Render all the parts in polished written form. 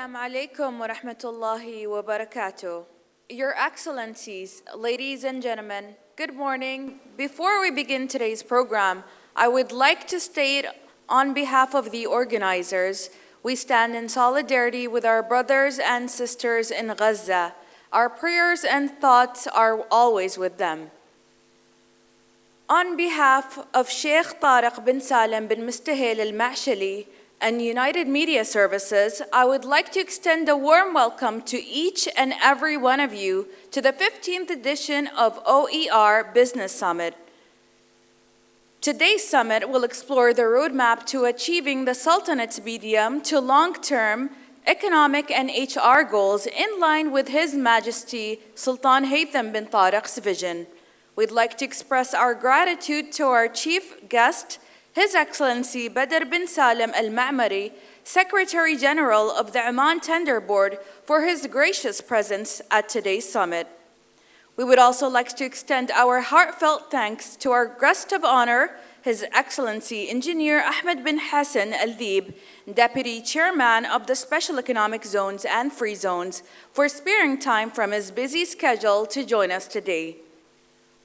Assalamu alaikum wa rahmatullahi wa barakatuh. Your Excellencies, ladies and gentlemen, good morning. Before we begin today's program, I would like to state on behalf of the organizers, we stand in solidarity with our brothers and sisters in Gaza. Our prayers and thoughts are always with them. On behalf of Sheikh Tariq bin Salim bin Mustahil al-Ma'shali and United Media Services, I would like to extend a warm welcome to each and every one of you to the 15th edition of OER Business Summit. Today's summit will explore the roadmap to achieving the Sultanate's medium to long-term economic and HR goals in line with His Majesty Sultan Haytham bin Tariq's vision. We'd like to express our gratitude to our chief guest, His Excellency Badr bin Salim Al-Ma'mari, Secretary General of the Oman Tender Board, for his gracious presence at today's summit. We would also like to extend our heartfelt thanks to our guest of honor, His Excellency Engineer Ahmed bin Hassan Al-Dib, Deputy Chairman of the Special Economic Zones and Free Zones, for sparing time from his busy schedule to join us today.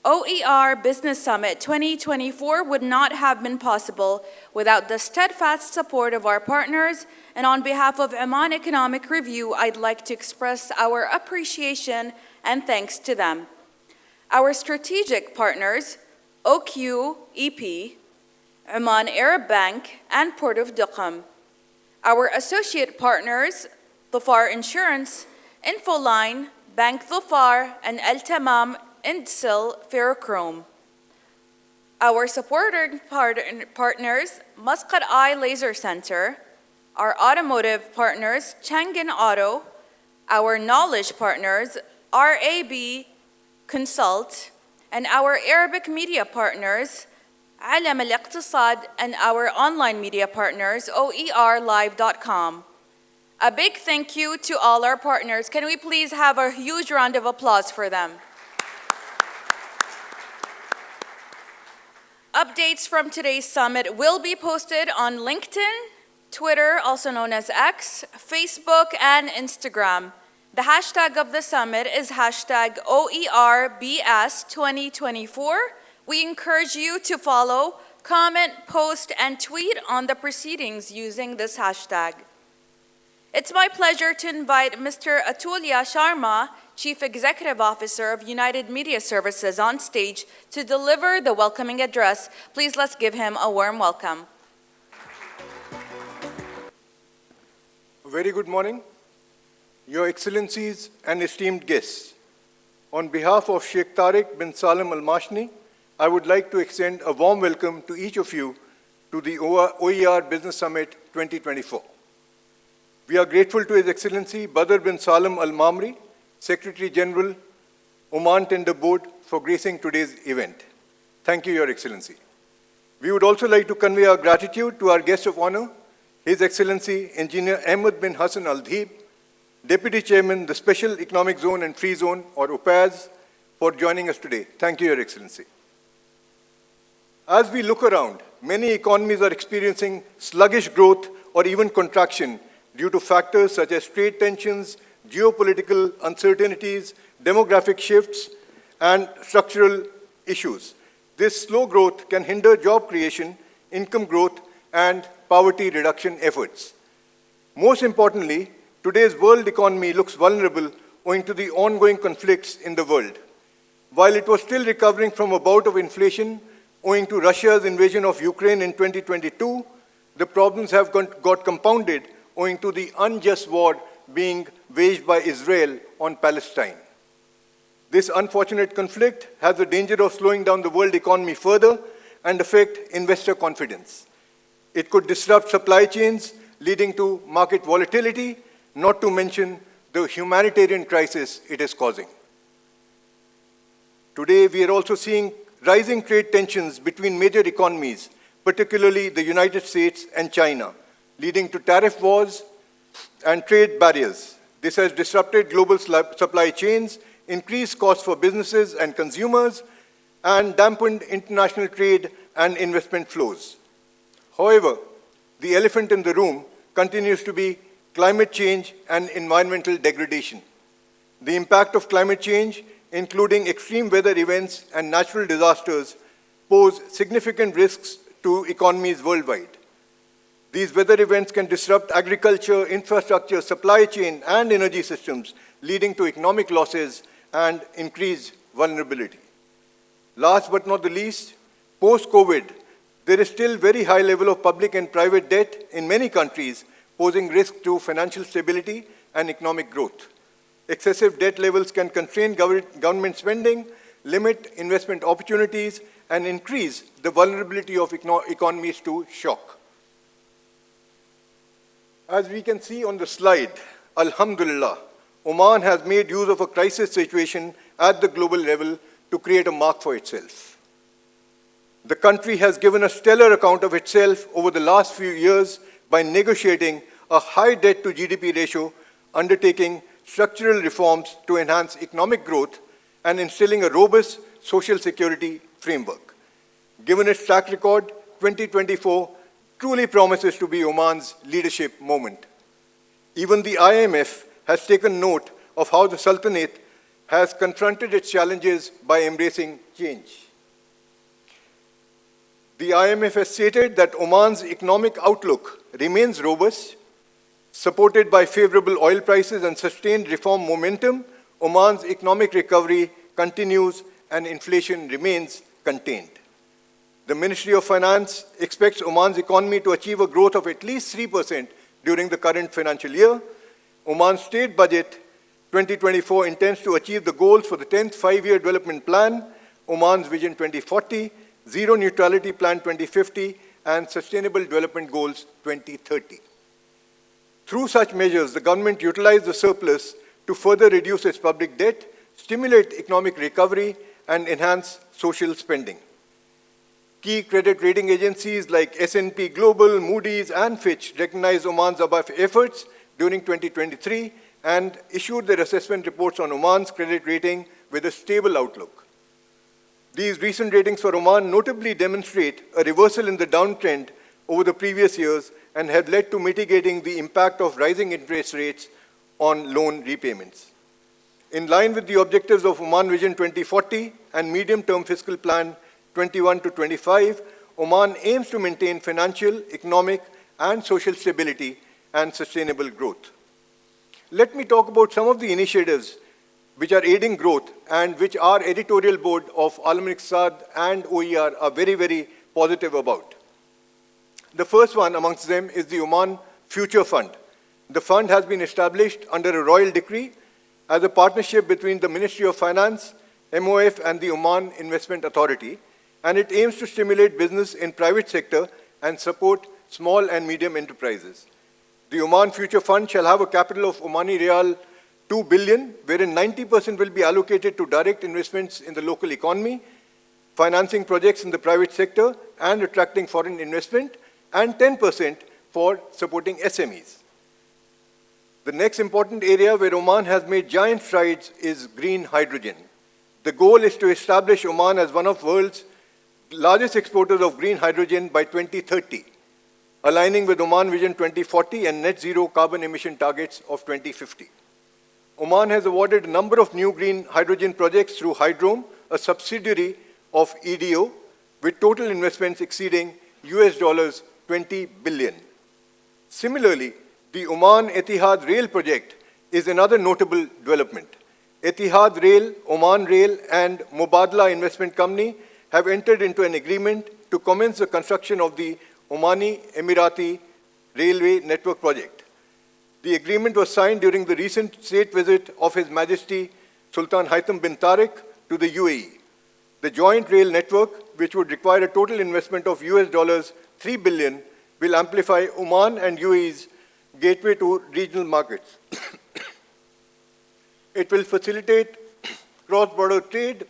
OER Business Summit 2024 would not have been possible without the steadfast support of our partners, and on behalf of Oman Economic Review, I'd like to express our appreciation and thanks to them. Our strategic partners, OQEP, Oman Arab Bank, and Port of Duqm. Our associate partners, Dhofar Insurance, Infoline, Bank Dhofar, and El Tamam Indsil Ferrochrome. Our supporting partners, Muscat Eye Laser Center, our automotive partners, Changin Auto, our knowledge partners, RAB Consult, and our Arabic media partners, Alam Al-Iqtisad, and our online media partners, OERlive.com. A big thank you to all our partners. Can we please have a huge round of applause for them? Updates from today's summit will be posted on LinkedIn, Twitter, also known as X, Facebook, and Instagram. The hashtag of the summit is hashtag OERBS2024. We encourage you to follow, comment, post, and tweet on the proceedings using this hashtag. It's my pleasure to invite Mr. Atulya Sharma, Chief Executive Officer of United Media Services, on stage to deliver the welcoming address. Please let's give him a warm welcome. A very good morning, Your Excellencies and esteemed guests. On behalf of Sheikh Tariq bin Salim Al-Mashni, I would like to extend a warm welcome to each of you to the OER Business Summit 2024. We are grateful to His Excellency Badr bin Salim Al-Mamri, Secretary General, Oman Tender Board, for gracing today's event. Thank you, Your Excellency. We would also like to convey our gratitude to our guest of honor, His Excellency Engineer Ahmed bin Hassan Al-Dib, Deputy Chairman, the Special Economic Zone and Free Zone, or OPAZ, for joining us today. Thank you, Your Excellency. As we look around, many economies are experiencing sluggish growth or even contraction due to factors such as trade tensions, geopolitical uncertainties, demographic shifts, and structural issues. This slow growth can hinder job creation, income growth, and poverty reduction efforts. Most importantly, today's world economy looks vulnerable owing to the ongoing conflicts in the world. While it was still recovering from a bout of inflation owing to Russia's invasion of Ukraine in 2022, the problems have got compounded owing to the unjust war being waged by Israel on Palestine. This unfortunate conflict has the danger of slowing down the world economy further and affect investor confidence. It could disrupt supply chains, leading to market volatility, not to mention the humanitarian crisis it is causing. Today, we are also seeing rising trade tensions between major economies, particularly the United States and China, leading to tariff wars and trade barriers. This has disrupted global supply chains, increased costs for businesses and consumers, and dampened international trade and investment flows. However, the elephant in the room continues to be climate change, and environmental degradation. The impact of climate change, including extreme weather events and natural disasters, pose significant risks to economies worldwide. These weather events can disrupt agriculture, infrastructure, supply chain, and energy systems, leading to economic losses and increased vulnerability. Last but not the least, post-COVID, there is still very high level of public and private debt in many countries, posing risk to financial stability and economic growth. Excessive debt levels can constrain government spending, limit investment opportunities, and increase the vulnerability of economies to shock. As we can see on the slide, Alhamdulillah, Oman has made use of a crisis situation at the global level to create a mark for itself. The country has given a stellar account of itself over the last few years by negotiating a high debt to GDP ratio, undertaking structural reforms to enhance economic growth, and instilling a robust social security framework. Given its track record, 2024 truly promises to be Oman's leadership moment. Even the IMF has taken note of how the Sultanate has confronted its challenges by embracing change. The IMF has stated that Oman's economic outlook remains robust, supported by favorable oil prices and sustained reform momentum. Oman's economic recovery continues and inflation remains contained. The Ministry of Finance expects Oman's economy to achieve a growth of at least 3% during the current financial year. Oman's state budget 2024 intends to achieve the goals for the 10th Five-Year Development Plan, Oman's Vision 2040, Zero Neutrality Plan 2050, and Sustainable Development Goals 2030. Through such measures, the government utilized the surplus to further reduce its public debt, stimulate economic recovery, and enhance social spending. Key credit rating agencies like S&P Global, Moody's, and Fitch recognized Oman's above efforts during 2023 and issued their assessment reports on Oman's credit rating with a stable outlook. These recent ratings for Oman notably demonstrate a reversal in the downtrend over the previous years and have led to mitigating the impact of rising interest rates on loan repayments. In line with the objectives of Oman Vision 2040 and Medium-Term Fiscal Plan 21 to 25, Oman aims to maintain financial, economic, and social stability and sustainable growth. Let me talk about some of the initiatives which are aiding growth and which our editorial board of Al-Iqtisad and OER are very, very positive about. The first one amongst them is the Oman Future Fund. The fund has been established under a royal decree as a partnership between the Ministry of Finance, MOF, and the Oman Investment Authority, and it aims to stimulate business in private sector and support small and medium enterprises. The Oman Future Fund shall have a capital of Omani Riyal 2 billion, wherein 90% will be allocated to direct investments in the local economy, financing projects in the private sector, and attracting foreign investment, and 10% for supporting SMEs. The next important area where Oman has made giant strides is green hydrogen. The goal is to establish Oman as one of the world's largest exporters of green hydrogen by 2030, aligning with Oman Vision 2040 and net zero carbon emission targets of 2050. Oman has awarded a number of new green hydrogen projects through Hydrome, a subsidiary of EDO, with total investments exceeding US$ 20 billion. Similarly, the Oman Etihad Rail project is another notable development. Etihad Rail, Oman Rail, and Mubadala Investment Company have entered into an agreement to commence the construction of the Omani Emirati Railway Network project. The agreement was signed during the recent state visit of His Majesty Sultan Haitham bin Tariq to the UAE. The joint rail network, which would require a total investment of US$ 3 billion, will amplify Oman and UAE's gateway to regional markets. It will facilitate cross-border trade,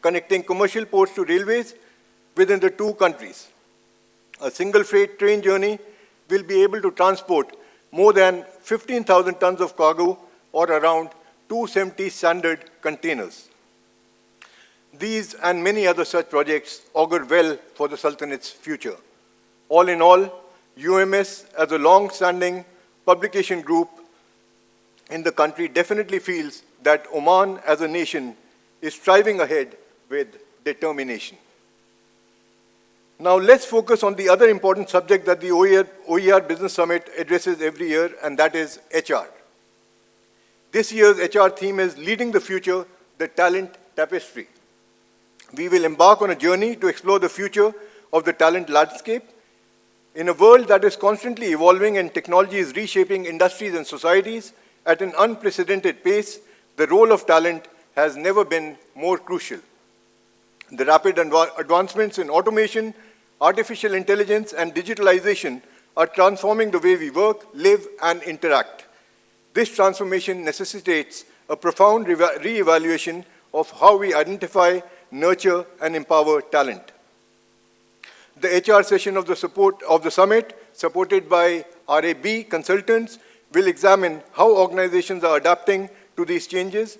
connecting commercial ports to railways within the two countries. A single freight train journey will be able to transport more than 15,000 tons of cargo, or around 270 standard containers. These and many other such projects augur well for the Sultanate's future. All in all, UMS, as a long-standing publication group in the country definitely feels that Oman as a nation is striving ahead with determination. Now let's focus on the other important subject that the OER Business Summit addresses every year, and that is HR. This year's HR theme is Leading the Future, the Talent Tapestry. We will embark on a journey to explore the future of the talent landscape. In a world that is constantly evolving and technology is reshaping industries and societies at an unprecedented pace, the role of talent has never been more crucial. The rapid advancements in automation, artificial intelligence, and digitalization are transforming the way we work, live, and interact. This transformation necessitates a profound re-evaluation of how we identify, nurture, and empower talent. The HR session of the summit, supported by RAB consultants, will examine how organizations are adapting to these changes,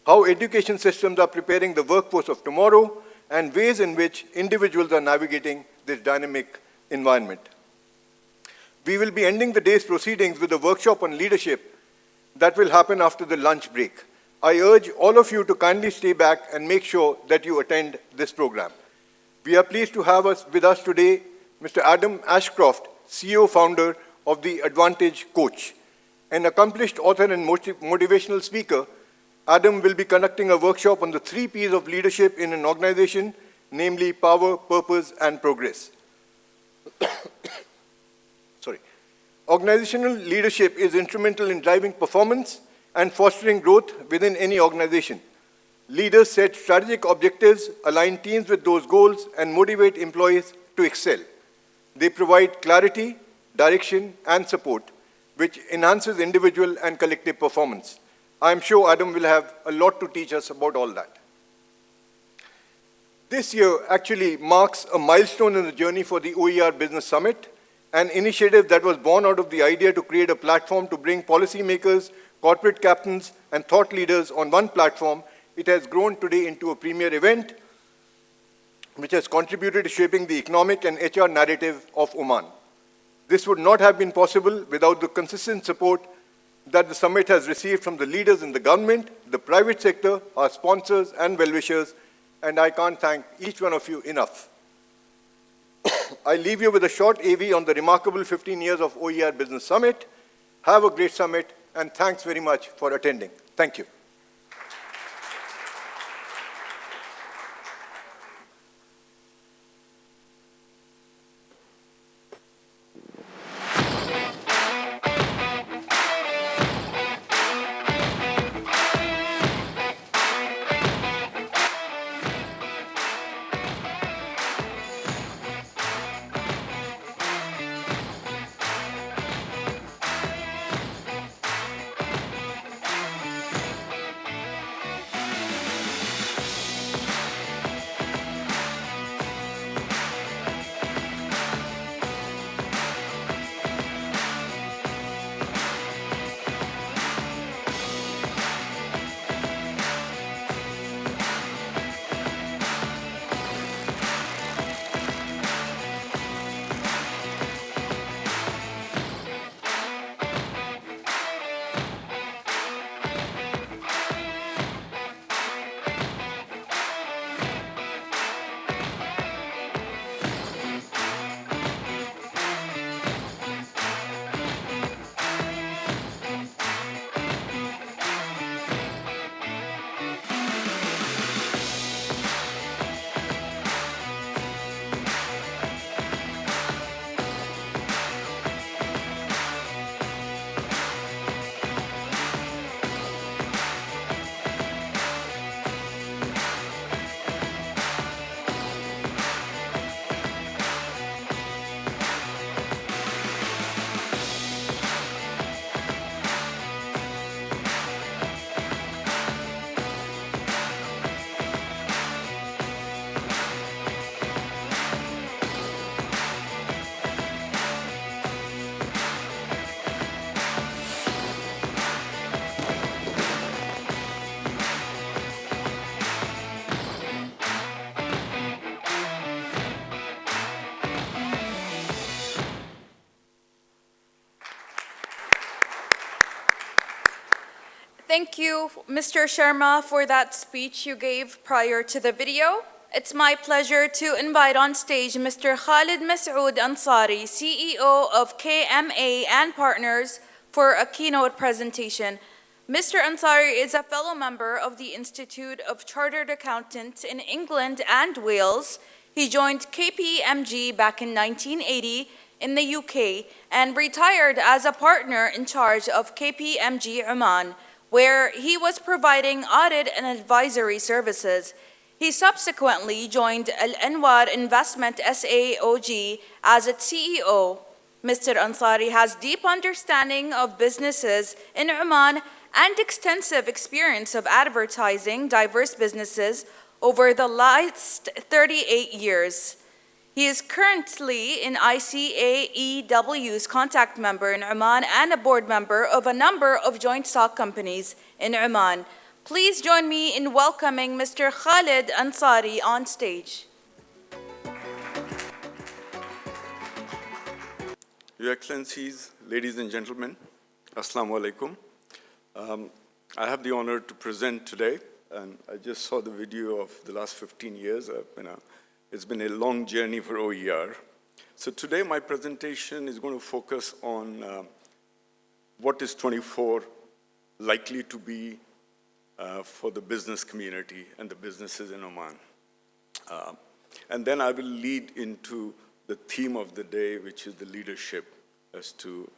how education systems are preparing the workforce of tomorrow, and ways in which individuals are navigating this dynamic environment. We will be ending the day's proceedings with a workshop on leadership that will happen after the lunch break. I urge all of you to kindly stay back and make sure that you attend this program. We are pleased to have with us today Mr. Adam Ashcroft, CEO founder of the Advantage Coach. An accomplished author and motivational speaker, Adam will be conducting a workshop on the 3 P's of leadership in an organization, namely power, purpose, and progress. Organizational leadership is instrumental in driving performance and fostering growth within any organization. Leaders set strategic objectives, align teams with those goals, and motivate employees to excel. They provide clarity, direction, and support, which enhances individual and collective performance. I'm sure Adam will have a lot to teach us about all that. This year actually marks a milestone in the journey for the OER Business Summit, an initiative that was born out of the idea to create a platform to bring policymakers, corporate captains, and thought leaders on one platform. It has grown today into a premier event, which has contributed to shaping the economic and HR narrative of Oman. This would not have been possible without the consistent support that the summit has received from the leaders in the government, the private sector, our sponsors, and well-wishers, and I can't thank each one of you enough. I leave you with a short AV on the remarkable 15 years of OER Business Summit. Have a great summit, and thanks very much for attending. Thank you. Thank you, Mr. Sharma, for that speech you gave prior to the video. It's my pleasure to invite on stage Mr. Khalid Masood Ansari, CEO of KMA and Partners, for a keynote presentation. Mr. Ansari is a fellow member of the Institute of Chartered Accountants in England and Wales. He joined KPMG back in 1980 in the UK and retired as a partner in charge of KPMG Oman, where he was providing audit and advisory services. He subsequently joined Al Anwar Investment SAOG as its CEO. Mr. Ansari has deep understanding of businesses in Oman and extensive experience of advertising diverse businesses over the last 38 years. He is currently an ICAEW's contact member in Oman and a board member of a number of joint stock companies in Oman. Please join me in welcoming Mr. Khalid Ansari on stage. Your Excellencies, ladies and gentlemen, Assalamu alaikum. I have the honor to present today, and I just saw the video of the last 15 years. It's been a long journey for OER. So today my presentation is going to focus on what is 24 likely to be for the business community and the businesses in Oman. And then I will lead into the theme of the day, which is the leadership,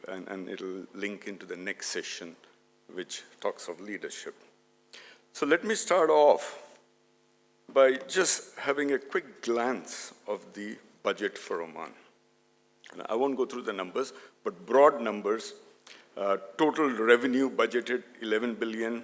and it'll link into the next session, which talks of leadership. So let me start off by just having a quick glance of the budget for Oman. And I won't go through the numbers, but broad numbers. Total revenue budgeted 11 billion.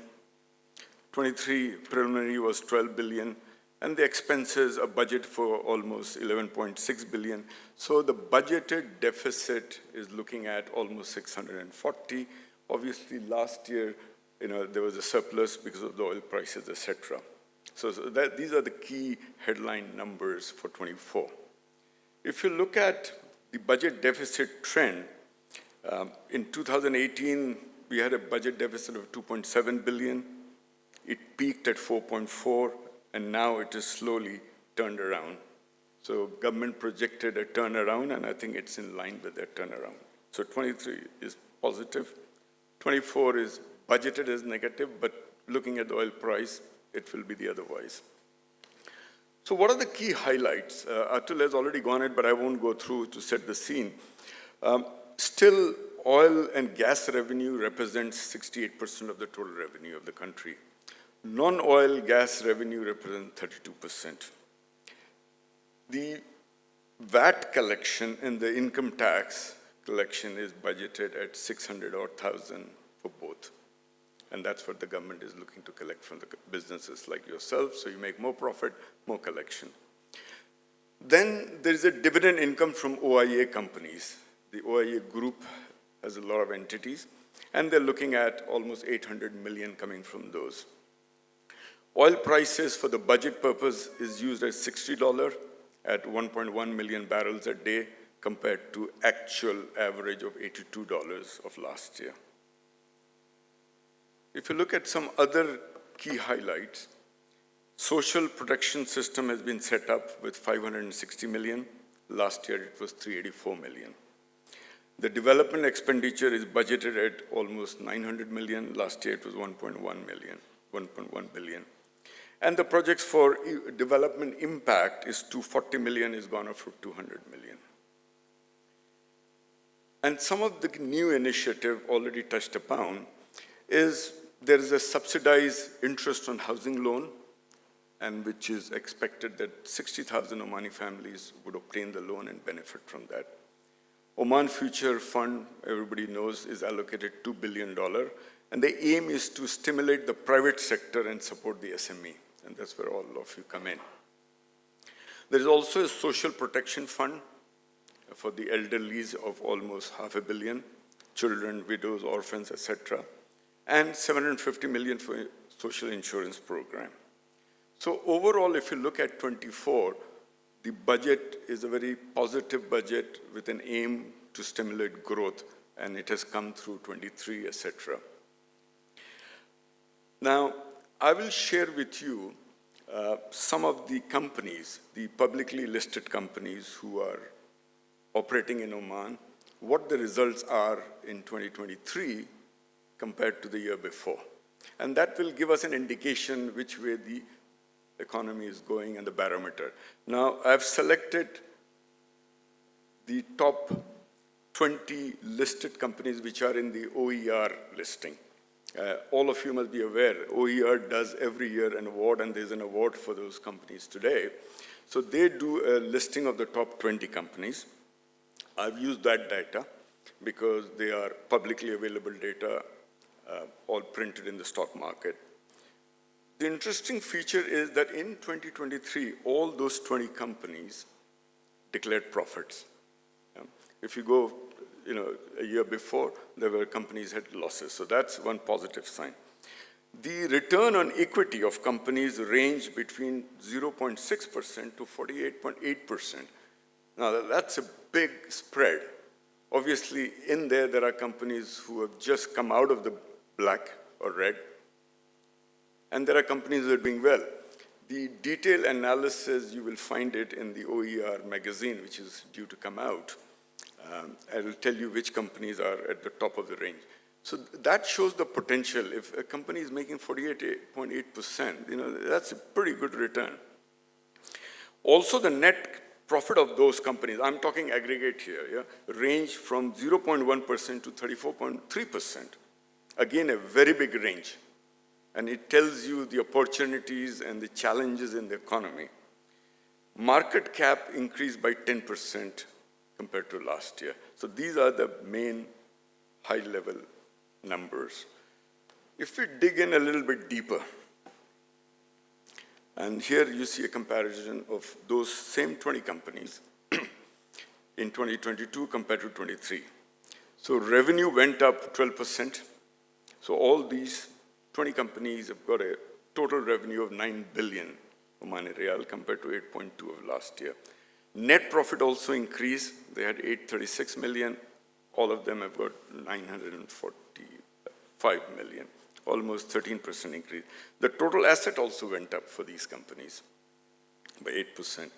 23 preliminary was 12 billion, and the expenses are budget for almost 11.6 billion. So the budgeted deficit is looking at almost 640. Obviously, last year, there was a surplus because of the oil prices, etc. So these are the key headline numbers for 24. If you look at the budget deficit trend, in 2018, we had a budget deficit of 2.7 billion. It peaked at 4.4, and now it is slowly turned around. So government projected a turnaround, and I think it's in line with that turnaround. So 23 is positive. 24 is budgeted as negative, but looking at the oil price, it will be the otherwise. So what are the key highlights? Atul has already gone it, but I won't go through to set the scene. Still, oil and gas revenue represents 68% of the total revenue of the country. Non-oil gas revenue represents 32%. The VAT collection and the income tax collection is budgeted at 600,000 for both. And that's what the government is looking to collect from the businesses like yourself. So you make more profit, more collection. Then there is a dividend income from OIA companies. The OIA group has a lot of entities, and they're looking at almost 800 million coming from those. Oil prices for the budget purpose is used at $60 at 1.1 million barrels a day compared to actual average of $82 of last year. If you look at some other key highlights, social protection system has been set up with 560 million. Last year it was 384 million. The development expenditure is budgeted at almost 900 million. Last year it was 1.1 billion. And the projects for development impact is 240 million, is gone up for 200 million. And some of the new initiative already touched upon is there is a subsidized interest on housing loan, and which is expected that 60,000 Omani families would obtain the loan and benefit from that. Oman Future Fund, everybody knows, is allocated $2 billion, and the aim is to stimulate the private sector and support the SME, and that's where all of you come in. There is also a social protection fund for the elderlies of almost $500 million, children, widows, orphans, etc., and 750 million for social insurance program. So overall, if you look at 24, the budget is a very positive budget with an aim to stimulate growth, and it has come through 23, etc. Now, I will share with you some of the companies, the publicly listed companies who are operating in Oman, what the results are in 2023 compared to the year before. And that will give us an indication which way the economy is going and the barometer. Now, I've selected the top 20 listed companies which are in the OER listing. All of you must be aware, OER does every year an award, and there's an award for those companies today. So they do a listing of the top 20 companies. I've used that data because they are publicly available data, all printed in the stock market. The interesting feature is that in 2023, all those 20 companies declared profits. If you go, a year before, there were companies had losses. So that's one positive sign. The return on equity of companies range between 0.6% to 48.8%. Now, that's a big spread. Obviously, in there are companies who have just come out of the black or red, and there are companies that are doing well. The detailed analysis, you will find it in the OER magazine, which is due to come out. I will tell you which companies are at the top of the range. So that shows the potential. If a company is making 48.8%, that's a pretty good return. Also, the net profit of those companies, I'm talking aggregate here, range from 0.1% to 34.3%. Again, a very big range. And it tells you the opportunities and the challenges in the economy. Market cap increased by 10% compared to last year. So these are the main high-level numbers. If we dig in a little bit deeper, and here you see a comparison of those same 20 companies in 2022 compared to 23. So revenue went up 12%. So all these 20 companies have got a total revenue of 9 billion Omani Riyal compared to 8.2 of last year. Net profit also increased. They had 836 million. All of them have got 945 million, almost 13% increase. The total asset also went up for these companies by 8%.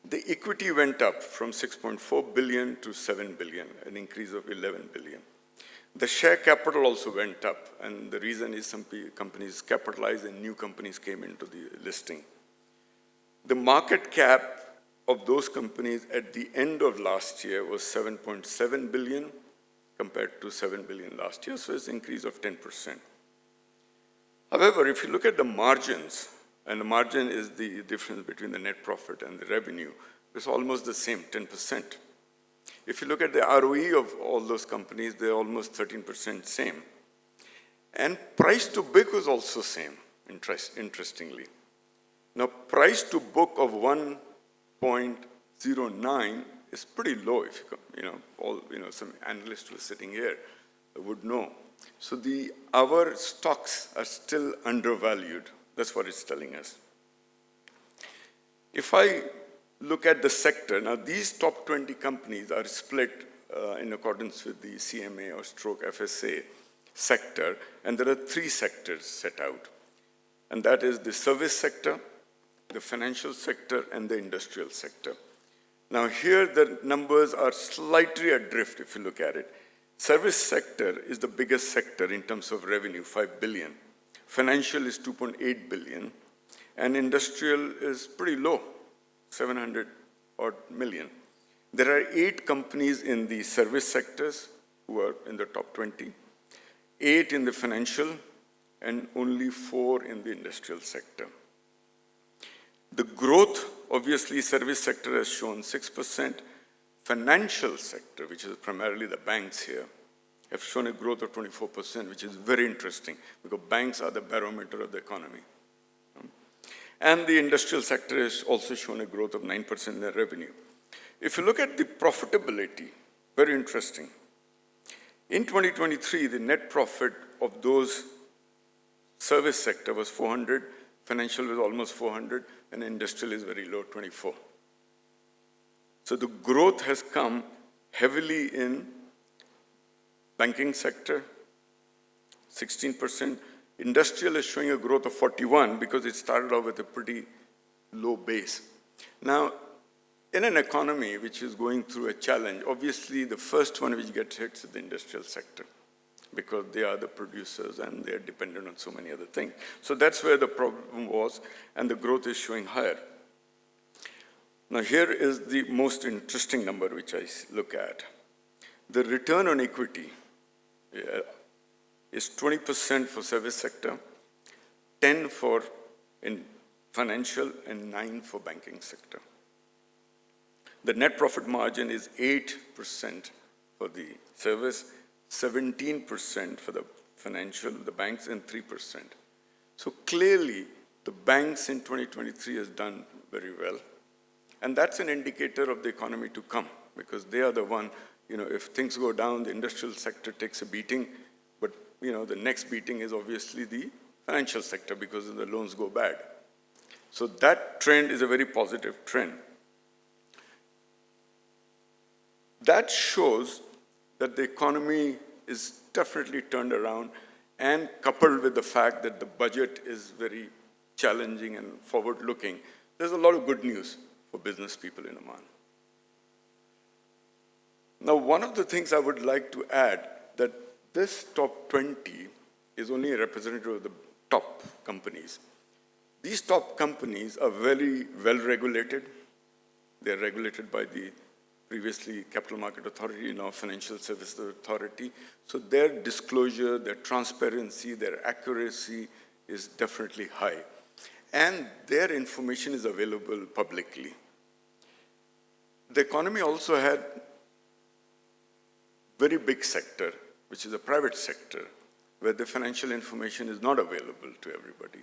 The equity went up from 6.4 billion to 7 billion, an increase of 11 billion. The share capital also went up, and the reason is some companies capitalized and new companies came into the listing. The market cap of those companies at the end of last year was 7.7 billion compared to 7 billion last year, so it's an increase of 10%. However, if you look at the margins, and the margin is the difference between the net profit and the revenue, it's almost the same, 10%. If you look at the ROE of all those companies, they're almost 13% same. And price to book was also same, interestingly. Now, price to book of 1.09 is pretty low. If some analysts who are sitting here would know. So our stocks are still undervalued. That's what it's telling us. If I look at the sector, now these top 20 companies are split in accordance with the CMA or stroke FSA sector, and there are 3 sectors set out. And that is the service sector, the financial sector, and the industrial sector. Now here the numbers are slightly adrift if you look at it. Service sector is the biggest sector in terms of revenue, 5 billion. Financial is 2.8 billion, and industrial is pretty low, 700 odd million. There are 8 companies in the service sectors who are in the top 20, 8 in the financial, and only 4 in the industrial sector. The growth, obviously, service sector has shown 6%. Financial sector, which is primarily the banks here, have shown a growth of 24%, which is very interesting because banks are the barometer of the economy. And the industrial sector has also shown a growth of 9% in their revenue. If you look at the profitability, very interesting. In 2023, the net profit of those service sector was 400, financial was almost 400, and industrial is very low, 24. So the growth has come heavily in banking sector, 16%, Industrial is showing a growth of 41 because it started off with a pretty low base. Now, in an economy which is going through a challenge, obviously the first one which gets hit is the industrial sector because they are the producers and they are dependent on so many other things. So that's where the problem was, and the growth is showing higher. Now here is the most interesting number which I look at. The return on equity is 20% for service sector, 10 for in financial, and 9 for banking sector. The net profit margin is 8% for the service, 17% for the financial, the banks, and 3%. So clearly, the banks in 2023 has done very well. And that's an indicator of the economy to come, because they are the one, if things go down, the industrial sector takes a beating, but, the next beating is obviously the financial sector because the loans go bad. So that trend is a very positive trend. That shows that the economy is definitely turned around, and coupled with the fact that the budget is very challenging and forward-looking, there's a lot of good news for business people in Oman. Now, one of the things I would like to add, that this top 20 is only a representative of the top companies. These top companies are very well regulated. They're regulated by the previously Capital Market Authority, now Financial Services Authority. So their disclosure, their transparency, their accuracy is definitely high. And their information is available publicly. The economy also had very big sector, which is a private sector, where the financial information is not available to everybody.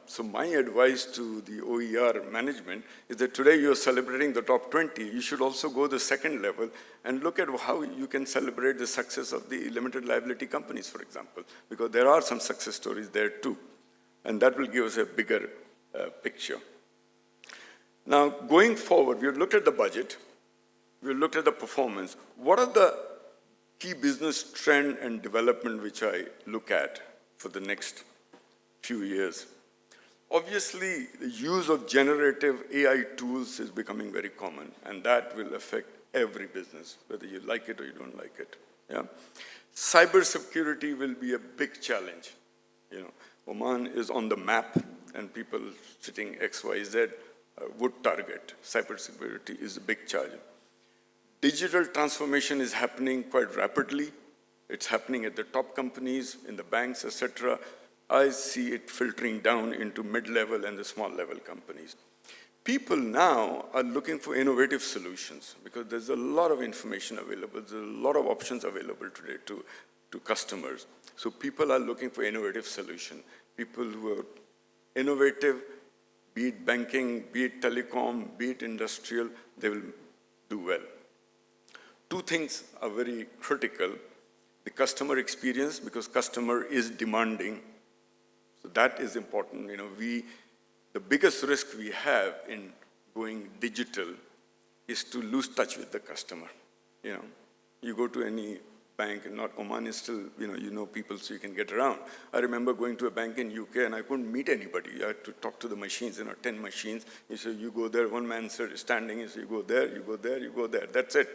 So my advice to the OER management is that today you're celebrating the top 20. You should also go the second level and look at how you can celebrate the success of the limited liability companies, for example, because there are some success stories there too. And that will give us a bigger picture. Now, going forward, we've looked at the budget. We've looked at the performance. What are the key business trend and development which I look at for the next few years? Obviously, the use of generative AI tools is becoming very common, and that will affect every business, whether you like it or you don't like it. Yeah? Cybersecurity will be a big challenge. Oman is on the map, and people sitting XYZ would target. Cybersecurity is a big challenge. Digital transformation is happening quite rapidly. It's happening at the top companies, in the banks, etc. I see it filtering down into mid-level and the small-level companies. People now are looking for innovative solutions because there's a lot of information available. There's a lot of options available today to customers. So people are looking for innovative solutions. People who are innovative, be it banking, be it telecom, be it industrial, they will do well. Two things are very critical. The customer experience, because customer is demanding. So that is important. The biggest risk we have in going digital is to lose touch with the customer. You go to any bank, and not Oman is still, you know people so you can get around. I remember going to a bank in UK and I couldn't meet anybody. I had to talk to the machines, 10 machines. You say, you go there, one man standing, you say, you go there, you go there, you go there. That's it.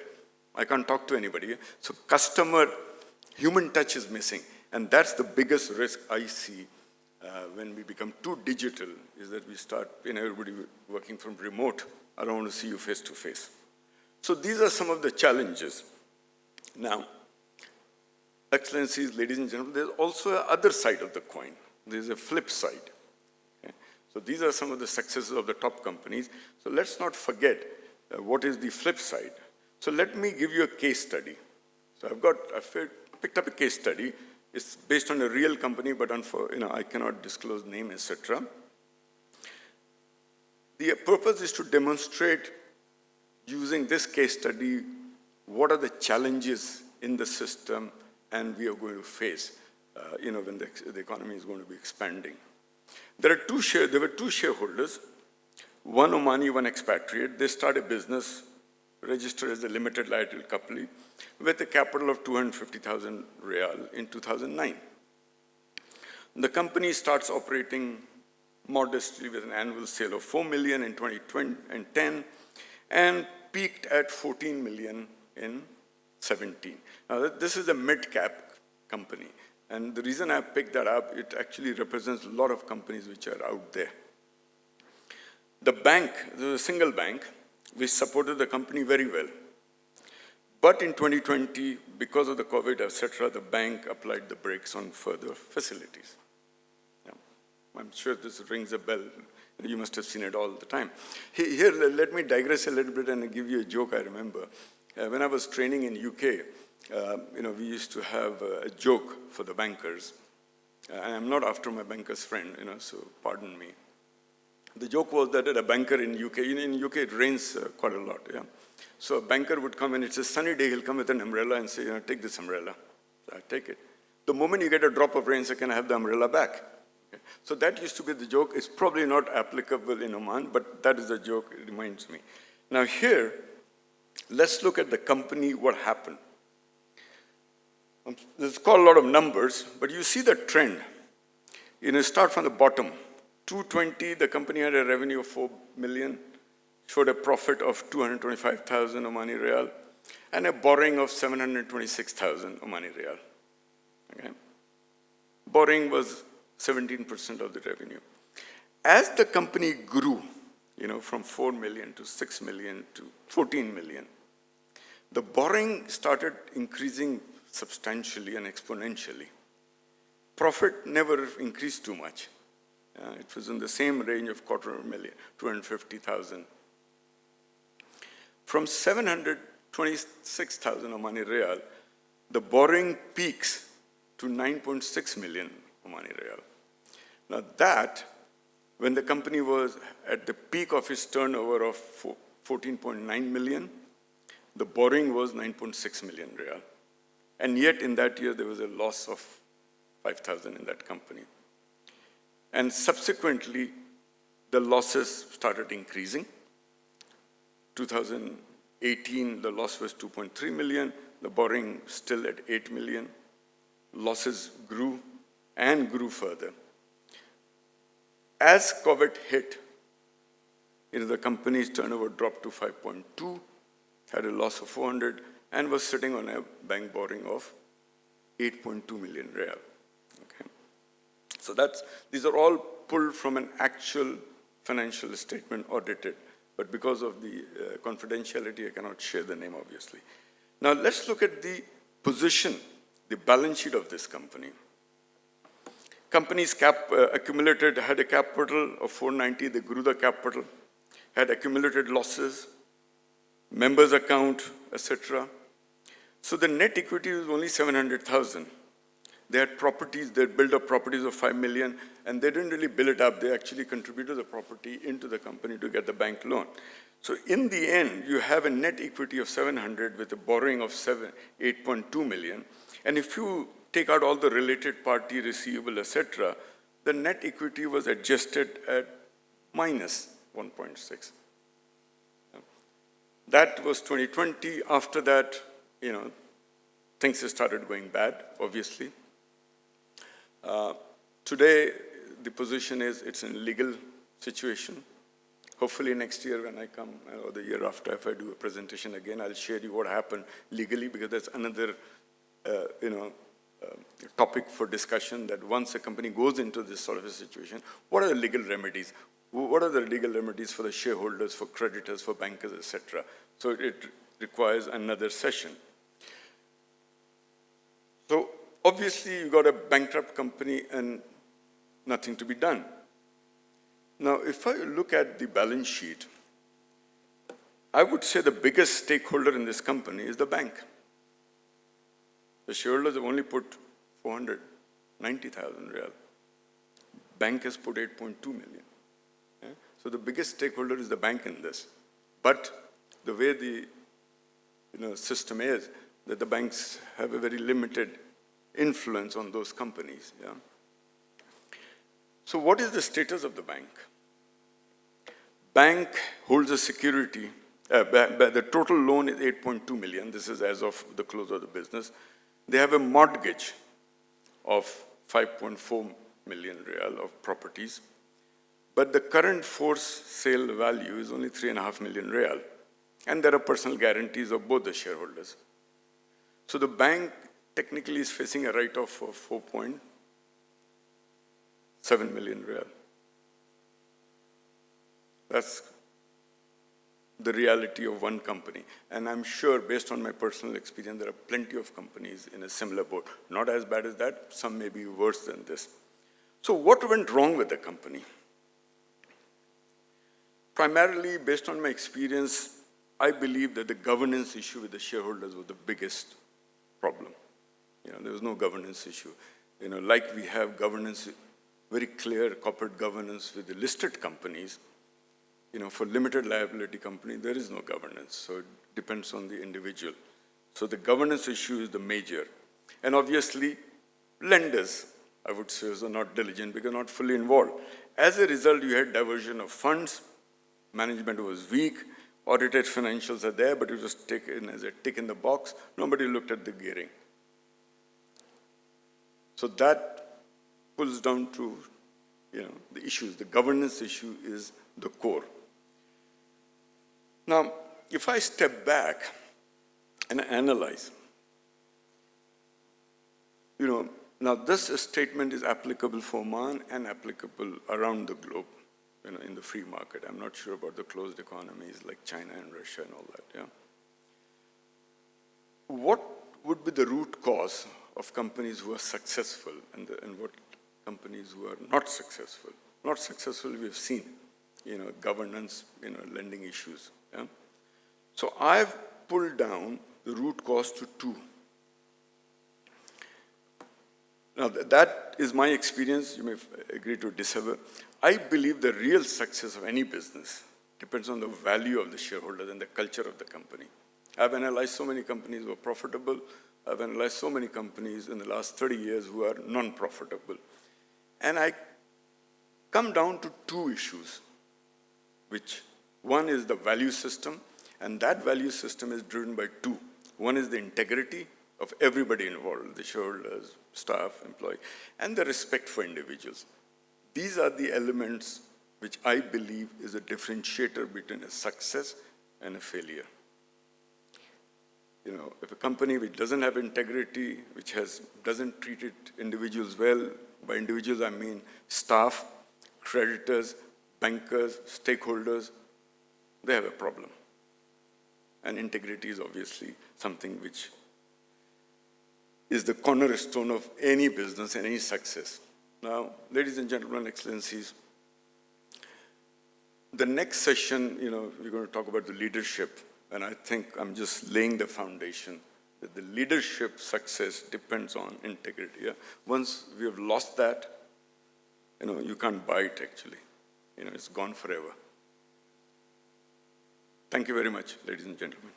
I can't talk to anybody. So human touch is missing. And that's the biggest risk I see when we become too digital, is that we start, everybody working from remote. I don't want to see you face to face. So these are some of the challenges. Now, Excellencies, ladies and gentlemen, there's also a other side of the coin. There's a flip side. Okay? So these are some of the successes of the top companies. So let's not forget what is the flip side. So let me give you a case study. So I picked up a case study. It's based on a real company, but I cannot disclose name, etc. The purpose is to demonstrate, using this case study, what are the challenges in the system and we are going to face, when the economy is going to be expanding. There were two shareholders, one Omani, one expatriate. They started a business, registered as a limited liability company, with a capital of 250,000 Riyal in 2009. The company starts operating modestly with an annual sale of 4 million in 2010 and peaked at 14 million in 17. Now, this is a mid-cap company. And the reason I picked that up, it actually represents a lot of companies which are out there. The bank, the single bank, which supported the company very well. But in 2020, because of the COVID, etc., the bank applied the brakes on further facilities. Yeah. I'm sure this rings a bell. You must have seen it all the time. Here, let me digress a little bit and give you a joke I remember. When I was training in UK, we used to have a joke for the bankers. And I'm not after my banker's friend, so pardon me. The joke was that a banker in UK, in UK it rains quite a lot, yeah. So a banker would come and it's a sunny day, he'll come with an umbrella and say, take this umbrella. So I take it. The moment you get a drop of rain, say, can I have the umbrella back? Okay. So that used to be the joke. It's probably not applicable in Oman, but that is the joke, it reminds me. Now here, let's look at the company, what happened. There's quite a lot of numbers, but you see the trend. Start from the bottom. 2020, the company had a revenue of 4 million, showed a profit of 225,000 Omani Riyal, and a borrowing of 726,000 Omani Riyal. Okay? Borrowing was 17% of the revenue. As the company grew, from 4 million to 6 million to 14 million, the borrowing started increasing substantially and exponentially. Profit never increased too much. It was in the same range of 250,000. 250,000. From 726,000 Omani Riyal, the borrowing peaks to 9.6 million Omani Riyal. Now that, when the company was at the peak of its turnover of 14.9 million, the borrowing was 9.6 million Riyal. And yet in that year, there was a loss of 5,000 in that company. And subsequently, the losses started increasing. 2018, the loss was 2.3 million, the borrowing still at 8 million. Losses grew and grew further. As COVID hit, the company's turnover dropped to 5.2, had a loss of 400, and was sitting on a bank borrowing of 8.2 million Riyal. Okay. So these are all pulled from an actual financial statement audited, but because of the confidentiality, I cannot share the name, obviously. Now let's look at the position, the balance sheet of this company. Company's had a capital of 490, they grew the capital, had accumulated losses, members account, etc. So the net equity was only 700,000. They had properties, they built up properties of 5 million, and they didn't really build it up. They actually contributed the property into the company to get the bank loan. So in the end, you have a net equity of 700 with a borrowing of 8.2 million. And if you take out all the related party, receivable, etc., the net equity was adjusted at minus 1.6. That was 2020. After that, things started going bad, obviously. Today, the position is it's in legal situation. Hopefully next year when I come, or the year after, if I do a presentation again, I'll share you what happened legally, because that's another, topic for discussion, that once a company goes into this sort of a situation, what are the legal remedies? What are the legal remedies for the shareholders, for creditors, for bankers, etc.? So it requires another session. So obviously you got a bankrupt company and nothing to be done. Now, if I look at the balance sheet, I would say the biggest stakeholder in this company is the bank. The shareholders have only put 490,000 Riyal. Bank has put 8.2 million. Yeah? So the biggest stakeholder is the bank in this. But the way the system is, that the banks have a very limited influence on those companies. Yeah? So what is the status of the bank? Bank holds a security. The total loan is 8.2 million. This is as of the close of the business. They have a mortgage of 5.4 million real of properties. But the current forced sale value is only 3.5 million real. And there are personal guarantees of both the shareholders. So the bank technically is facing a write-off of 4.7 million real. That's the reality of one company. And I'm sure, based on my personal experience, there are plenty of companies in a similar boat. Not as bad as that, some may be worse than this. So what went wrong with the company? Primarily, based on my experience, I believe that the governance issue with the shareholders was the biggest problem. There was no governance issue. Like we have governance, very clear corporate governance with the listed companies, for limited liability company, there is no governance. So it depends on the individual. So the governance issue is the major. And obviously, lenders, I would say, are not diligent because not fully involved. As a result, you had diversion of funds, management was weak, audited financials are there, but it was taken as a tick in the box. Nobody looked at the gearing. So that pulls down to the issues. The governance issue is the core. Now, if I step back and analyze, now this statement is applicable for Oman and applicable around the globe, in the free market. I'm not sure about the closed economies like China and Russia and all that, What would be the root cause of companies who are successful and what companies who are not successful? Not successful, we've seen, governance, lending issues. So I've pulled down the root cause to 2. Now, that is my experience. You may agree to disagree. I believe the real success of any business depends on the value of the shareholders and the culture of the company. I've analyzed so many companies who are profitable. I've analyzed so many companies in the last 30 years who are non-profitable. And I come down to 2 issues, which one is the value system, and that value system is driven by 2. One is the integrity of everybody involved, the shareholders, staff, employee, and the respect for individuals. These are the elements which I believe is a differentiator between a success and a failure. If a company which doesn't have integrity, which doesn't treat individuals well, by individuals I mean staff, creditors, bankers, stakeholders, they have a problem. And integrity is obviously something which is the cornerstone of any business and any success. Now, ladies and gentlemen, excellencies, the next session, we're going to talk about the leadership, and I think I'm just laying the foundation that the leadership success depends on integrity. Once we have lost that, you can't buy it actually. It's gone forever. Thank you very much, ladies and gentlemen.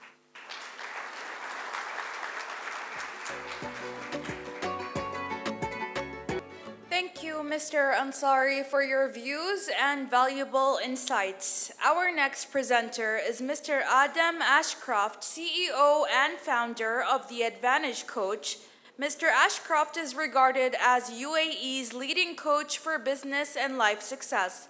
Thank you, Mr. Ansari, for your views and valuable insights. Our next presenter is Mr. Adam Ashcroft, CEO and founder of The Advantage Coach. Mr. Ashcroft is regarded as UAE's leading coach for business and life success.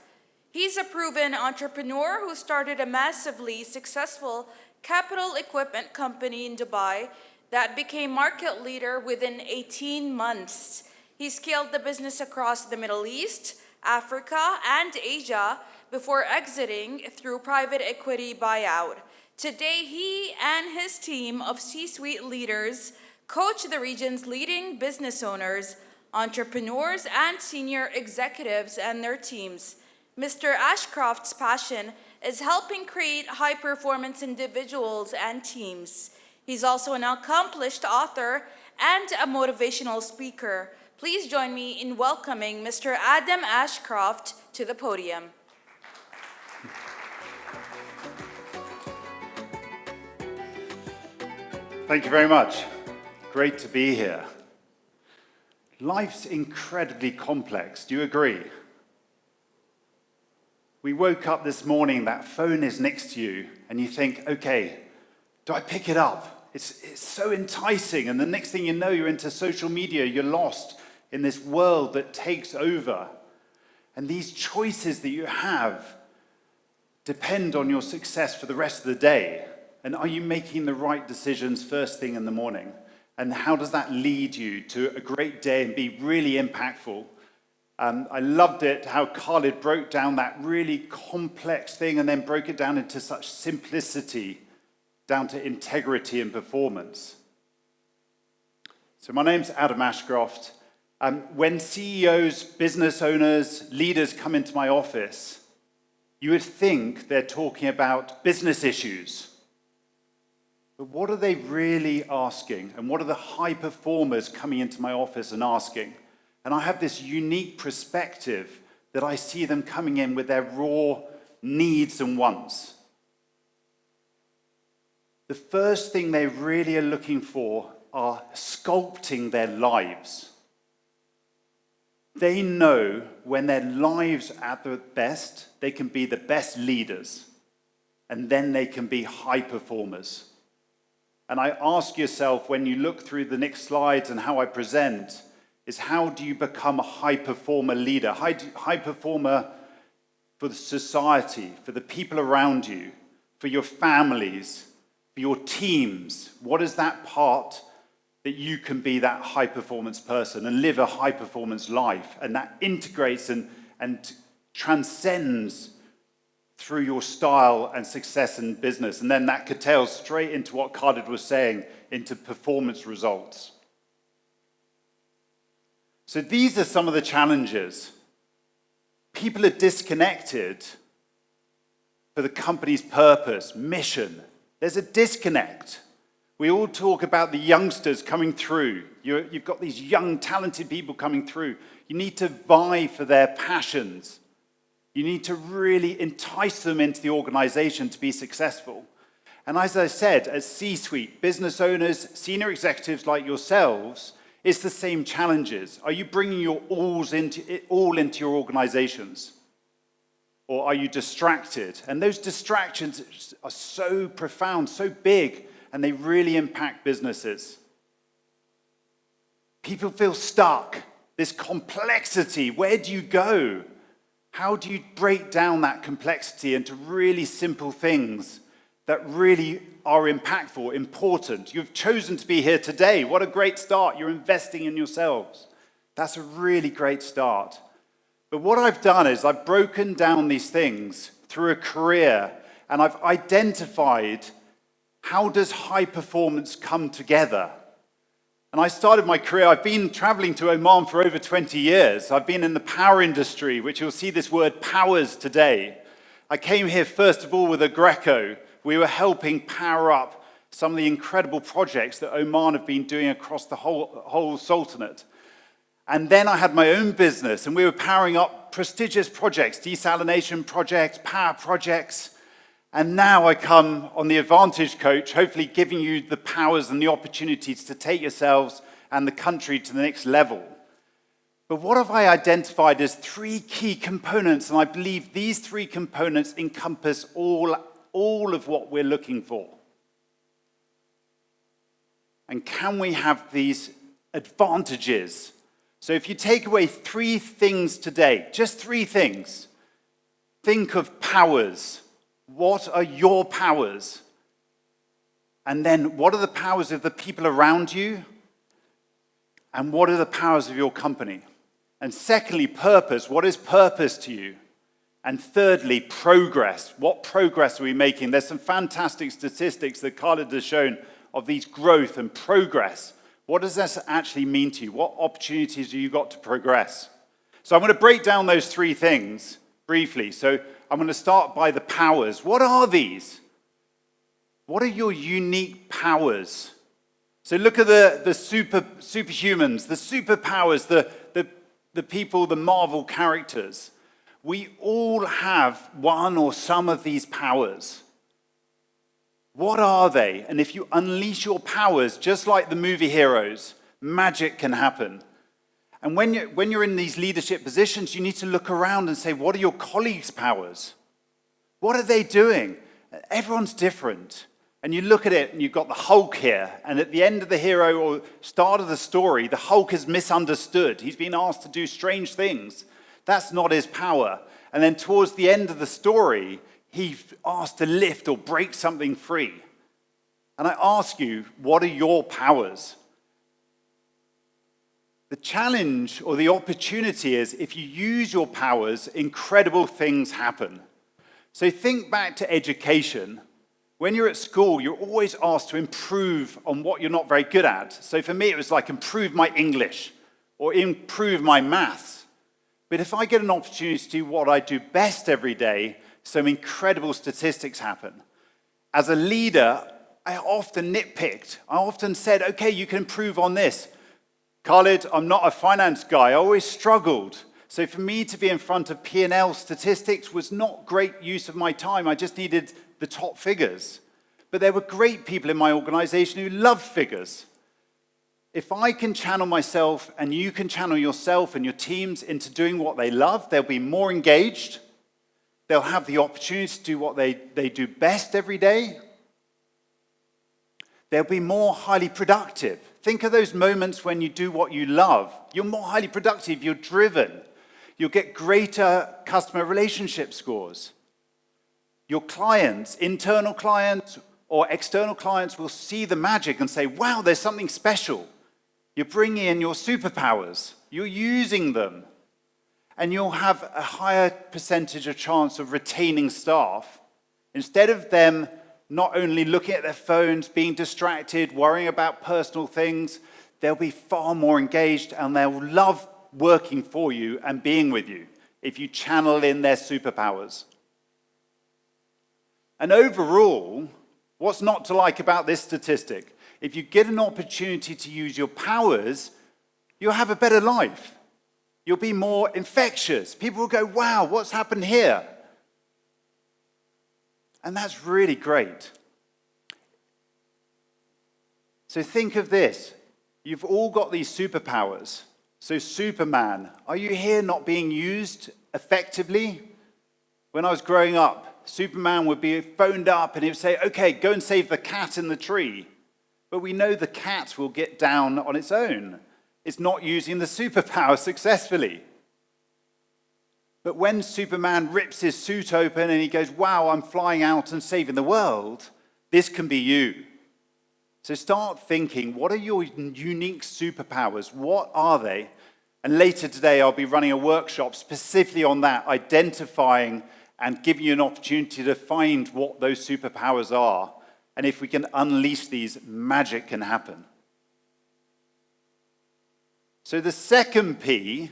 He's a proven entrepreneur who started a massively successful capital equipment company in Dubai that became market leader within 18 months. He scaled the business across the Middle East, Africa, and Asia before exiting through private equity buyout. Today, he and his team of C-suite leaders coach the region's leading business owners, entrepreneurs, and senior executives and their teams. Mr. Ashcroft's passion is helping create high-performance individuals and teams. He's also an accomplished author and a motivational speaker. Please join me in welcoming Mr. Adam Ashcroft to the podium. Thank you very much. Great to be here. Life's incredibly complex. Do you agree? We woke up this morning, that phone is next to you, and you think, okay, do I pick it up? It's so enticing, and the next thing you know, you're into social media, you're lost in this world that takes over. And these choices that you have depend on your success for the rest of the day. And are you making the right decisions first thing in the morning? And how does that lead you to a great day and be really impactful? I loved it how Khalid broke down that really complex thing and then broke it down into such simplicity, down to integrity and performance. So my name's Adam Ashcroft. When CEOs, business owners, leaders come into my office, you would think they're talking about business issues. But what are they really asking? And what are the high performers coming into my office and asking? And I have this unique perspective that I see them coming in with their raw needs and wants. The first thing they really are looking for are sculpting their lives. They know when their lives are at their best, they can be the best leaders, and then they can be high performers. And I ask yourself, when you look through the next slides and how I present, is how do you become a high performer leader? High performer for the society, for the people around you, for your families, for your teams. What is that part that you can be that high performance person and live a high performance life? And that integrates and transcends through your style and success in business. And then that curtails straight into what Khalid was saying, into performance results. So these are some of the challenges. People are disconnected for the company's purpose, mission. There's a disconnect. We all talk about the youngsters coming through. You've got these young, talented people coming through. You need to vie for their passions. You need to really entice them into the organization to be successful. And as I said, as C-suite, business owners, senior executives like yourselves, it's the same challenges. Are you bringing your all into your organizations? Or are you distracted? And those distractions are so profound, so big, and they really impact businesses. People feel stuck. This complexity, where do you go? How do you break down that complexity into really simple things that really are impactful, important? You've chosen to be here today. What a great start. You're investing in yourselves. That's a really great start. But what I've done is I've broken down these things through a career, and I've identified how does high performance come together. And I started my career, I've been traveling to Oman for over 20 years. I've been in the power industry, which you'll see this word powers today. I came here first of all with a Greco. We were helping power up some of the incredible projects that Oman have been doing across the whole Sultanate. And then I had my own business, and we were powering up prestigious projects, desalination projects, power projects. And now I come on the Advantage Coach, hopefully giving you the powers and the opportunities to take yourselves and the country to the next level. But what have I identified as three key components? And I believe these three components encompass all of what we're looking for. And can we have these advantages? So if you take away three things today, just three things, think of powers. What are your powers? And then what are the powers of the people around you? And what are the powers of your company? And secondly, purpose. What is purpose to you? And thirdly, progress. What progress are we making? There's some fantastic statistics that Khalid has shown of these growth and progress. What does this actually mean to you? What opportunities have you got to progress? So I'm going to break down those three things briefly. So I'm going to start by the powers. What are these? What are your unique powers? So look at the superhumans, the superpowers, the people, the Marvel characters. We all have one or some of these powers. What are they? And if you unleash your powers, just like the movie heroes, magic can happen. And when you're in these leadership positions, you need to look around and say, what are your colleagues' powers? What are they doing? Everyone's different. And you look at it and you've got the Hulk here, and at the end of the hero or start of the story, the Hulk is misunderstood. He's been asked to do strange things. That's not his power. And then towards the end of the story, he's asked to lift or break something free. And I ask you, what are your powers? The challenge or the opportunity is if you use your powers, incredible things happen. So think back to education. When you're at school, you're always asked to improve on what you're not very good at. So for me, it was like improve my English or improve my maths. But if I get an opportunity to do what I do best every day, some incredible statistics happen. As a leader, I often nitpicked. I often said, okay, you can improve on this. Khalid, I'm not a finance guy. I always struggled. So for me to be in front of P&L statistics was not great use of my time. I just needed the top figures. But there were great people in my organization who loved figures. If I can channel myself and you can channel yourself and your teams into doing what they love, they'll be more engaged. They'll have the opportunity to do what they do best every day. They'll be more highly productive. Think of those moments when you do what you love. You're more highly productive, you're driven. You'll get greater customer relationship scores. Your clients, internal clients or external clients, will see the magic and say, wow, there's something special. You're bringing in your superpowers. You're using them. And you'll have a higher percentage of chance of retaining staff. Instead of them not only looking at their phones, being distracted, worrying about personal things, they'll be far more engaged and they'll love working for you and being with you if you channel in their superpowers. And overall, what's not to like about this statistic? If you get an opportunity to use your powers, you'll have a better life. You'll be more infectious. People will go, wow, what's happened here? And that's really great. So think of this. You've all got these superpowers. So Superman, are you here not being used effectively? When I was growing up, Superman would be phoned up and he would say, okay, go and save the cat in the tree. But we know the cat will get down on its own. It's not using the superpower successfully. But when Superman rips his suit open and he goes, wow, I'm flying out and saving the world, this can be you. So start thinking, what are your unique superpowers? What are they? And later today, I'll be running a workshop specifically on that, identifying and giving you an opportunity to find what those superpowers are. And if we can unleash these, magic can happen. So the second P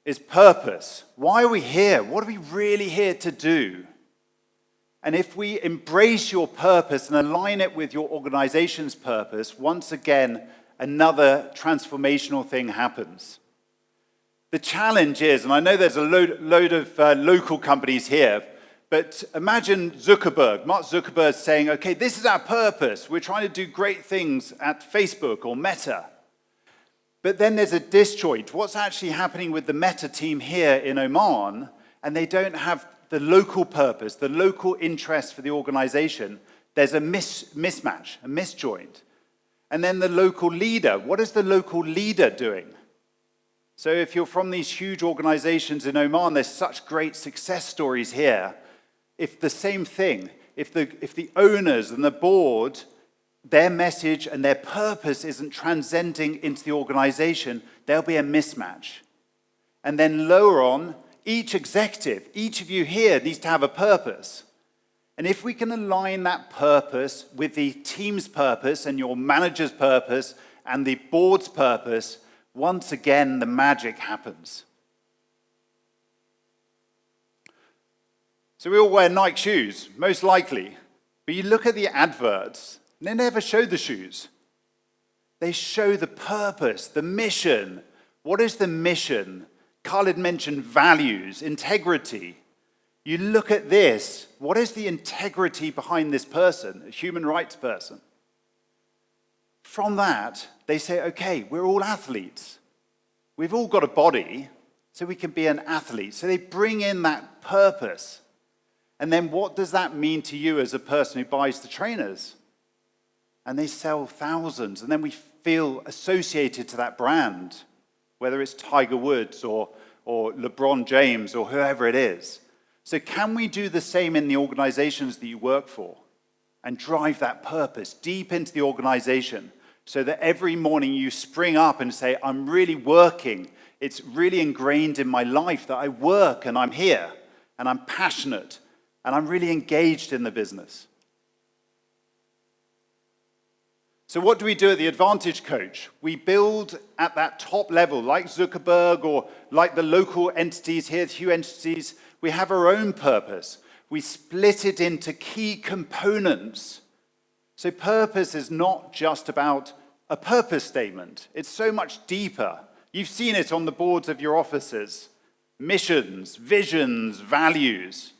is purpose. Why are we here? What are we really here to do? And if we embrace your purpose and align it with your organization's purpose, once again, another transformational thing happens. The challenge is, and I know there's a load of local companies here, but imagine Mark Zuckerberg saying, okay, this is our purpose. We're trying to do great things at Facebook or Meta. But then there's a disjoint. What's actually happening with the Meta team here in Oman, and they don't have the local purpose, the local interest for the organization. There's a mismatch, a misjoint. And then the local leader. What is the local leader doing? So if you're from these huge organizations in Oman, there's such great success stories here. If the same thing, if the owners and the board, their message and their purpose isn't transcending into the organization, there'll be a mismatch. And then lower on, each executive, each of you here needs to have a purpose. And if we can align that purpose with the team's purpose and your manager's purpose and the board's purpose, once again, the magic happens. So we all wear Nike shoes, most likely. But you look at the adverts, and they never show the shoes. They show the purpose, the mission. What is the mission? Khalid mentioned values, integrity. You look at this, what is the integrity behind this person, a human rights person? From that, they say, okay, we're all athletes. We've all got a body, so we can be an athlete. So they bring in that purpose. And then what does that mean to you as a person who buys the trainers? And they sell thousands, and then we feel associated to that brand, whether it's Tiger Woods or LeBron James or whoever it is. So can we do the same in the organizations that you work for and drive that purpose deep into the organization so that every morning you spring up and say, I'm really working. It's really ingrained in my life that I work and I'm here and I'm passionate and I'm really engaged in the business. So what do we do at the Advantage Coach? We build at that top level, like Zuckerberg or like the local entities here, the Hue entities. We have our own purpose. We split it into key components. So purpose is not just about a purpose statement. It's so much deeper. You've seen it on the boards of your offices. Missions, visions, values.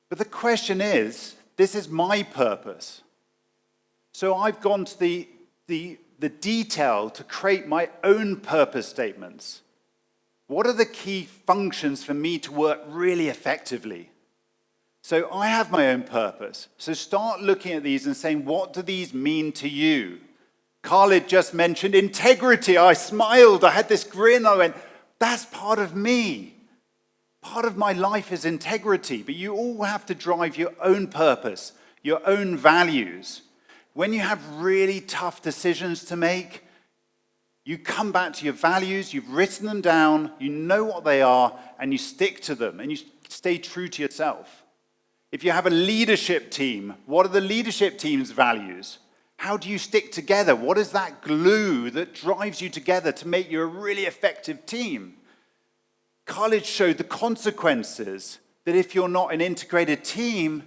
But the question is, this is my purpose. So I've gone to the detail to create my own purpose statements. What are the key functions for me to work really effectively? So I have my own purpose. So start looking at these and saying, what do these mean to you? Khalid just mentioned integrity. I smiled. I had this grin. I went, that's part of me. Part of my life is integrity. But you all have to drive your own purpose, your own values. When you have really tough decisions to make, you come back to your values, you've written them down, you know what they are, and you stick to them, and you stay true to yourself. If you have a leadership team, what are the leadership team's values? How do you stick together? What is that glue that drives you together to make you a really effective team? College showed the consequences that if you're not an integrated team,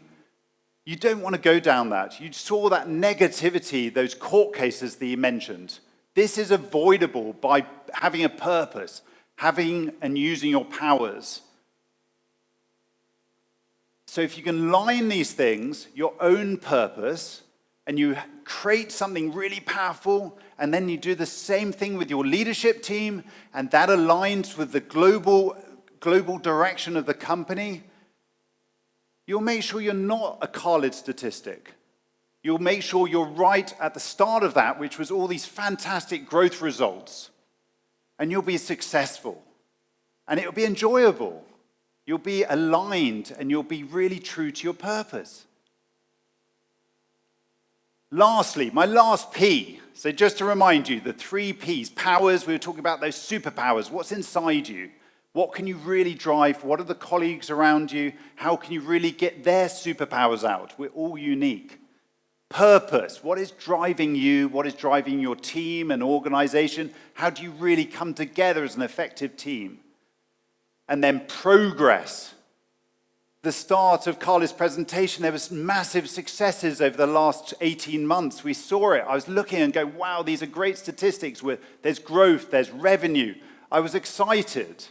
you don't want to go down that. You saw that negativity, those court cases that you mentioned. This is avoidable by having a purpose, having and using your powers. So if you can line these things, your own purpose, and you create something really powerful, and then you do the same thing with your leadership team, and that aligns with the global direction of the company, you'll make sure you're not a Khalid statistic. You'll make sure you're right at the start of that, which was all these fantastic growth results. And you'll be successful. And it'll be enjoyable. You'll be aligned, and you'll be really true to your purpose. Lastly, my last P. So just to remind you, the 3 Ps, powers, we were talking about those superpowers. What's inside you? What can you really drive? What are the colleagues around you? How can you really get their superpowers out? We're all unique. Purpose. What is driving you? What is driving your team and organization? How do you really come together as an effective team? And then progress. The start of Carla's presentation, there was massive successes over the last 18 months. We saw it. I was looking and going, wow, these are great statistics. There's growth, there's revenue. I was excited.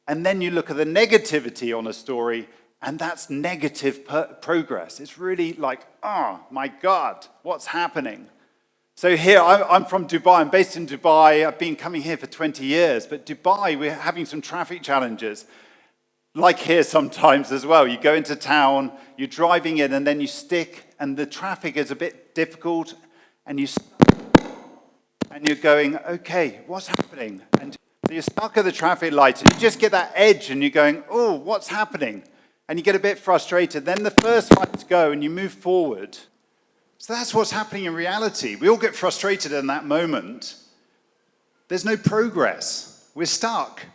And then you look at the negativity on a story, and that's negative progress. It's really like, oh, my God, what's happening? So here, I'm from Dubai. I'm based in Dubai. I've been coming here for 20 years. But Dubai, we're having some traffic challenges. Like here sometimes as well. You go into town, you're driving in, and then you stick, and the traffic is a bit difficult, and you're going, okay, what's happening? And so you're stuck at the traffic light, and you just get that edge, and you're going, oh, what's happening? And you get a bit frustrated. Then the first lights go, and you move forward. So that's what's happening in reality. We all get frustrated in that moment. There's no progress. We're stuck.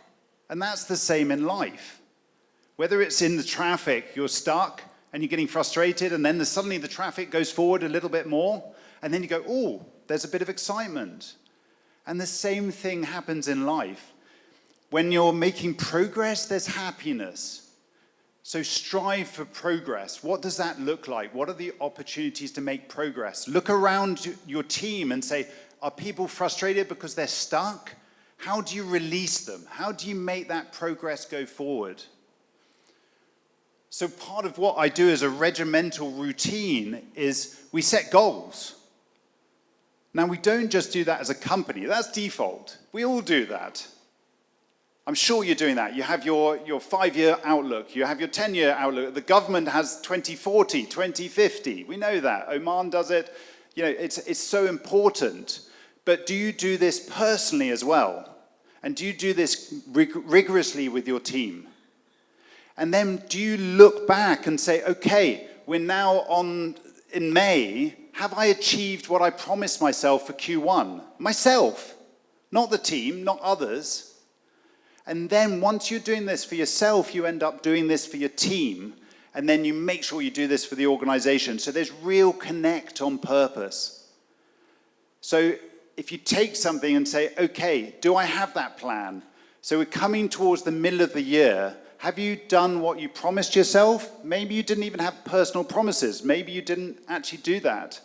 And that's the same in life. Whether it's in the traffic, you're stuck, and you're getting frustrated, and then suddenly the traffic goes forward a little bit more, and then you go, oh, there's a bit of excitement. And the same thing happens in life. When you're making progress, there's happiness. So strive for progress. What does that look like? What are the opportunities to make progress? Look around your team and say, are people frustrated because they're stuck? How do you release them? How do you make that progress go forward? So part of what I do as a regimental routine is we set goals. Now, we don't just do that as a company. That's default. We all do that. I'm sure you're doing that. You have your 5-year outlook. You have your 10-year outlook. The government has 2040, 2050. We know that. Oman does it. You know, it's so important. But do you do this personally as well? And do you do this rigorously with your team? And then do you look back and say, okay, we're now in May, have I achieved what I promised myself for Q1? Myself, not the team, not others. And then once you're doing this for yourself, you end up doing this for your team, and then you make sure you do this for the organization. So there's real connect on purpose. So if you take something and say, okay, do I have that plan? So we're coming towards the middle of the year. Have you done what you promised yourself? Maybe you didn't even have personal promises. Maybe you didn't actually do that.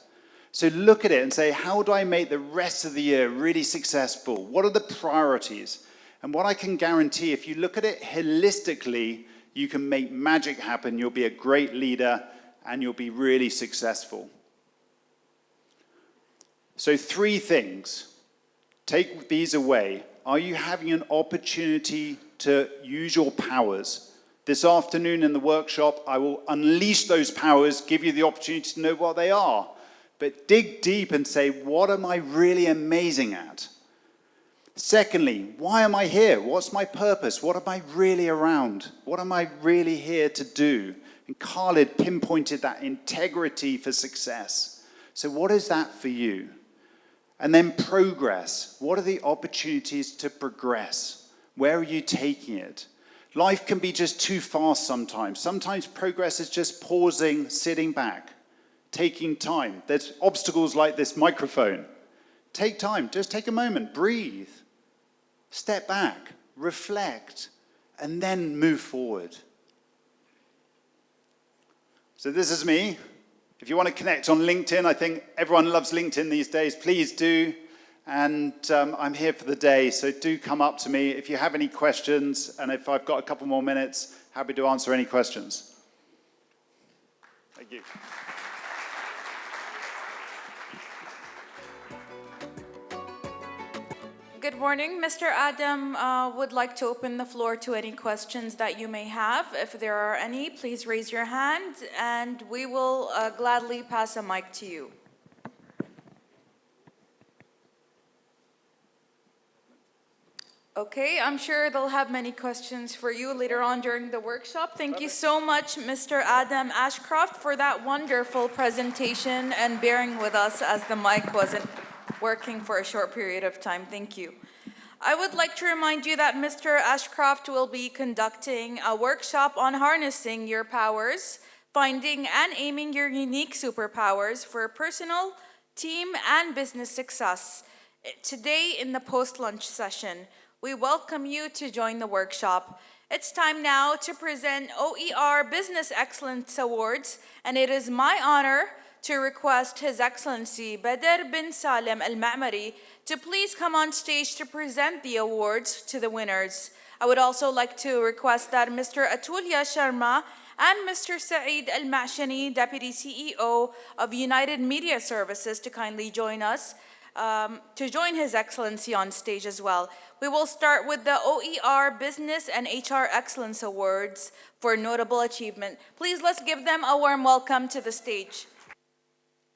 So look at it and say, how do I make the rest of the year really successful? What are the priorities? And what I can guarantee, if you look at it holistically, you can make magic happen. You'll be a great leader and you'll be really successful. So 3 things. Take these away. Are you having an opportunity to use your powers? This afternoon in the workshop, I will unleash those powers, give you the opportunity to know what they are. But dig deep and say, what am I really amazing at? Secondly, why am I here? What's my purpose? What am I really around? What am I really here to do? And Khalid pinpointed that integrity for success. So what is that for you? And then progress. What are the opportunities to progress? Where are you taking it? Life can be just too fast sometimes. Sometimes progress is just pausing, sitting back, taking time. There's obstacles like this microphone. Take time, just take a moment, breathe. Step back, reflect, and then move forward. So this is me. If you want to connect on LinkedIn, I think everyone loves LinkedIn these days. Please do. And I'm here for the day, so do come up to me if you have any questions. And if I've got a couple more minutes, happy to answer any questions. Thank you. Good morning. Mr. Adam would like to open the floor to any questions that you may have. If there are any, please raise your hand and we will gladly pass a mic to you. Okay, I'm sure they'll have many questions for you later on during the workshop. Thank you so much, Mr. Adam Ashcroft, for that wonderful presentation and bearing with us as the mic wasn't working for a short period of time. Thank you. I would like to remind you that Mr. Ashcroft will be conducting a workshop on harnessing your powers, finding and aiming your unique superpowers for personal, team, and business success. Today in the post-lunch session, we welcome you to join the workshop. It's time now to present OER Business Excellence Awards, and it is my honor to request His Excellency Badr bin Salim Al-Ma'mari to please come on stage to present the awards to the winners. I would also like to request that Mr. Atulya Sharma and Mr. Saeed Al-Ma'shani, Deputy CEO of United Media Services, to kindly join us, to join His Excellency on stage as well. We will start with the OER Business and HR Excellence Awards for notable achievement. Please let's give them a warm welcome to the stage.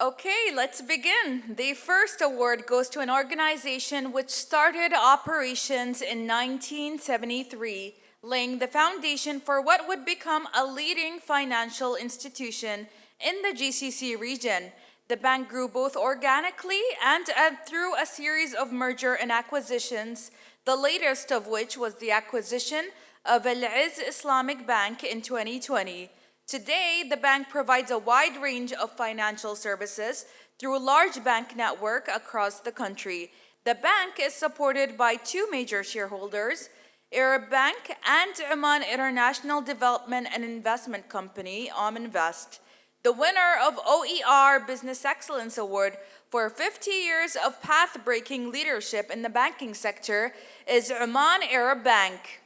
Okay, let's begin. The first award goes to an organization which started operations in 1973, laying the foundation for what would become a leading financial institution in the GCC region. The bank grew both organically and through a series of merger and acquisitions, the latest of which was the acquisition of Al-Izz Islamic Bank in 2020. Today, the bank provides a wide range of financial services through a large bank network across the country. The bank is supported by 2 major shareholders, Arab Bank and Oman International Development and Investment Company, Ominvest. The winner of OER Business Excellence Award for 50 years of path-breaking leadership in the banking sector is Oman Arab Bank.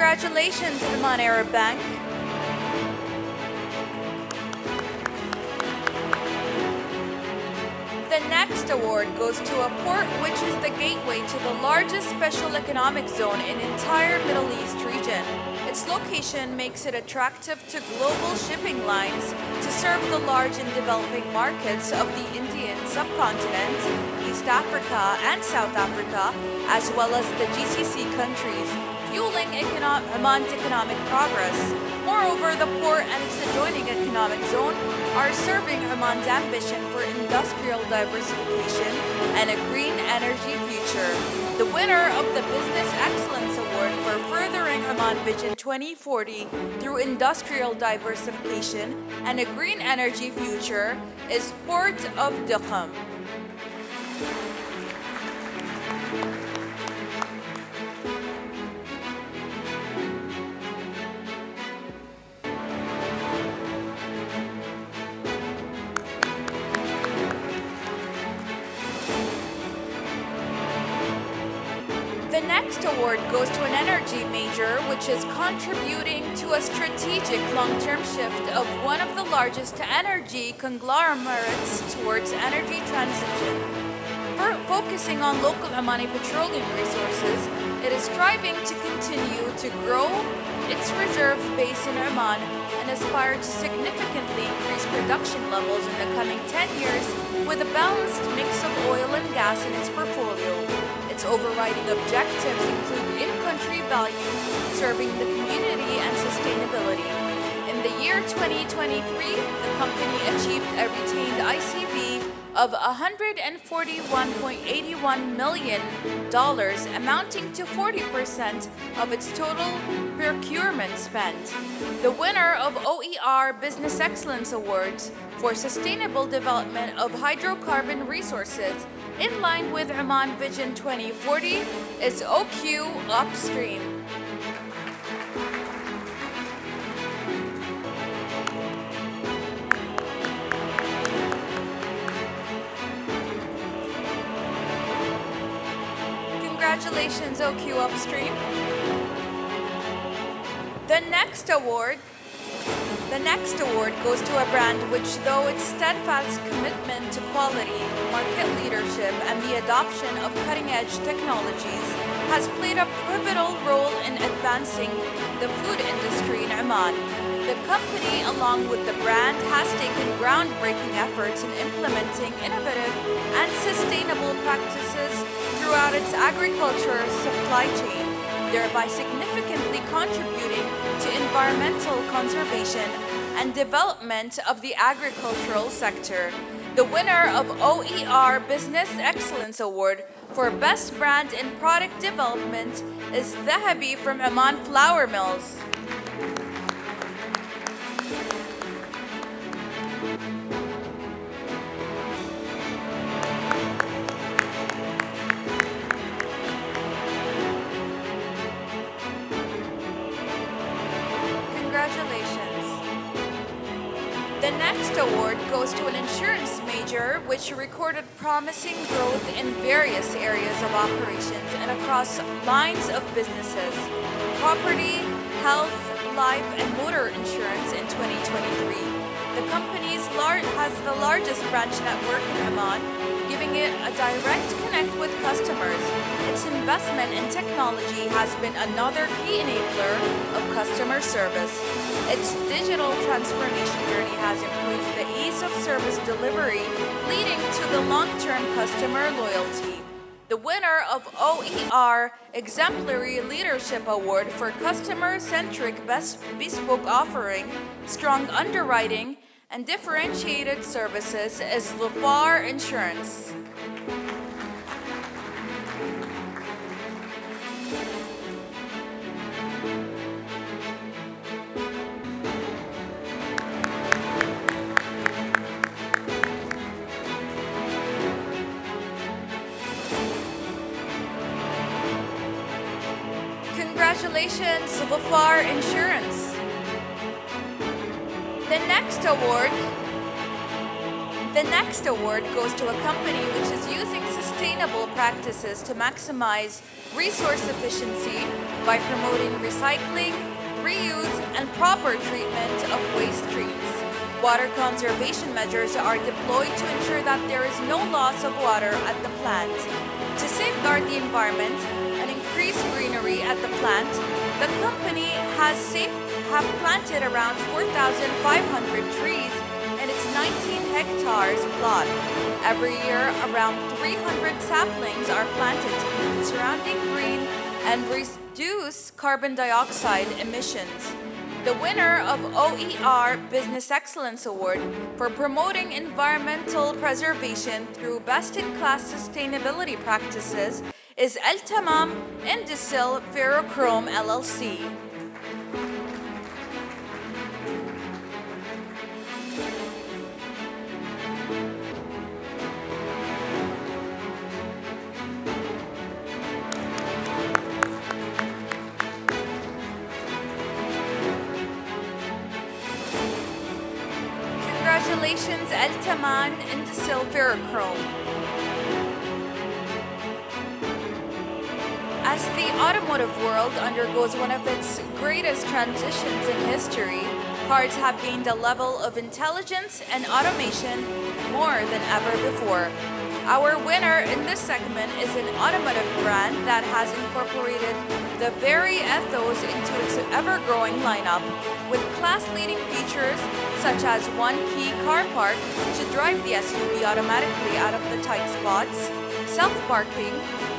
Congratulations, Oman Arab Bank. The next award goes to a port which is the gateway to the largest special economic zone in the entire Middle East region. Its location makes it attractive to global shipping lines to serve the large and developing markets of the Indian subcontinent, East Africa, and South Africa, as well as the GCC countries, fueling Oman's economic progress. Moreover, the port and its adjoining economic zone are serving Oman's ambition for industrial diversification and a green energy future. The winner of the Business Excellence Award for furthering Oman Vision 2040 through industrial diversification and a green energy future is Port of Duqm. The next award goes to an energy major which is contributing to a strategic long-term shift of one of the largest energy conglomerates towards energy transition. Focusing on local Omani petroleum resources, it is striving to continue to grow its reserve base in Oman and aspire to significantly increase production levels in the coming 10 years with a balanced mix of oil and gas in its portfolio. Its overriding objectives include in-country value, serving the community, and sustainability. In the year 2023, the company achieved a retained ICV of $141.81 million, amounting to 40% of its total procurement spend. The winner of OER Business Excellence Awards for Sustainable Development of Hydrocarbon Resources in line with Oman Vision 2040 is OQ Upstream. Congratulations, OQ Upstream. The next award goes to a brand which, though its steadfast commitment to quality, market leadership, and the adoption of cutting-edge technologies, has played a pivotal role in advancing the food industry in Oman. The company, along with the brand, has taken groundbreaking efforts in implementing innovative and sustainable practices throughout its agriculture supply chain, thereby significantly contributing to environmental conservation and development of the agricultural sector. The winner of OER Business Excellence Award for Best Brand in Product Development is Dhahabi from Oman Flour Mills. Congratulations. The next award goes to an insurance major which recorded promising growth in various areas of operations and across lines of businesses: property, health, life, and motor insurance in 2023. The company has the largest branch network in Oman, giving it a direct connect with customers. Its investment in technology has been another key enabler of customer service. Its digital transformation journey has improved the ease of service delivery, leading to the long-term customer loyalty. The winner of OER Exemplary Leadership Award for Customer-Centric Best Bespoke Offering, Strong Underwriting, and Differentiated Services is Lupar Insurance. Congratulations, Lupar Insurance. The next award The next award goes to a company which is using sustainable practices to maximize resource efficiency by promoting recycling, reuse, and proper treatment of waste streams. Water conservation measures are deployed to ensure that there is no loss of water at the plant. To safeguard the environment and increase greenery at the plant, the company have planted around 4,500 trees in its 19 hectares plot. Every year, around 300 saplings are planted to keep the surrounding green and reduce carbon dioxide emissions. The winner of OER Business Excellence Award for promoting environmental preservation through best-in-class sustainability practices is El Tamam Indicil Ferrochrome LLC. Congratulations, El Taman Indicil Ferrochrome. As the automotive world undergoes one of its greatest transitions in history, cars have gained a level of intelligence and automation more than ever before. Our winner in this segment is an automotive brand that has incorporated the very ethos into its ever-growing lineup, with class-leading features such as one-key car park to drive the SUV automatically out of the tight spots, self-parking,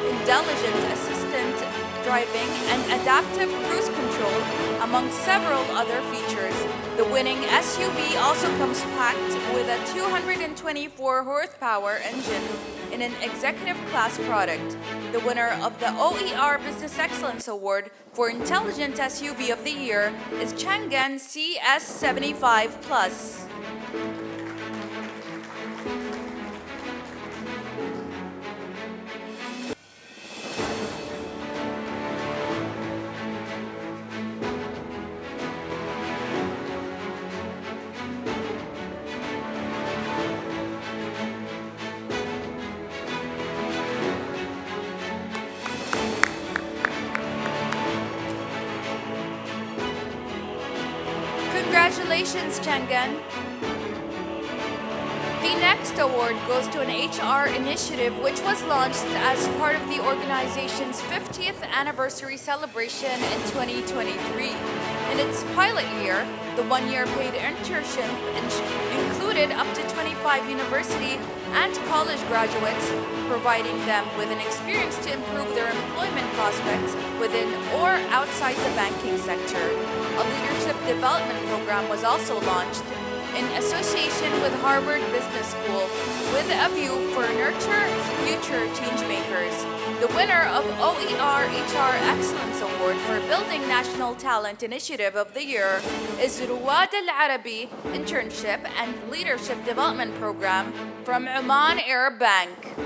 intelligent assistant driving, and adaptive cruise control, among several other features. The winning SUV also comes packed with a 224 horsepower engine in an executive class product. The winner of the OER Business Excellence Award for Intelligent SUV of the Year is Changan CS75 Plus. Congratulations, Changan. The next award goes to an HR initiative which was launched as part of the organization's 50th anniversary celebration in 2023. In its pilot year, the one-year paid internship included up to 25 university and college graduates, providing them with an experience to improve their employment prospects within or outside the banking sector. A leadership development program was also launched in association with Harvard Business School with a view for nurture future changemakers. The winner of OER HR Excellence Award for Building National Talent Initiative of the Year is Ruwad Al-Arabi Internship and Leadership Development Program from Oman Arab Bank.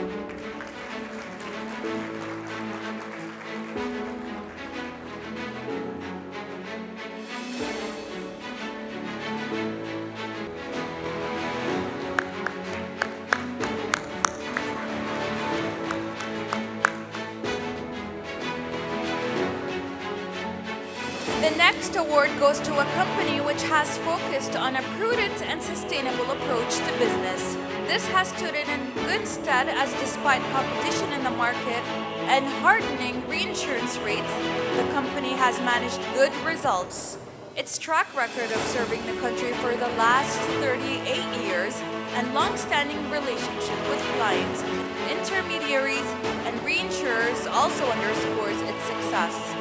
The next award goes to a company which has focused on a prudent and sustainable approach to business. This has stood in good stead as despite competition in the market and hardening reinsurance rates, the company has managed good results. Its track record of serving the country for the last 38 years and long-standing relationship with clients, intermediaries, and reinsurers also underscores its success.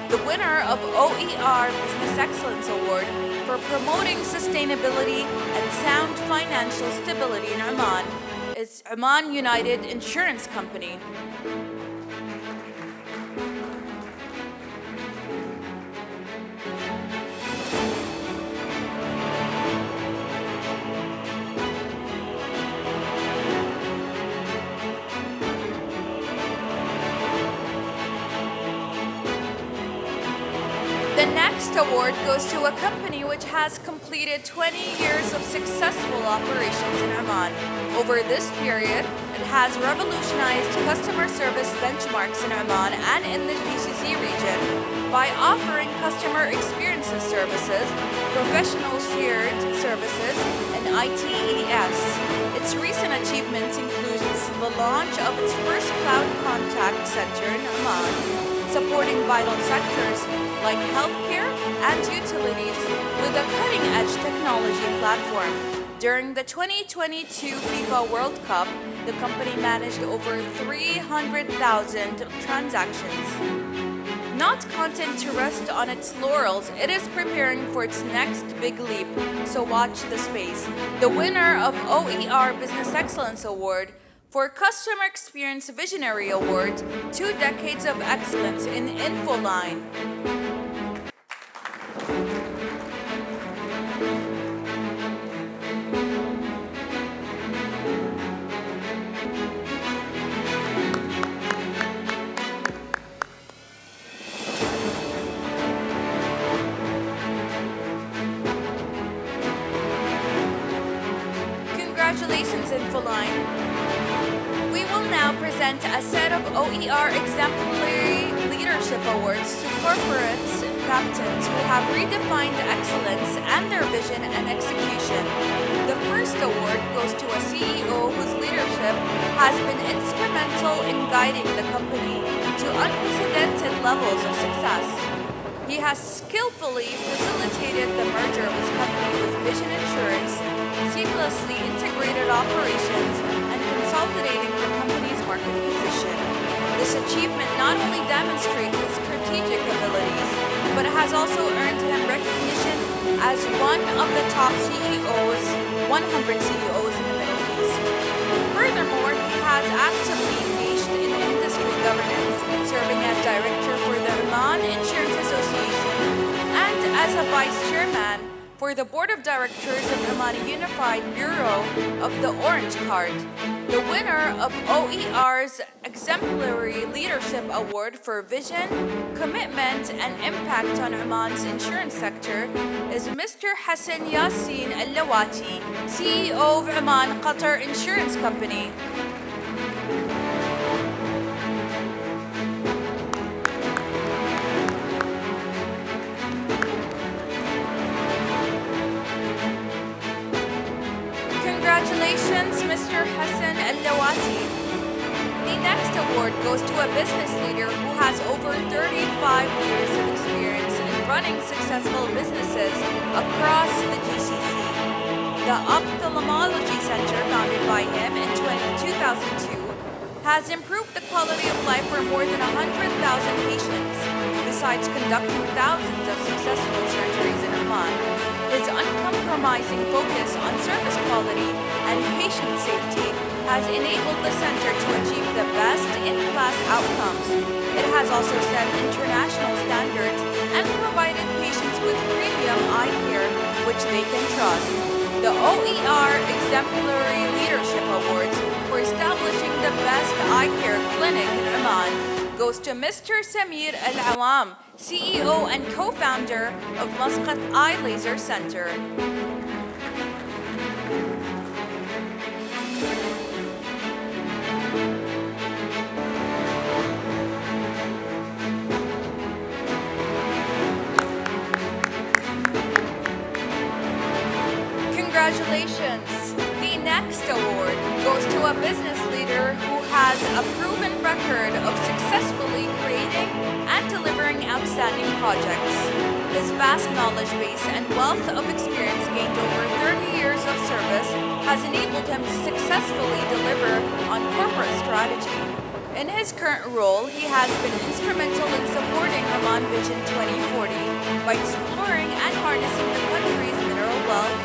The winner of OER Business Excellence Award for promoting sustainability and sound financial stability in Oman is Oman United Insurance Company. The next award goes to a company which has completed 20 years of successful operations in Oman. Over this period, it has revolutionized customer service benchmarks in Oman and in the GCC region by offering customer experiences services, professional shared services, and ITES. Its recent achievements include the launch of its first cloud contact center in Oman, supporting vital sectors like healthcare and utilities with a cutting-edge technology platform. During the 2022 FIFA World Cup, the company managed over 300,000 transactions. Not content to rest on its laurels, it is preparing for its next big leap, so watch the space. The winner of OER Business Excellence Award for Customer Experience Visionary Award, 2 decades of excellence in Infoline. Congratulations, Infoline. We will now present a set of OER Exemplary Leadership Awards to corporates and captains who have redefined excellence and their vision and execution. The first award goes to a CEO whose leadership has been instrumental in guiding the company to unprecedented levels of success. He has skillfully facilitated the merger of his company with Vision Insurance, seamlessly integrated operations, and consolidating the company's market position. This achievement not only demonstrates his strategic abilities, but it has also earned him recognition as one of the top CEOs, 100 CEOs in the Middle East. Furthermore, he has actively engaged in industry governance, serving as director for the Oman Insurance Association and as a vice chairman for the Board of Directors of the Omani Unified Bureau of the Orange Card. The winner of OER's Exemplary Leadership Award for Vision, Commitment, and Impact on Oman's insurance sector is Mr. Hassan Yassin Al-Lawati, CEO of Oman Qatar Insurance Company. Congratulations, Mr. Hassan Al-Lawati. The next award goes to a business leader who has over 35 years of experience in running successful businesses across the GCC. The Ophthalmology Center, founded by him in 2002, has improved the quality of life for more than 100,000 patients, besides conducting thousands of successful surgeries in Oman. His uncompromising focus on service quality and patient safety has enabled the center to achieve the best-in-class outcomes. It has also set international standards and provided patients with premium eye care, which they can trust. The OER Exemplary Leadership Awards for establishing the best eye care clinic in Oman goes to Mr. Samir Al-Awam, CEO and co-founder of Muscat Eye Laser Center. Congratulations! The next award goes to a business leader who has a proven record of successfully creating and delivering outstanding projects. His vast knowledge base and wealth of experience gained over 30 years of service has enabled him to successfully deliver on corporate strategy. In his current role, he has been instrumental in supporting Oman Vision 2040 by exploring and harnessing the country's mineral wealth,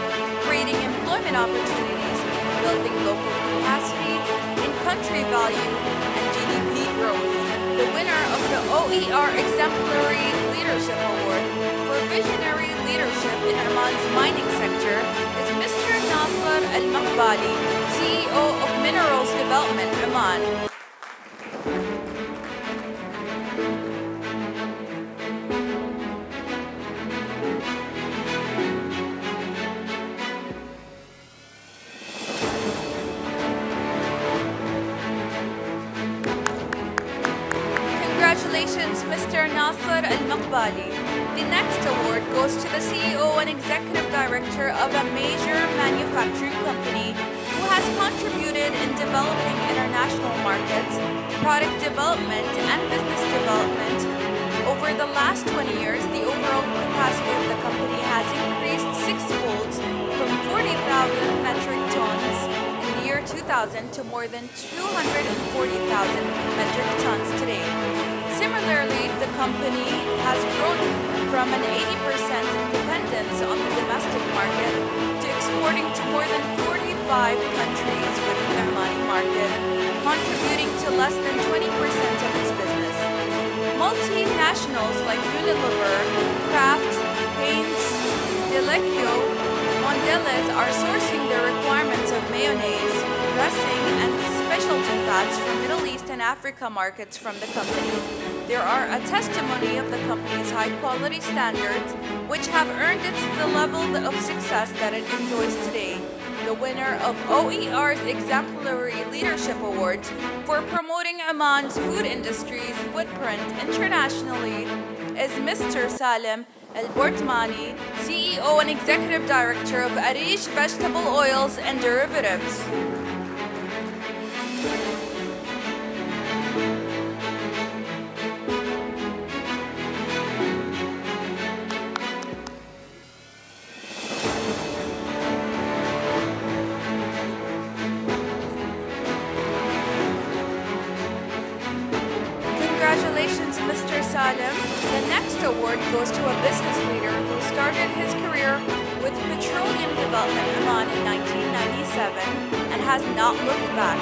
creating employment opportunities, building local capacity, in-country value, and GDP growth. The winner of the OER Exemplary Leadership Award for Visionary Leadership in Oman's mining sector is Mr. Nasser Al-Maqbali, CEO of Minerals Development Oman. Mr. Nasser Al-Maqbali. The next award goes to the CEO and Executive Director of a major manufacturing company who has contributed in developing international markets, product development, and business development. Over the last 20 years, the overall capacity of the company has increased sixfold from 40,000 metric tons in the year 2000 to more than 240,000 metric tons today. Similarly, the company has grown from an 80% dependence on the domestic market to exporting to more than 45 countries within the Omani market, contributing to less than 20% of its business. Multinationals like Unilever, Kraft, Heinz, Delekio, Mondelez are sourcing their requirements of mayonnaise, dressing, and specialty fats from Middle East and Africa markets from the company. There are a testimony of the company's high-quality standards, which have earned it the level of success that it enjoys today. The winner of OER's Exemplary Leadership Awards for promoting Oman's food industry's footprint internationally is Mr. Salim Al-Bortmani, CEO and Executive Director of Arish Vegetable Oils and Derivatives. Congratulations, Mr. Salim. The next award goes to a business leader who started his career with Petroleum Development Oman in 1997 and has not looked back.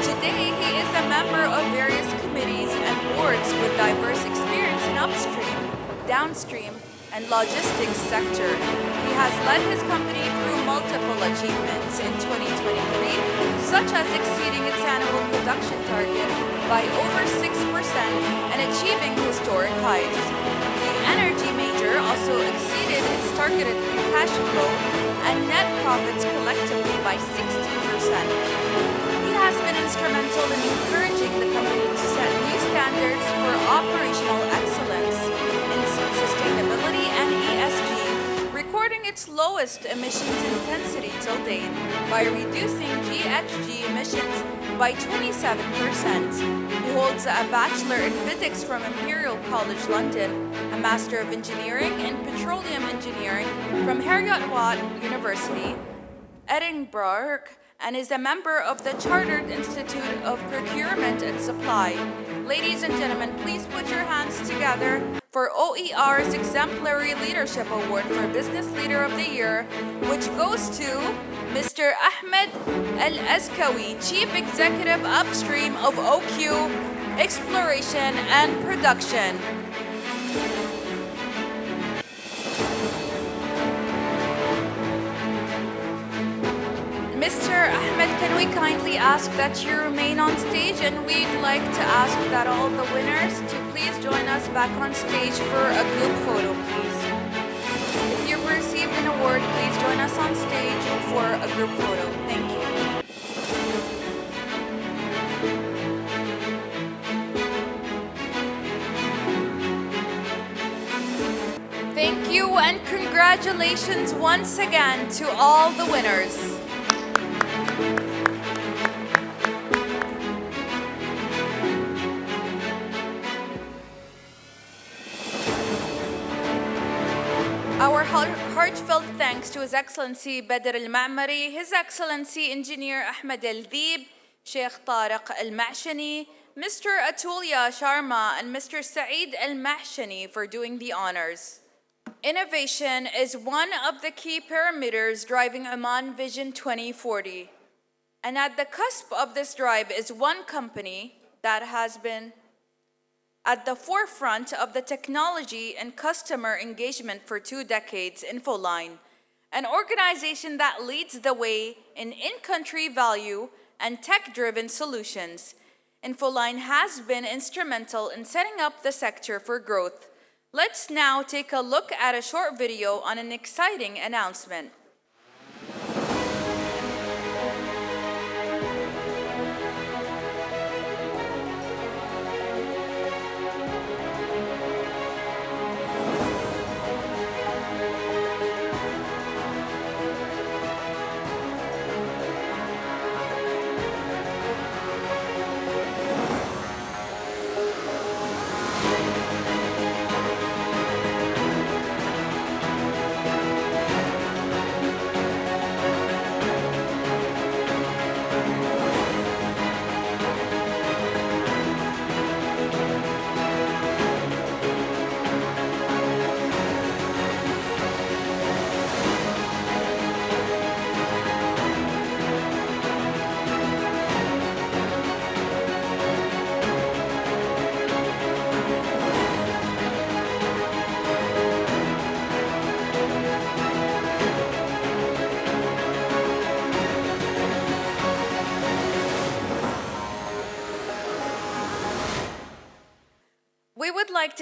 Today, he is a member of various committees and boards with diverse experience in upstream, downstream, and logistics sector. He has led his company through multiple achievements in 2023, such as exceeding its annual production target by over 6% and achieving historic highs. The energy major also exceeded its targeted cash flow and net profits collectively by 60%. He has been instrumental in encouraging the company to set new standards for operational excellence in sustainability and ESG, recording its lowest emissions intensity till date by reducing GHG emissions by 27%. He holds a Bachelor in Physics from Imperial College London, a Master of Engineering in Petroleum Engineering from Heriot-Watt University, Edinburgh, and is a member of the Chartered Institute of Procurement and Supply. Ladies and gentlemen, please put your hands together for OER's Exemplary Leadership Award for Business Leader of the Year, which goes to Mr. Ahmed Al-Askawi, Chief Executive Upstream of OQ Exploration and Production. Mr. Ahmed, can we kindly ask that you remain on stage, and we'd like to ask that all the winners to please join us back on stage for a group photo, please. If you've received an award, please join us on stage for a group photo. Thank you. Thank you, and congratulations once again to all the winners. Our heartfelt thanks to His Excellency Badr Al-Ma'mari, His Excellency Engineer Ahmed Al-Dib, Sheikh Tariq Al-Ma'shani, Mr. Atulya Sharma, and Mr. Saeed Al-Mahshani for doing the honors. Innovation is one of the key parameters driving Oman Vision 2040. And at the cusp of this drive is one company that has been at the forefront of the technology and customer engagement for 2 decades, Infoline, an organization that leads the way in-country value and tech-driven solutions. Infoline has been instrumental in setting up the sector for growth. Let's now take a look at a short video on an exciting announcement.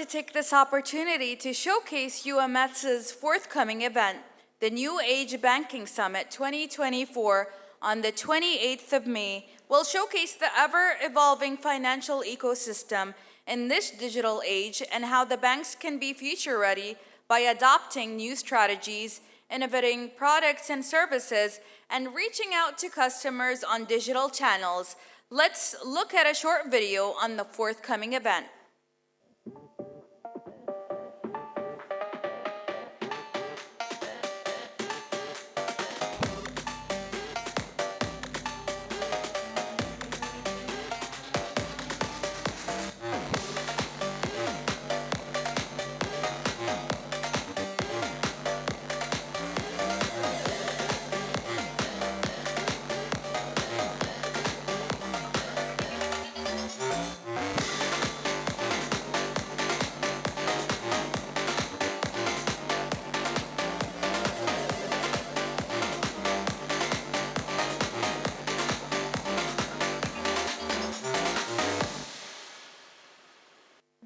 to take this opportunity to showcase UMS's forthcoming event, the New Age Banking Summit 2024 on the 28th of May will showcase the ever-evolving financial ecosystem in this digital age and how the banks can be future-ready by adopting new strategies, innovating products and services, and reaching out to customers on digital channels. Let's look at a short video on the forthcoming event.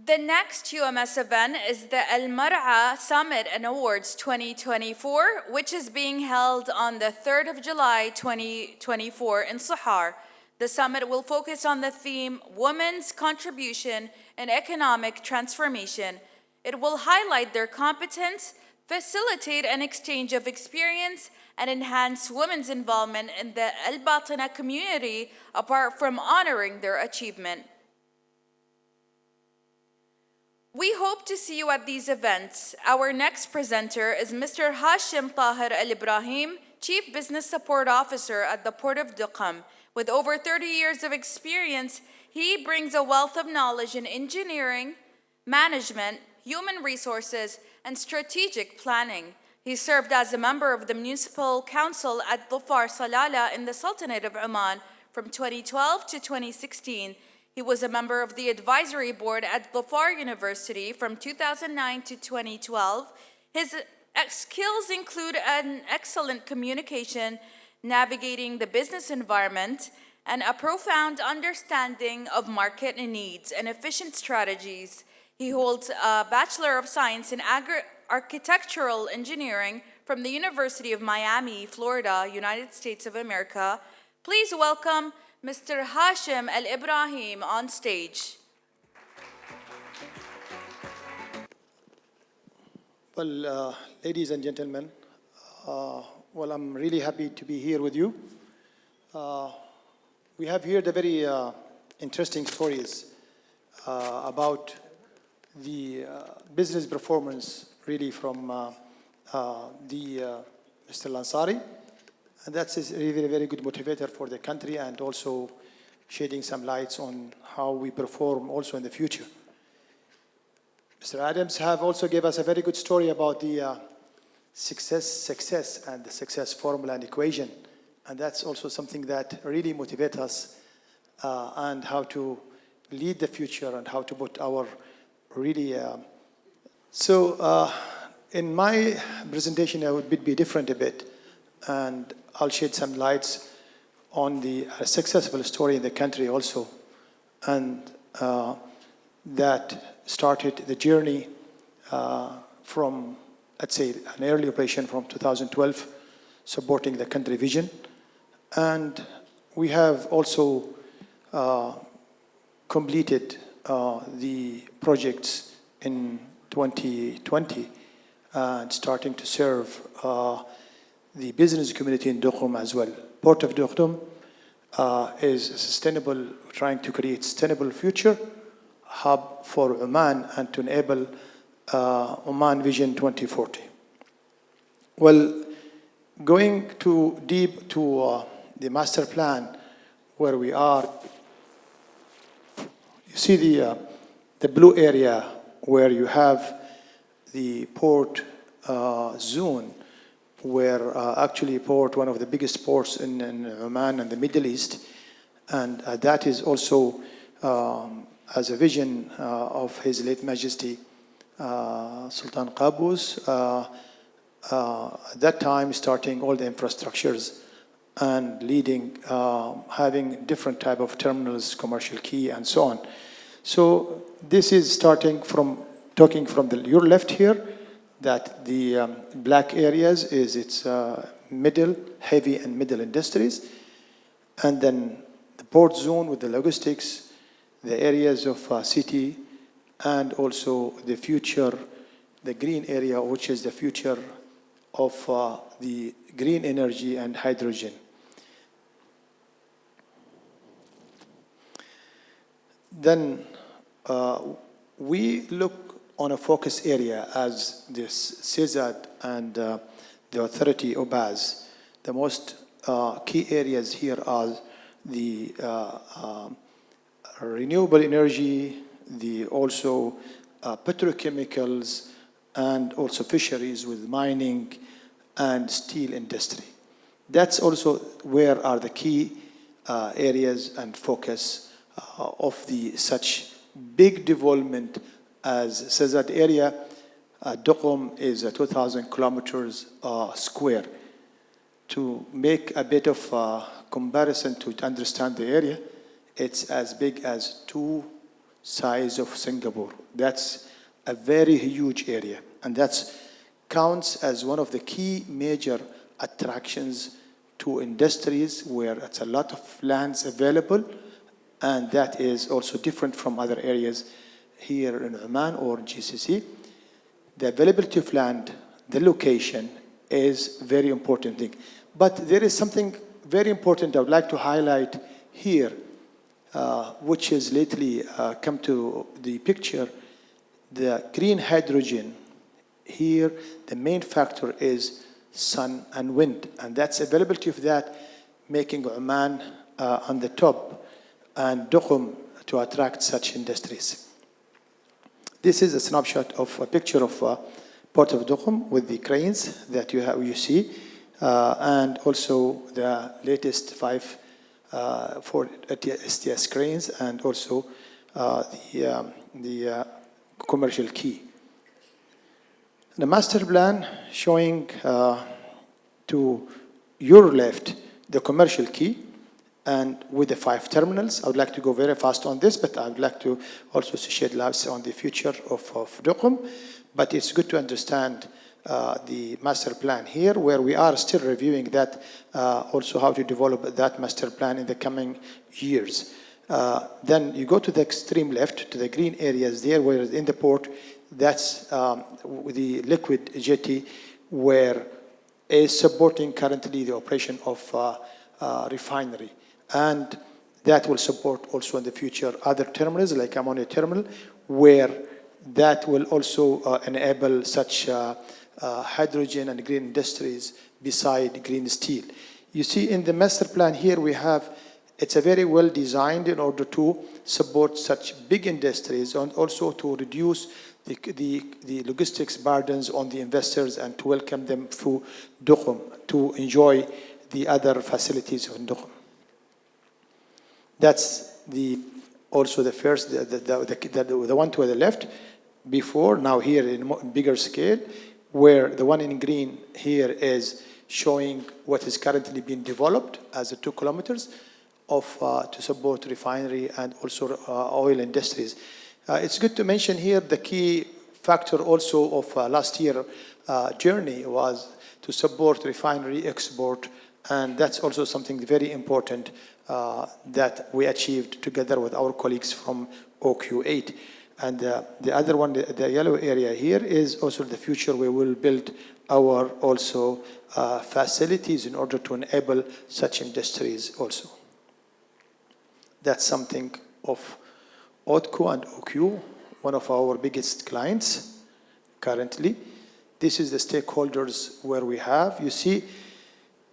The next UMS event is the Al Mar'a Summit and Awards 2024, which is being held on the 3rd of July 2024 in Sahar. The summit will focus on the theme Women's Contribution in Economic Transformation. It will highlight their competence, facilitate an exchange of experience, and enhance women's involvement in the Al Batina community apart from honoring their achievement. We hope to see you at these events. Our next presenter is Mr. Hashim Tahir Al Ibrahim, Chief Business Support Officer at the Port of Duqm. With over 30 years of experience, he brings a wealth of knowledge in engineering, management, human resources, and strategic planning. He served as a member of the Municipal Council at Dhofar Salala in the Sultanate of Oman from 2012 to 2016. He was a member of the advisory board at Dhofar University from 2009 to 2012. His skills include an excellent communication, navigating the business environment, and a profound understanding of market needs and efficient strategies. He holds a Bachelor of Science in Architectural Engineering from the University of Miami, Florida, United States of America. Please welcome Mr. Hashim Al Ibrahim on stage. Well, ladies and gentlemen, I'm really happy to be here with you. We have heard a very interesting stories about the business performance really from Mr. Lansari. And that's a really very good motivator for the country and also shedding some lights on how we perform also in the future. Mr. Adams have also gave us a very good story about the success and the success formula and equation. And that's also something that really motivates us and how to lead the future and how to put our really... in my presentation, I would be different a bit. And I'll shed some lights on the successful story in the country also. And that started the journey from, let's say, an early operation from 2012, supporting the country vision. And we have also completed the projects in 2020 and starting to serve the business community in Duqm as well. Port of Duqm is sustainable, trying to create sustainable future hub for Oman and to enable Oman Vision 2040. Well, going too deep to the master plan where we are, you see the blue area where you have the port zone, where actually port, one of the biggest ports in Oman and the Middle East, and that is also as a vision of His late Majesty Sultan Qaboos, at that time starting all the infrastructures and leading, having different type of terminals, commercial quay and so on. So this is starting from talking from your left here, that the black areas is its middle, heavy and middle industries. And then the port zone with the logistics, the areas of city, and also the future, the green area, which is the future of the green energy and hydrogen. Then we look on a focus area as this CESAD and the authority OBAS. The most key areas here are the renewable energy, the also petrochemicals, and also fisheries with mining and steel industry. That's also where are the key areas and focus of the such big development as CESAD area. Duqm is 2,000 kilometers square. To make a bit of comparison to understand the area, it's as big as 2 size of Singapore. That's a very huge area, and that counts as one of the key major attractions to industries where it's a lot of lands available, and that is also different from other areas here in Oman or GCC. The availability of land, the location is very important thing. But there is something very important I would like to highlight here, which has lately come to the picture. The green hydrogen. Here, the main factor is sun and wind, and that's availability of that, making Oman on the top, and Duqm to attract such industries. This is a snapshot of a picture of Port of Duqm with the cranes that you see, and also the latest 5 for STS cranes, and also the commercial quay. The master plan showing to your left the commercial quay, and with the 5 terminals. I would like to go very fast on this, but I would like to also shed light on the future of Duqm. But it's good to understand the master plan here, where we are still reviewing that, also how to develop that master plan in the coming years. Then you go to the extreme left, to the green areas there, where in the port, that's the liquid jetty, where is supporting currently the operation of refinery. And that will support also in the future other terminals, like ammonia terminal, where that will also enable such hydrogen and green industries beside green steel. You see in the master plan here we have, it's a very well designed in order to support such big industries, and also to reduce the logistics burdens on the investors, and to welcome them through Duqm to enjoy the other facilities of Duqm. That's also the first, the one to the left, before, now here in bigger scale, where the one in green here is showing what is currently being developed as 2 kilometers of to support refinery and also oil industries. It's good to mention here the key factor also of last year journey was to support refinery export, and that's also something very important that we achieved together with our colleagues from OQ8. And the other one, the yellow area here, is also the future where we'll build our also facilities in order to enable such industries also. That's something of ODCO and OQ, one of our biggest clients currently. This is the stakeholders where we have. You see,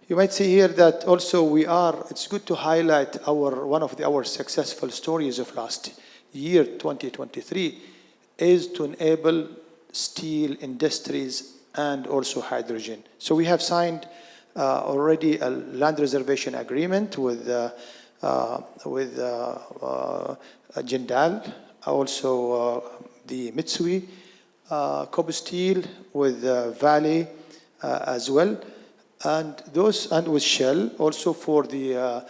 you might see here that also it's good to highlight one of our successful stories of last year, 2023, is to enable steel industries and also hydrogen. So we have signed already a land reservation agreement with Jindal, also the Mitsui, Kobe Steel with Valley as well, and with Shell also for the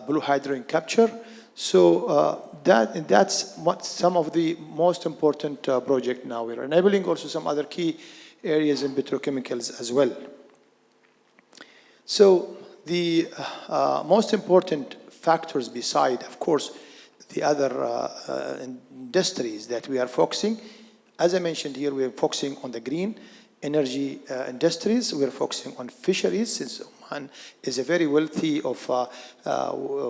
blue hydrogen capture. So that's what some of the most important project now. We're enabling also some other key areas in petrochemicals as well. So the most important factors beside, of course, the other industries that we are focusing, as I mentioned here, we are focusing on the green energy industries. We are focusing on fisheries, since Oman is a very wealthy of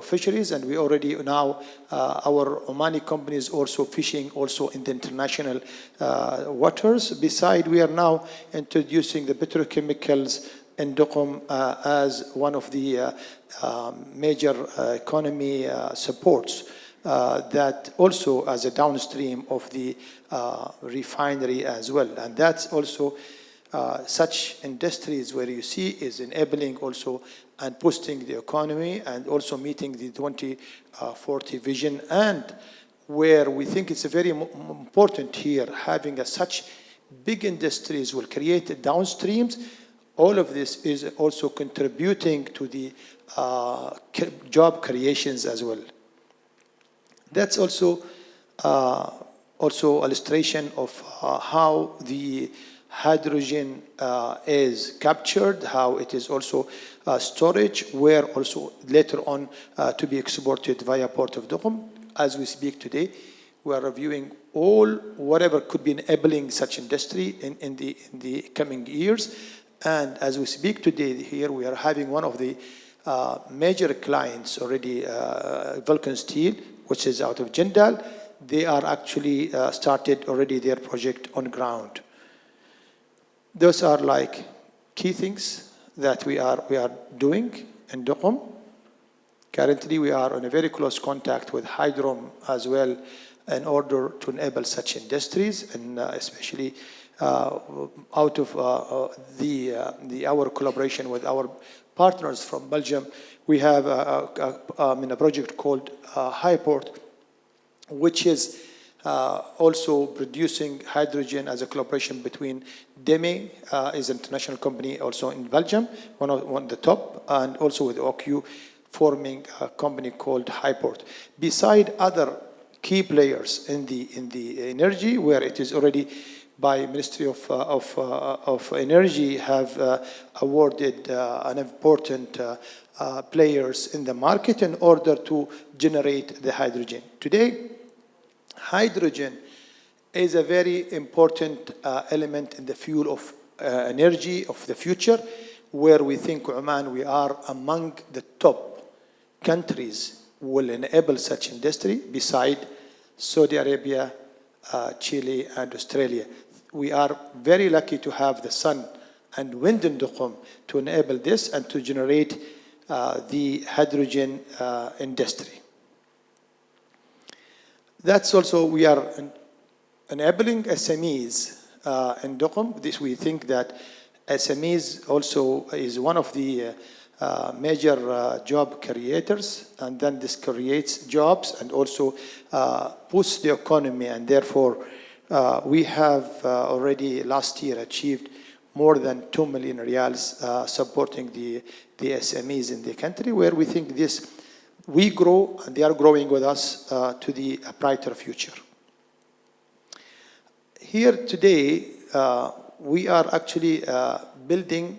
fisheries, and we already now, our Omani companies also fishing also in the international waters. Besides, we are now introducing the petrochemicals in Duqm as one of the major economy supports that also as a downstream of the refinery as well. And that's also such industries where you see is enabling also and boosting the economy and also meeting the 2040 vision, and where we think it's very important here, having such big industries will create downstreams. All of this is also contributing to the job creations as well. That's also illustration of how the hydrogen is captured, how it is also storage, where also later on to be exported via Port of Duqm. As we speak today, we are reviewing all whatever could be enabling such industry in the coming years. And as we speak today here, we are having one of the major clients already, Vulcan Steel, which is out of Jindal. They are actually started already their project on ground. Those are like key things that we are doing in Duqm. Currently, we are in a very close contact with Hydrom as well in order to enable such industries, and especially out of our collaboration with our partners from Belgium, we have a project called Highport, which is also producing hydrogen as a collaboration between DEME, is an international company also in Belgium, one of the top, and also with OQ, forming a company called Highport. Beside other key players in the energy, where it is already by Ministry of Energy have awarded an important players in the market in order to generate the hydrogen. Today, hydrogen is a very important element in the fuel of energy of the future, where we think Oman, we are among the top countries will enable such industry beside Saudi Arabia, Chile, and Australia. We are very lucky to have the sun and wind in Duqm to enable this and to generate the hydrogen industry. That's also, we are enabling SMEs in Duqm. This, we think that SMEs also is one of the major job creators, and then this creates jobs and also boosts the economy, and therefore we have already last year achieved more than 2 million riyals supporting the SMEs in the country, where we think this, we grow and they are growing with us to the brighter future. Here today, we are actually building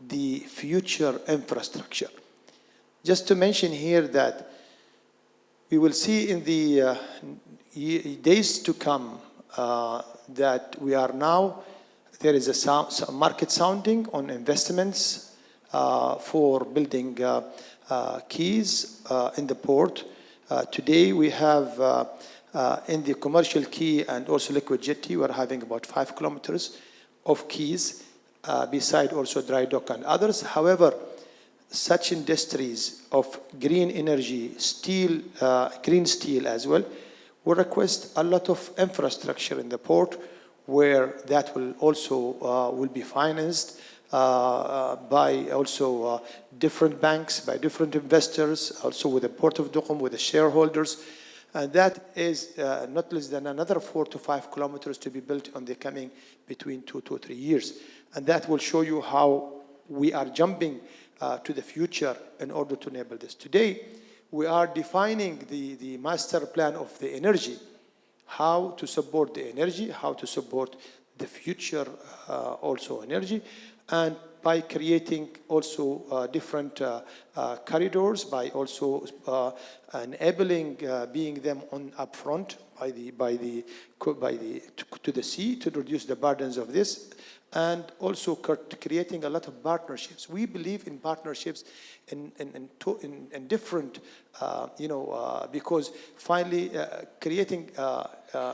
the future infrastructure. Just to mention here that we will see in the days to come that we are now, there is a market sounding on investments for building quays in the port. Today we have in the commercial quay and also liquid jetty, we are having about 5 kilometers of quays, beside also dry dock and others. However, such industries of green energy, steel, green steel as well, will request a lot of infrastructure in the port, where that will also will be financed by also different banks, by different investors, also with the Port of Duqm, with the shareholders. And that is not less than another 4 to 5 kilometers to be built on the coming between 2 to 3 years. And that will show you how we are jumping to the future in order to enable this. Today, we are defining the master plan of the energy, how to support the energy, how to support the future also energy, and by creating also different corridors, by also enabling being them on upfront to the sea to reduce the burdens of this, and also creating a lot of partnerships. We believe in partnerships in different, because finally creating,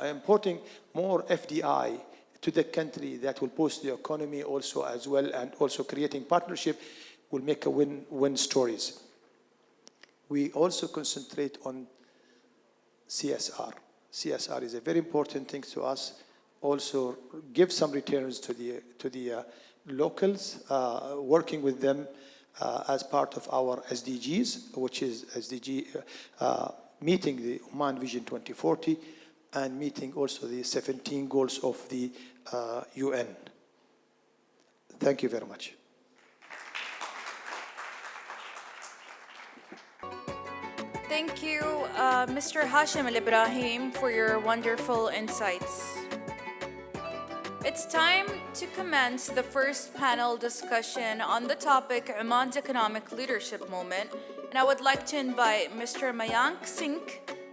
importing more FDI to the country that will boost the economy also as well, and also creating partnership will make a win-win stories. We also concentrate on CSR. CSR is a very important thing to us. Also give some returns to the locals, working with them as part of our SDGs, which is SDG meeting the Oman Vision 2040 and meeting also the 17 goals of the UN. Thank you very much. Thank you, Mr. Hashim Al-Ibrahim, for your wonderful insights. It's time to commence the first panel discussion on the topic Oman's Economic Leadership Moment, and I would like to invite Mr. Mayank Singh,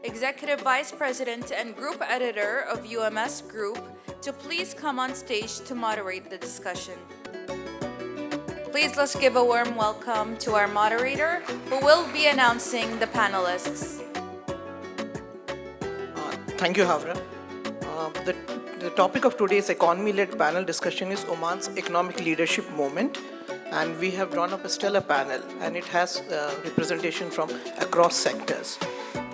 Executive Vice President and Group Editor of UMS Group, to please come on stage to moderate the discussion. Please let's give a warm welcome to our moderator, who will be announcing the panelists. Thank you, Havra. The topic of today's economy-led panel discussion is Oman's Economic Leadership Moment, and we have drawn up a stellar panel, and it has representation from across sectors.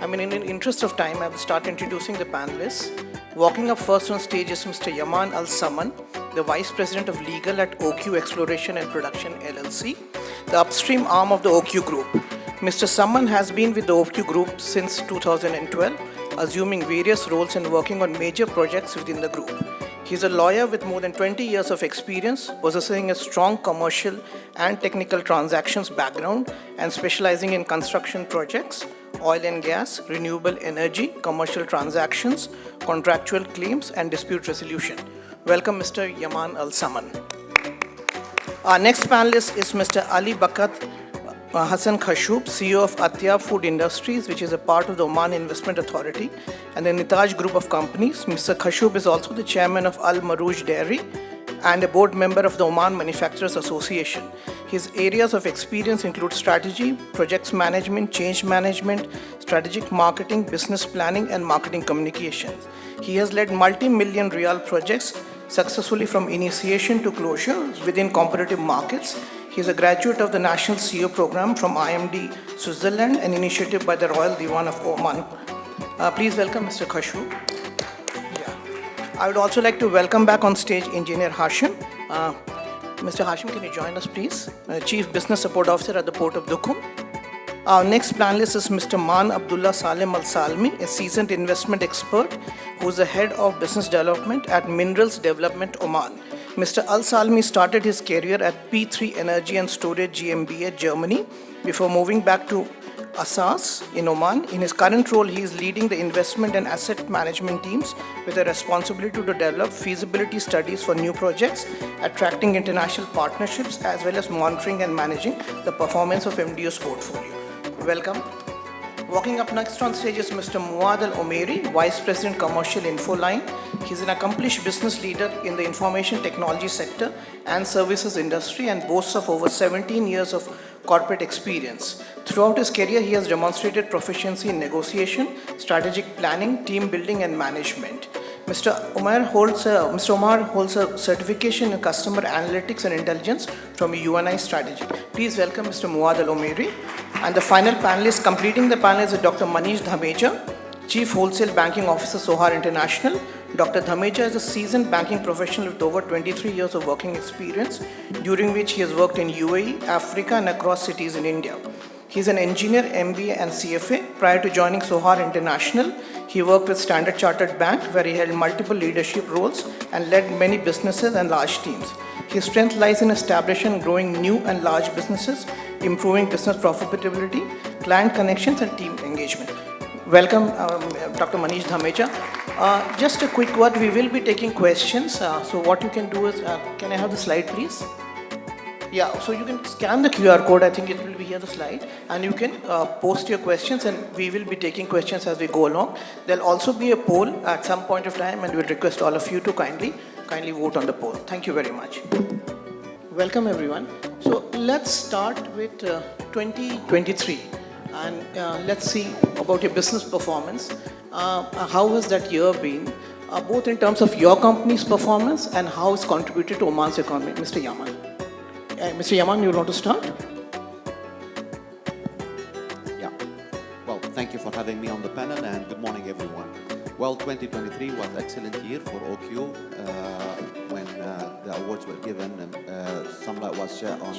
In the interest of time, I will start introducing the panelists. Walking up first on stage is Mr. Yaman Al-Saman, the Vice President of Legal at OQ Exploration and Production LLC, the upstream arm of the OQ Group. Mr. Saman has been with the OQ Group since 2012, assuming various roles and working on major projects within the group. He is a lawyer with more than 20 years of experience, possessing a strong commercial and technical transactions background and specializing in construction projects, oil and gas, renewable energy, commercial transactions, contractual claims, and dispute resolution. Welcome, Mr. Yaman Al-Saman. Our next panelist is Mr. Ali Bakat Hassan Khashub, CEO of Atyab Food Industries, which is a part of the Oman Investment Authority and the Nitaj Group of Companies. Mr. Khashub is also the chairman of Al Marouj Dairy and a board member of the Oman Manufacturers Association. His areas of experience include strategy, projects management, change management, strategic marketing, business planning, and marketing communications. He has led multi-million riyal projects successfully from initiation to closure within competitive markets. He is a graduate of the National CEO Program from IMD, Switzerland, an initiative by the Royal Diwan of Oman. Please welcome Mr. Khashub. I would also like to welcome back on stage Engineer Hashim. Mr. Hashim, can you join us, please? Chief Business Support Officer at the Port of Dukum. Our next panelist is Mr. Man Abdullah Salem Al-Salmi, a seasoned investment expert who is the head of business development at Minerals Development Oman. Mr. Al-Salmi started his career at P3 Energy and Storage GmbH, Germany, before moving back to Asas in Oman. In his current role, he is leading the investment and asset management teams with a responsibility to develop feasibility studies for new projects, attracting international partnerships, as well as monitoring and managing the performance of MDO's portfolio. Welcome. Walking up next on stage is Mr. Muad Al-Omeri, Vice President Commercial Infoline. He's an accomplished business leader in the information technology sector and services industry and boasts of over 17 years of corporate experience. Throughout his career, he has demonstrated proficiency in negotiation, strategic planning, team building, and management. Mr. Omar holds a certification in customer analytics and intelligence from UNI Strategy. Please welcome Mr. Muad Al-Omeri. And the final panelist completing the panel is Dr. Manish Dhameja, Chief Wholesale Banking Officer, Sohar International. Dr. Dhameja is a seasoned banking professional with over 23 years of working experience, during which he has worked in UAE, Africa, and across cities in India. He is an engineer, MBA, and CFA. Prior to joining Sohar International, he worked with Standard Chartered Bank, where he held multiple leadership roles and led many businesses and large teams. His strength lies in establishing and growing new and large businesses, improving business profitability, client connections and team engagement. Welcome, Dr. Manish Dhamecha. Just a quick word, we will be taking questions. So what you can do is, can I have the slide please? Yeah, so you can scan the QR code, I think it will be here, the slide, and you can post your questions and we will be taking questions as we go along. There'll also be a poll at some point of time and we'll request all of you to kindly vote on the poll. Thank you very much. Welcome everyone. So let's start with 2023 and let's see about your business performance. How has that year been, both in terms of your company's performance and how it's contributed to Oman's economy? Mr. Yaman. Mr. Yaman, you want to start? Yeah. Well, thank you for having me on the panel and good morning, everyone. Well, 2023 was an excellent year for OQ when the awards were given and some light was shed on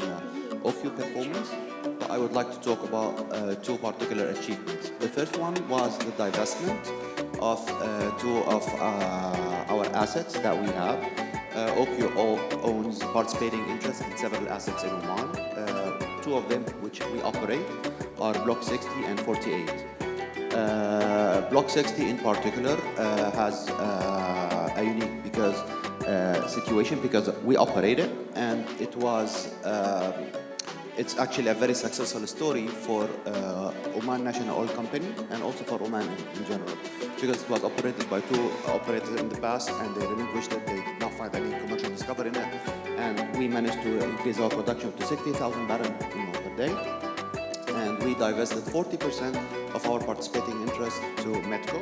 OQ performance. But I would like to talk about two particular achievements. The first one was the divestment of two of our assets that we have. OQ owns participating interest in several assets in Oman. Two of them, which we operate, are Block 60 and 48. Block 60 in particular has a unique situation because we operate it, and it's actually a very successful story for Oman National Oil Company and also for Oman in general, because it was operated by two operators in the past and they relinquished it. They did not find any commercial discovery in it, and we managed to increase our production to 60,000 barrels per day, and we divested 40% of our participating interest to Medco,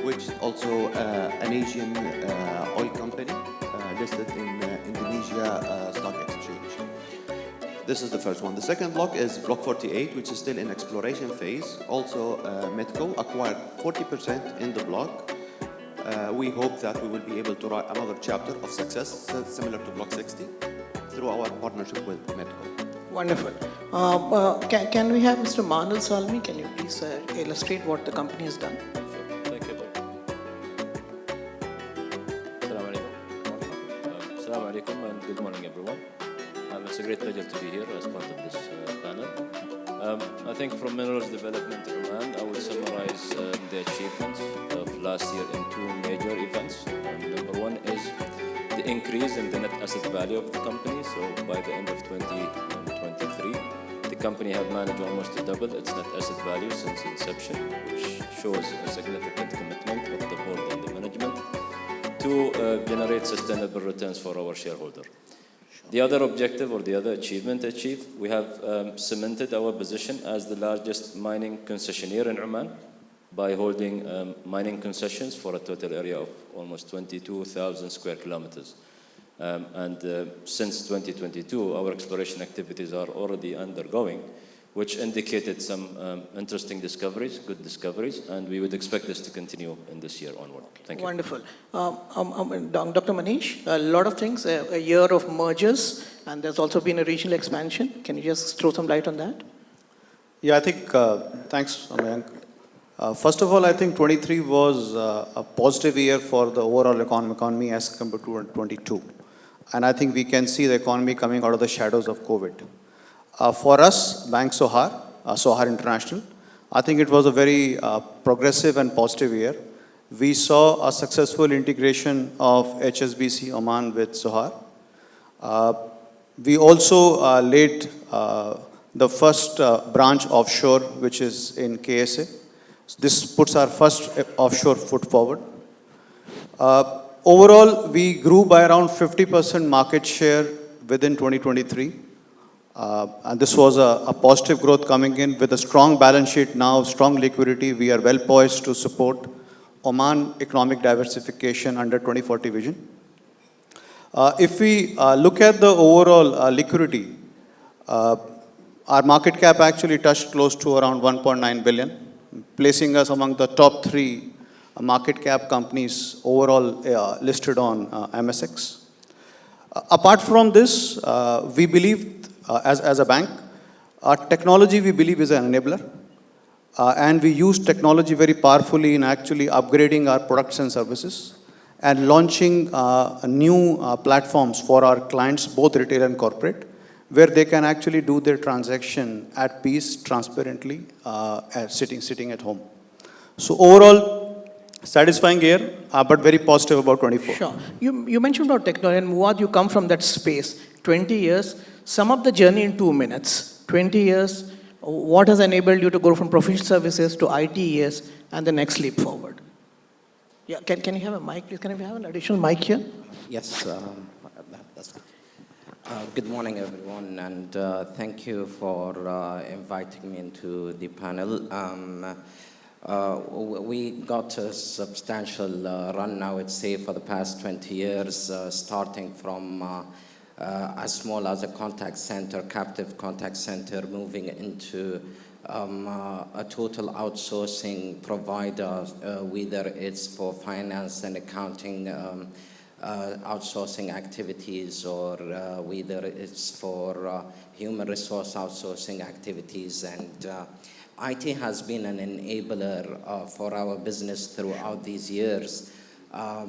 which is also an Asian oil company listed in Indonesia Stock Exchange. This is the first one. The second block is Block 48, which is still in exploration phase. Also, Medco acquired 40% in the block. We hope that we will be able to write another chapter of success similar to Block 60 through our partnership with Medco. Wonderful. Can we have Mr. Manal Salmi? Can you please illustrate what the company has done? Thank you. Assalamu alaikum and good morning everyone. It's a great pleasure to be here as part of this panel. I think from minerals development in Oman, I would summarize the achievements of last year in two major events. Number one is the increase in the net asset value of the company. So by the end of 2023, the company had managed almost to double its net asset value since inception, which shows a significant commitment of the board and the management to generate sustainable returns for our shareholder. The other objective or the other achievement achieved, we have cemented our position as the largest mining concessionaire in Oman by holding mining concessions for a total area of almost 22,000 square kilometers. Since 2022, our exploration activities are already undergoing, which indicated some interesting discoveries, good discoveries, and we would expect this to continue in this year onward. Thank you. Wonderful. Dr. Manish, a lot of things, a year of mergers, and there's also been a regional expansion. Can you just throw some light on that? Yeah, I think, thanks, Mayank. First of all, I think 23 was a positive year for the overall economy as compared to 22. And I think we can see the economy coming out of the shadows of COVID. For us, Bank Sohar, Sohar International, I think it was a very progressive and positive year. We saw a successful integration of HSBC Oman with Sohar. We also laid the first branch offshore, which is in KSA. This puts our first offshore foot forward. Overall, we grew by around 50% market share within 2023. And this was a positive growth coming in with a strong balance sheet now, strong liquidity. We are well poised to support Oman economic diversification under 2040 vision. If we look at the overall liquidity, our market cap actually touched close to around 1.9 billion, placing us among the top 3 market cap companies overall listed on MSX. Apart from this, we believe as a bank, our technology we believe is an enabler. And we use technology very powerfully in actually upgrading our products and services and launching new platforms for our clients, both retail and corporate, where they can actually do their transaction at peace, transparently, sitting at home. So overall, satisfying year, but very positive about 24. Sure. You mentioned about technology, and Muad, you come from that space. 20 years, sum up the journey in 2 minutes. 20 years, what has enabled you to go from professional services to ITES and the next leap forward? Yeah, can you have a mic, please? Can we have an additional mic here? Yes, that's good. Good morning, everyone, and thank you for inviting me into the panel. We got a substantial run, I would say, for the past 20 years, starting from as small as a contact center, captive contact center, moving into a total outsourcing provider, whether it's for finance and accounting outsourcing activities, or whether it's for human resource outsourcing activities. And IT has been an enabler for our business throughout these years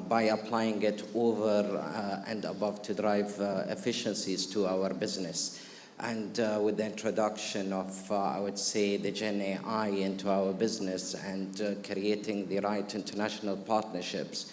by applying it over and above to drive efficiencies to our business. And with the introduction of, I would say, the Gen AI into our business and creating the right international partnerships,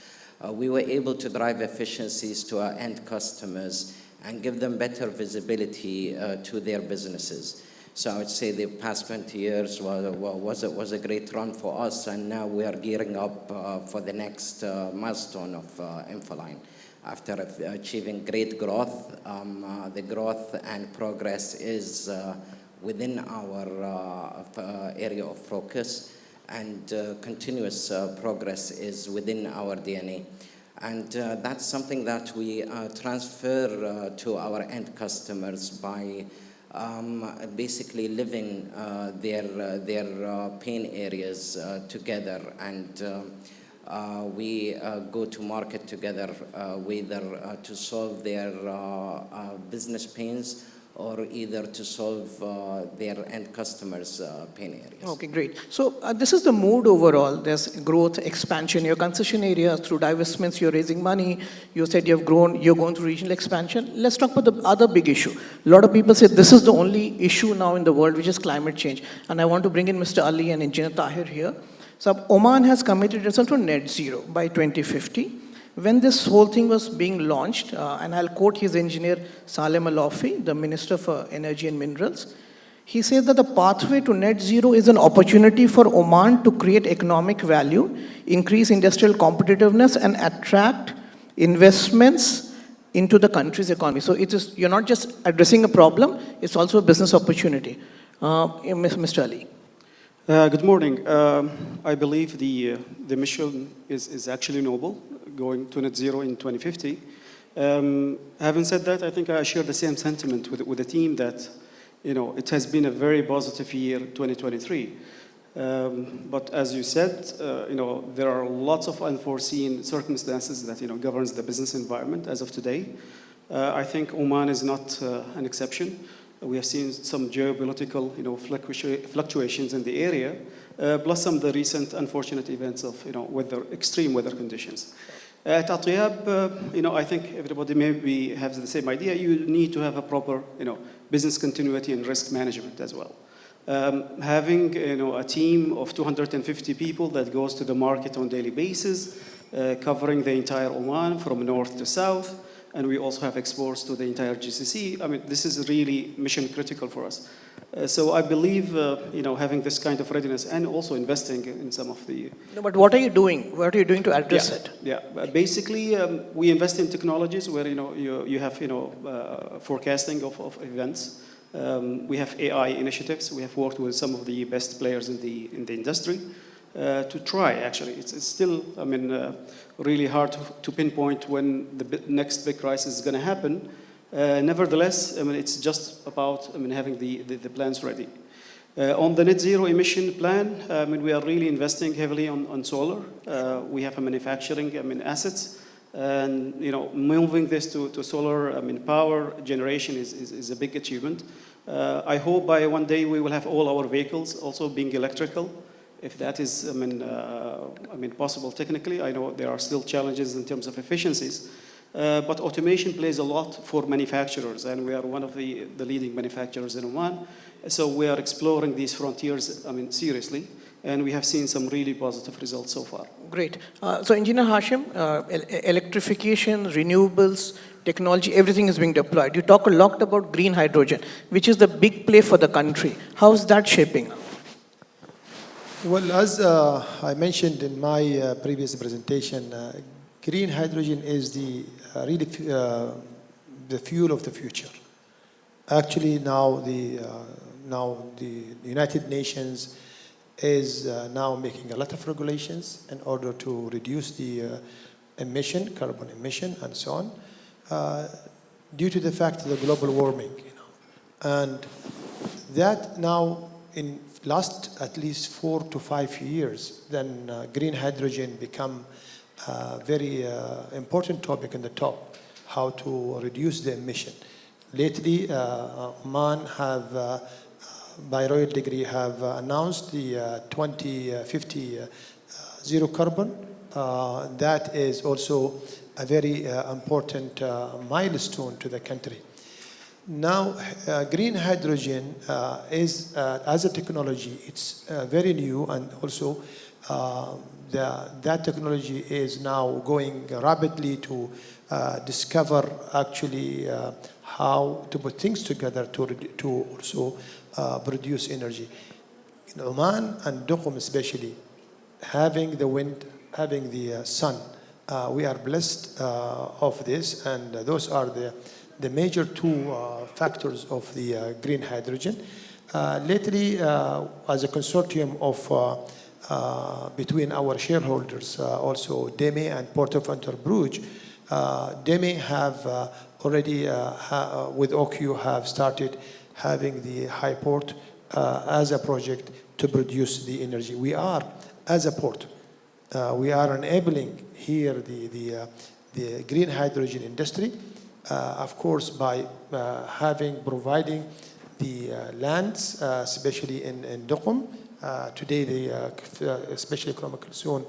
we were able to drive efficiencies to our end customers and give them better visibility to their businesses. So I would say the past 20 years was a great run for us, and now we are gearing up for the next milestone of Infoline. After achieving great growth, the growth and progress is within our area of focus, and continuous progress is within our DNA. And that's something that we transfer to our end customers by basically living their pain areas together, and we go to market together, whether to solve their business pains or either to solve their end customers' pain areas. Okay, great. So this is the mood overall. There's growth, expansion. Your concession areas, through divestments, you're raising money. You said you've grown, you're going through regional expansion. Let's talk about the other big issue. A lot of people say this is the only issue now in the world, which is climate change. And I want to bring in Mr. Ali and Engineer Tahir here. So Oman has committed itself to net zero by 2050. When this whole thing was being launched, and I'll quote his engineer, Salem Al-Afi, the Minister for Energy and Minerals, he says that the pathway to net zero is an opportunity for Oman to create economic value, increase industrial competitiveness, and attract investments into the country's economy. So it is, you're not just addressing a problem, it's also a business opportunity. Mr. Ali. Good morning. I believe the mission is actually noble, going to net zero in 2050. Having said that, I think I share the same sentiment with the team that, you know, it has been a very positive year, 2023. But as you said, you know, there are lots of unforeseen circumstances that, you know, governs the business environment as of today. I think Oman is not an exception. We have seen some geopolitical, you know, fluctuations in the area, plus some of the recent unfortunate events of, you know, extreme weather conditions. At Atiyab, you know, I think everybody maybe has the same idea. You need to have a proper, you know, business continuity and risk management as well. Having, you know, a team of 250 people that goes to the market on a daily basis, covering the entire Oman from north to south, and we also have exports to the entire GCC. I mean, this is really mission critical for us. So I believe, you know, having this kind of readiness and also investing in some of the... No, but what are you doing? What are you doing to address it? Yeah, basically, we invest in technologies where, you know, you have, you know, forecasting of events. We have AI initiatives. We have worked with some of the best players in the industry to try, actually. It's still, I mean, really hard to pinpoint when the next big crisis is going to happen. Nevertheless, I mean, it's just about, I mean, having the plans ready. On the net zero emission plan, I mean, we are really investing heavily on solar. We have a manufacturing, I mean, assets. And, you know, moving this to solar, I mean, power generation is a big achievement. I hope by one day we will have all our vehicles also being electrical. If that is, I mean, possible technically. I know there are still challenges in terms of efficiencies. But automation plays a lot for manufacturers, and we are one of the leading manufacturers in Oman. So we are exploring these frontiers, seriously, and we have seen some really positive results so far. Great. So Engineer Hashim, electrification, renewables, technology, everything is being deployed. You talk a lot about green hydrogen, which is the big play for the country. How is that shaping up? Well, as I mentioned in my previous presentation, green hydrogen is the really the fuel of the future. Actually, now the United Nations is now making a lot of regulations in order to reduce the carbon emission, and so on, due to the fact of the global warming. And that now, in last at least 4 to 5 years, then green hydrogen become a very important topic in the top, how to reduce the emission. Lately, Oman have, by royal decree, have announced the 2050 zero carbon. That is also a very important milestone to the country. Now, green hydrogen is, as a technology, it's very new, and also that technology is now going rapidly to discover actually how to put things together to also produce energy. In Oman and Duqm especially, having the wind, having the sun, we are blessed of this, and those are the major two factors of the green hydrogen. Lately, as a consortium of between our shareholders, also DEME and Port of Bruges, DEME have already, with OQ, have started having the high port as a project to produce the energy. We are, as a port, we are enabling here the green hydrogen industry, of course, by providing the lands, especially in Duqm. Today, the special economic zone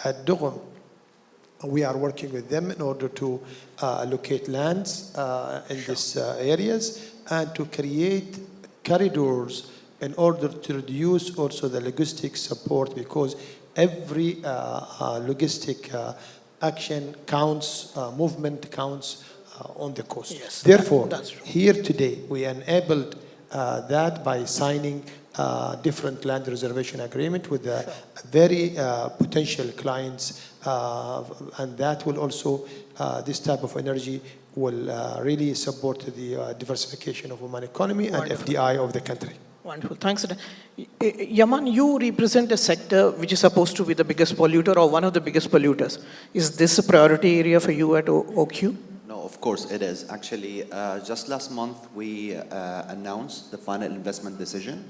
at Duqm, we are working with them in order to allocate lands in these areas and to create corridors in order to reduce also the logistic support, because every logistic action counts, movement counts on the coast. Yes, Therefore, that's true. here today we enabled that by signing different land reservation agreement with very potential clients, and that will also, this type of energy will really support the diversification of Oman economy and FDI of the country. Wonderful, thanks. Yaman, you represent a sector which is supposed to be the biggest polluter or one of the biggest polluters. Is this a priority area for you at OQ? No, of course it is. Actually, just last month we announced the final investment decision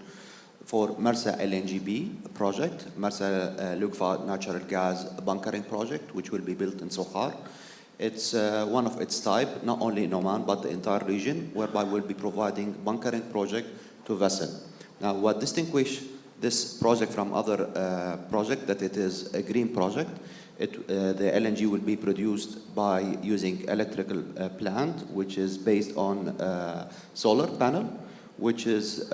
for Marsa LNGB project, Marsa liquefied natural gas bunkering project, which will be built in Sohar. It's one of its type, not only in Oman, but the entire region, whereby we'll be providing bunkering project to vessel. Now, what distinguishes this project from other project, that it is a green project. The LNG will be produced by using electrical plant, which is based on solar panel, which is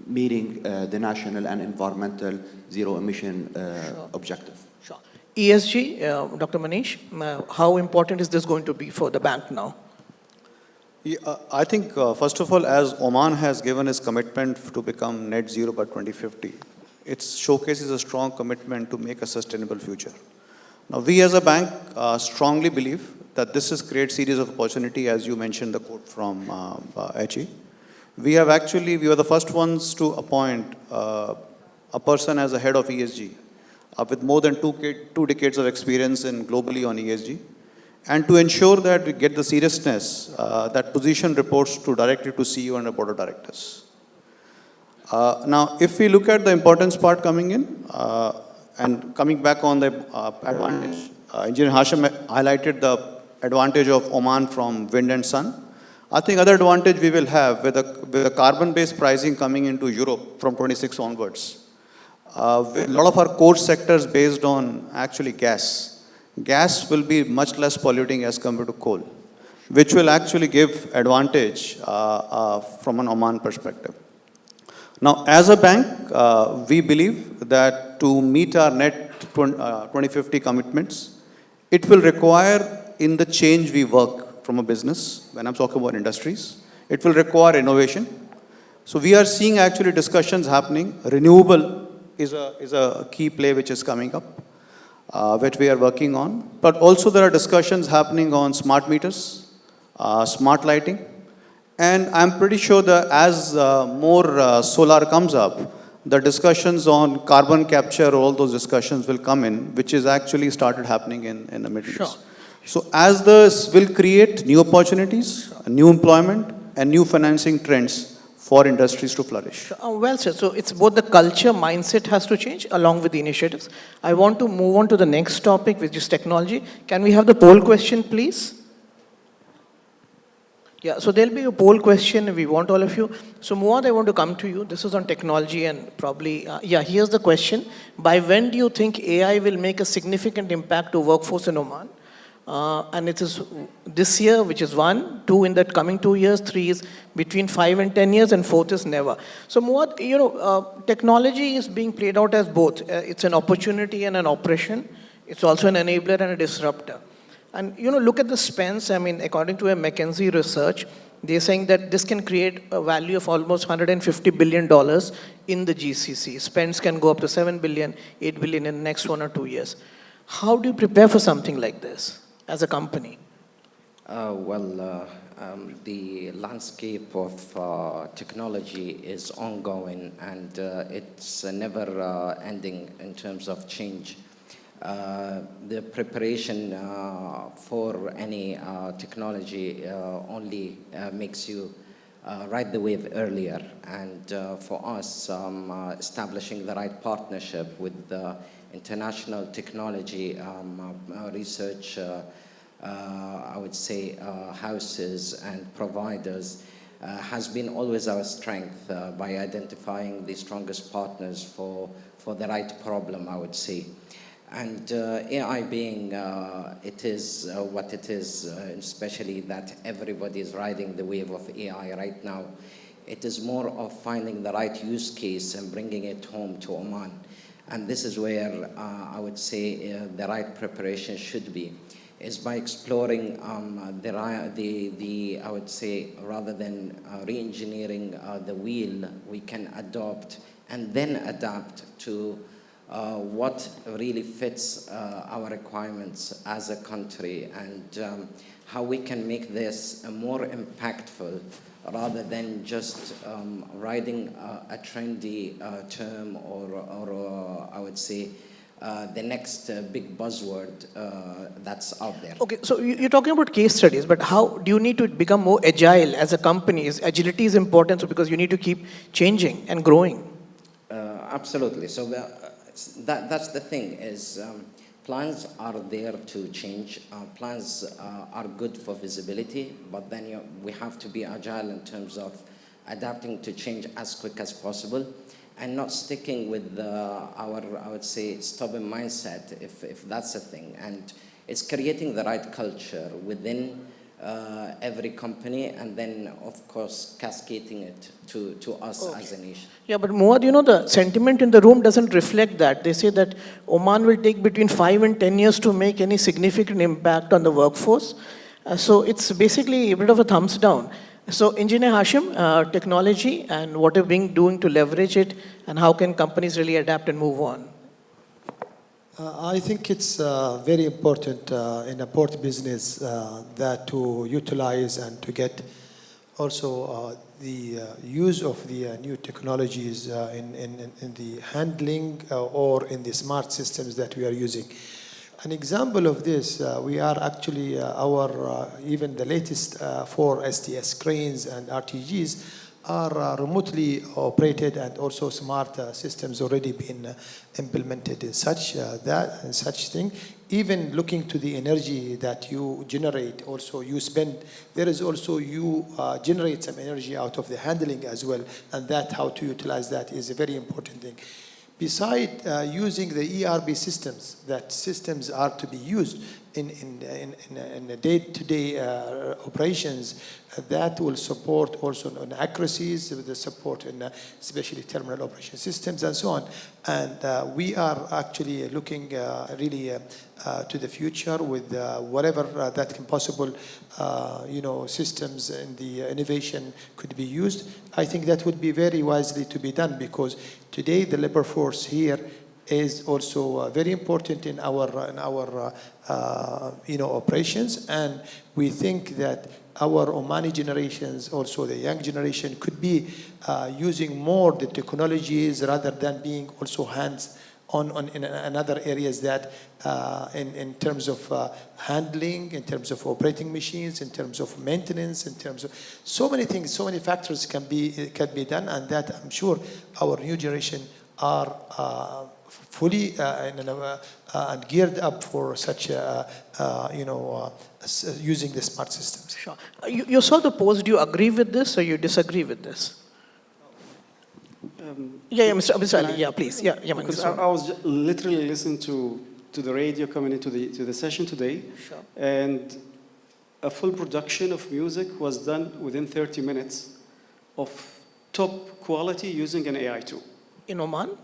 meeting the national and environmental zero emission objective. Sure. ESG, Dr. Manish, how important is this going to be for the bank now? Yeah, I think, first of all, as Oman has given its commitment to become net zero by 2050, it showcases a strong commitment to make a sustainable future. Now, we as a bank strongly believe that this is great series of opportunity, as you mentioned the quote from HE. We were the first ones to appoint a person as a head of ESG with more than two decades of experience globally on ESG. And to ensure that we get the seriousness, that position reports directly to CEO and the board of directors. Now, if we look at the importance part coming in, and coming back on the advantage, Engineer Hashim highlighted the advantage of Oman from wind and sun. I think other advantage we will have with the carbon-based pricing coming into Europe from 26 onwards. A lot of our core sectors based on actually gas. gas will be much less polluting as compared to coal, which will actually give advantage from an Oman perspective. Now, as a bank, we believe that to meet our net 2050 commitments, it will require in the change we work from a business, when I'm talking about industries, it will require innovation. So we are seeing actually discussions happening. Renewable is a key play which is coming up, which we are working on. But also there are discussions happening on smart meters, smart lighting. And I'm pretty sure that as more solar comes up, the discussions on carbon capture, all those discussions will come in, which is actually started happening in the Middle East. So as this will create new opportunities, new employment, and new financing trends for industries to flourish. Well said. So it's both the culture, mindset has to change along with the initiatives. I want to move on to the next topic, which is technology. Can we have the poll question, please? Yeah, so there'll be a poll question. We want all of you. So Muad, I want to come to you. This is on technology and probably, here's the question. By when do you think AI will make a significant impact to workforce in Oman? And it is this year, which is 1, 2 in the coming 2 years, 3 is between 5 and 10 years, and 4th is never. So Muad, technology is being played out as both. It's an opportunity and an oppression. It's also an enabler and a disruptor. And look at the spends. I mean, according to a McKinsey research, they're saying that this can create a value of almost $150 billion in the GCC. Spends can go up to 7 billion, 8 billion in the next 1 or 2 years. How do you prepare for something like this as a company? The landscape of technology is ongoing, and it's never ending in terms of change. The preparation for any technology only makes you ride the wave earlier. And for us, establishing the right partnership with the international technology research, I would say, houses and providers has been always our strength by identifying the strongest partners for the right problem, I would say. And AI being, it is what it is, especially that everybody is riding the wave of AI right now. It is more of finding the right use case and bringing it home to Oman. And this is where I would say the right preparation should be, is by exploring I would say, rather than re-engineering the wheel, we can adopt and then adapt to what really fits our requirements as a country, and how we can make this more impactful rather than just riding a trendy term or I would say the next big buzzword that's out there. Okay, so you're talking about case studies, but how do you need to become more agile as a company? Agility is important, so because you need to keep changing and growing. Absolutely. So that's the thing, is plans are there to change. Plans are good for visibility, but then we have to be agile in terms of adapting to change as quick as possible and not sticking with our, I would say, stubborn mindset, if that's a thing. And it's creating the right culture within every company, and then, of course, cascading it to us as a nation. Yeah, but Muad, the sentiment in the room doesn't reflect that. They say that Oman will take between 5 and 10 years to make any significant impact on the workforce. So it's basically a bit of a thumbs down. So Engineer Hashim, technology and what are we doing to leverage it, and how can companies really adapt and move on? I think it's very important in a port business that to utilize and to get also the use of the new technologies in the handling or in the smart systems that we are using. An example of this, we are actually even the latest 4 STS cranes and RTGs are remotely operated, and also smart systems already been implemented in such thing. Even looking to the energy that you generate, also you spend, there is also you generate some energy out of the handling as well, and that how to utilize that is a very important thing. beside using the ERP systems, that systems are to be used in the day-to-day operations, that will support also on accuracies, with the support in especially terminal operation systems and so on. And we are actually looking really to the future with whatever that can possible, systems and the innovation could be used. I think that would be very wisely to be done, because today the labor force here is also very important in our operations, and we think that our Omani generations, also the young generation, could be using more the technologies rather than being also hands on in another areas that in terms of handling, in terms of operating machines, in terms of maintenance, in terms of so many things, so many factors can be done, and that I'm sure our new generation are fully and geared up for such using the smart systems. Sure. You saw the post. Do you agree with this or you disagree with this? Mr. Ali, please. Because I was literally listening to the radio coming into the session today, Sure. and a full production of music was done within 30 minutes of top quality using an AI tool. In Oman?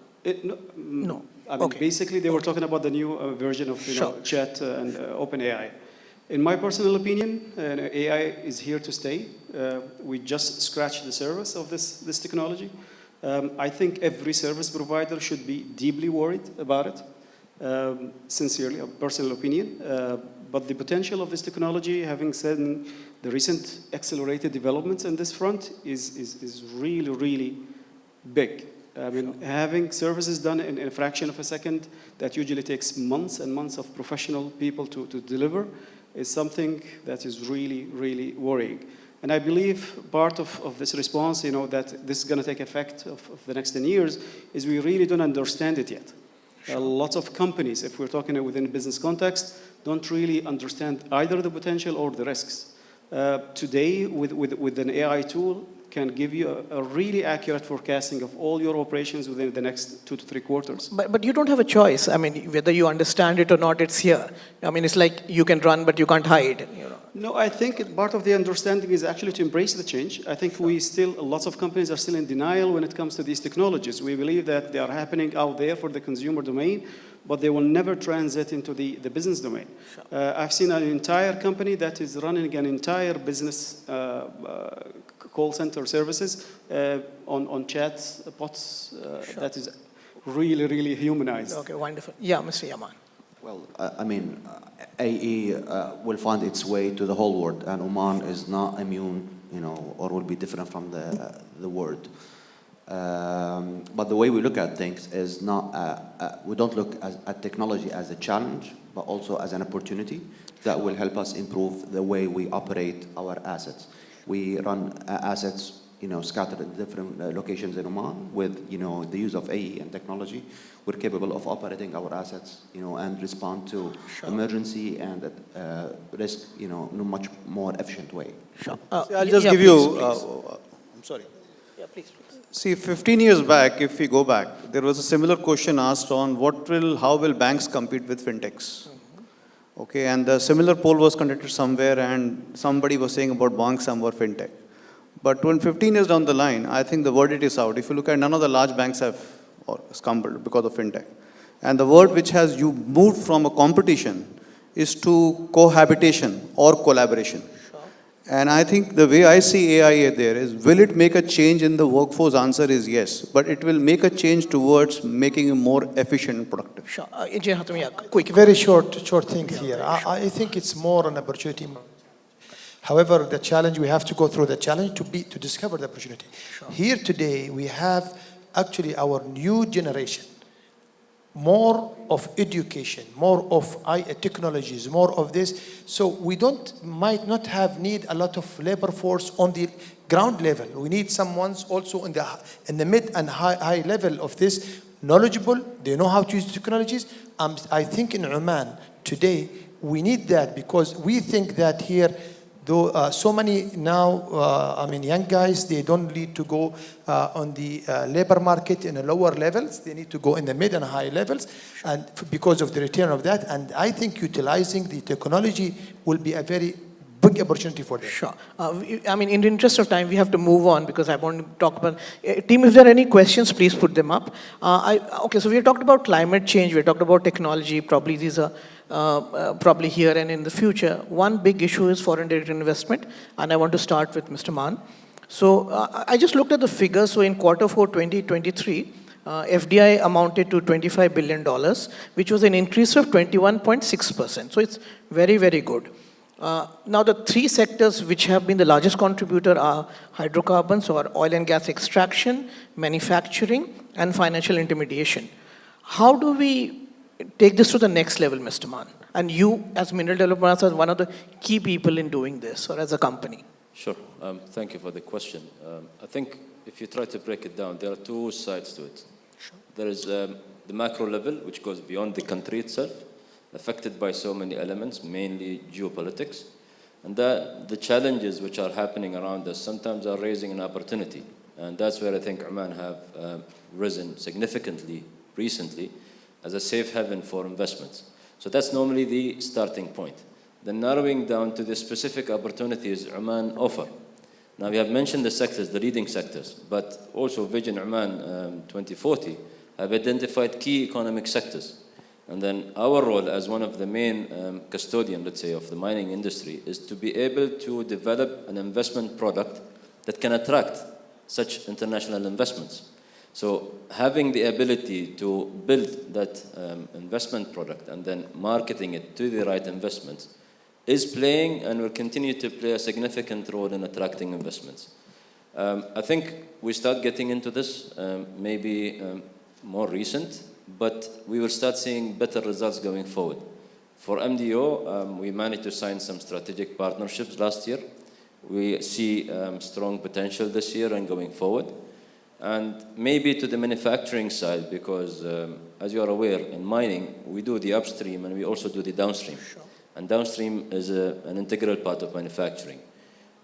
No. I mean, Okay. basically, they were talking about the new version of Sure. chat and OpenAI. In my personal opinion, AI is here to stay. We just scratched the surface of this technology. I think every service provider should be deeply worried about it. Sincerely, a personal opinion. But the potential of this technology, having said the recent accelerated developments in this front, is really, really big. I mean, having services done in a fraction of a second that usually takes months and months of professional people to deliver is something that is really, really worrying. And I believe part of this response, that this is going to take effect of the next 10 years, is we really don't understand it yet. Sure. Lots of companies, if we're talking within business context, don't really understand either the potential or the risks. Today, with an AI tool, can give you a really accurate forecasting of all your operations within the next 2 to 3 quarters. But you don't have a choice. I mean, whether you understand it or not, it's here. I mean, it's like you can run, but you can't hide. No, I think part of the understanding is actually to embrace the change. I think lots of companies are still in denial when it comes to these technologies. We believe that they are happening out there for the consumer domain, but they will never transit into the business domain. Sure. I've seen an entire company that is running an entire business call center services on chat bots. Sure. That is really, really humanized. Okay, wonderful. Yeah, Mr. Yaman. Well, AE will find its way to the whole world, and Oman is not immune, or will be different from the world. But the way we look at things is not, we don't look at technology as a challenge, but also as an opportunity that will help us improve the way we operate our assets. We run assets, scattered in different locations in Oman with, the use of AE and technology. We're capable of operating our assets, and respond to emergency and risk, in a much more efficient way. Sure. I'll just give you, I'm sorry. Yeah, please. See, 15 years back, if we go back, there was a similar question asked on how will banks compete with fintechs? Okay, and the similar poll was conducted somewhere, and somebody was saying about banks, some were fintech. But when 15 years down the line, I think the verdict is out. If you look at, none of the large banks have stumbled because of fintech. And the word which has you moved from a competition is to cohabitation or collaboration. Sure. And I think the way I see AI there is, will it make a change in the workforce? Answer is yes. But it will make a change towards making it more efficient and productive. Sure. Quick. Very short thing here. I think it's more an opportunity. However, the challenge, we have to go through the challenge to discover the opportunity. Sure. Here today, we have actually our new generation, more of education, more of technologies, more of this. So we might not need a lot of labor force on the ground level. We need someone also in the mid and high level of this, knowledgeable. They know how to use technologies. I think in Oman today we need that, because we think that here Though so many now, young guys, they don't need to go on the labor market in the lower levels. They need to go in the mid and high levels, and because of the return of that. And I think utilizing the technology will be a very big opportunity for them. Sure. In the interest of time, we have to move on because I want to talk about... team, if there are any questions, please put them up. Okay, so we have talked about climate change, we have talked about technology, probably these are probably here and in the future. One big issue is foreign direct investment, and I want to start with Mr. Maan. So I just looked at the figures. So in Q4 2023, FDI amounted to $25 billion, which was an increase of 21.6%. So it's very, very good. Now, the three sectors which have been the largest contributor are hydrocarbons, or oil and gas extraction, manufacturing, and financial intermediation. How do we take this to the next level, Mr. Maan? And you, as Mineral Development, are one of the key people in doing this, or as a company. Sure. Thank you for the question. I think if you try to break it down, there are two sides to it. Sure. There is the macro level, which goes beyond the country itself, affected by so many elements, mainly geopolitics. And the challenges which are happening around us sometimes are raising an opportunity. And that's where I think Oman have risen significantly recently as a safe haven for investments. So that's normally the starting point. Then narrowing down to the specific opportunities Oman offer. Now we have mentioned the sectors, the leading sectors, but also Vision Oman 2040 have identified key economic sectors. And then our role as one of the main custodian, let's say, of the mining industry is to be able to develop an investment product that can attract such international investments. So having the ability to build that investment product and then marketing it to the right investments is playing and will continue to play a significant role in attracting investments. I think we start getting into this maybe more recent, but we will start seeing better results going forward. For MDO, we managed to sign some strategic partnerships last year. We see strong potential this year and going forward. And maybe to the manufacturing side, because as you are aware, in mining, we do the upstream and we also do the downstream. Sure. And downstream is an integral part of manufacturing.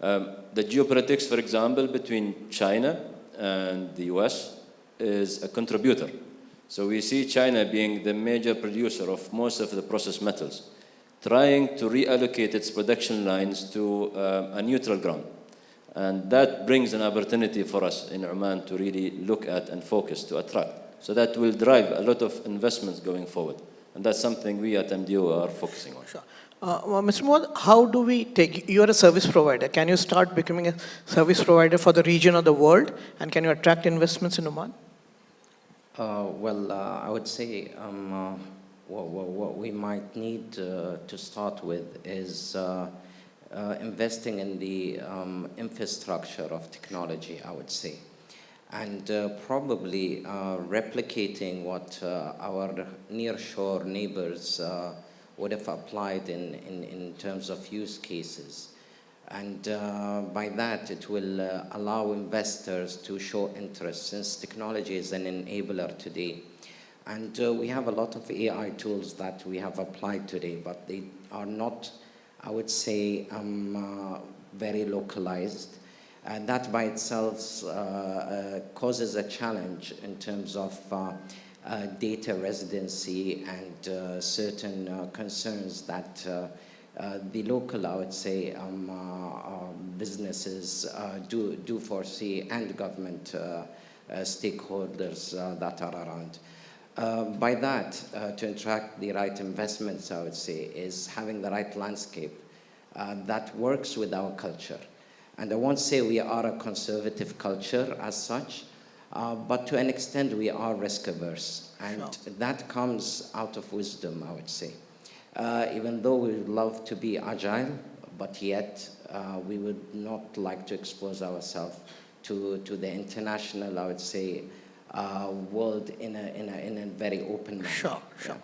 The geopolitics, for example, between China and the US is a contributor. So we see China being the major producer of most of the processed metals, trying to reallocate its production lines to a neutral ground. And that brings an opportunity for us in Oman to really look at and focus to attract. So that will drive a lot of investments going forward. And that's something we at MDO are focusing on. Sure. Mr. Mohd, how do we take, you are a service provider. Can you start becoming a service provider for the region or the world? And can you attract investments in Oman? I would say what we might need to start with is investing in the infrastructure of technology, I would say. And probably replicating what our nearshore neighbors would have applied in terms of use cases. And by that, it will allow investors to show interest, since technology is an enabler today. And we have a lot of AI tools that we have applied today, but they are not, I would say, very localized. And that by itself causes a challenge in terms of data residency and certain concerns that the local, I would say, businesses do foresee, and government stakeholders that are around. By that, to attract the right investments, I would say, is having the right landscape that works with our culture. And I won't say we are a conservative culture as such, but to an extent we are risk averse. And that comes out of wisdom, I would say. Even though we would love to be agile, but yet we would not like to expose ourselves to the international, I would say, world in a very open manner. Sure, sure.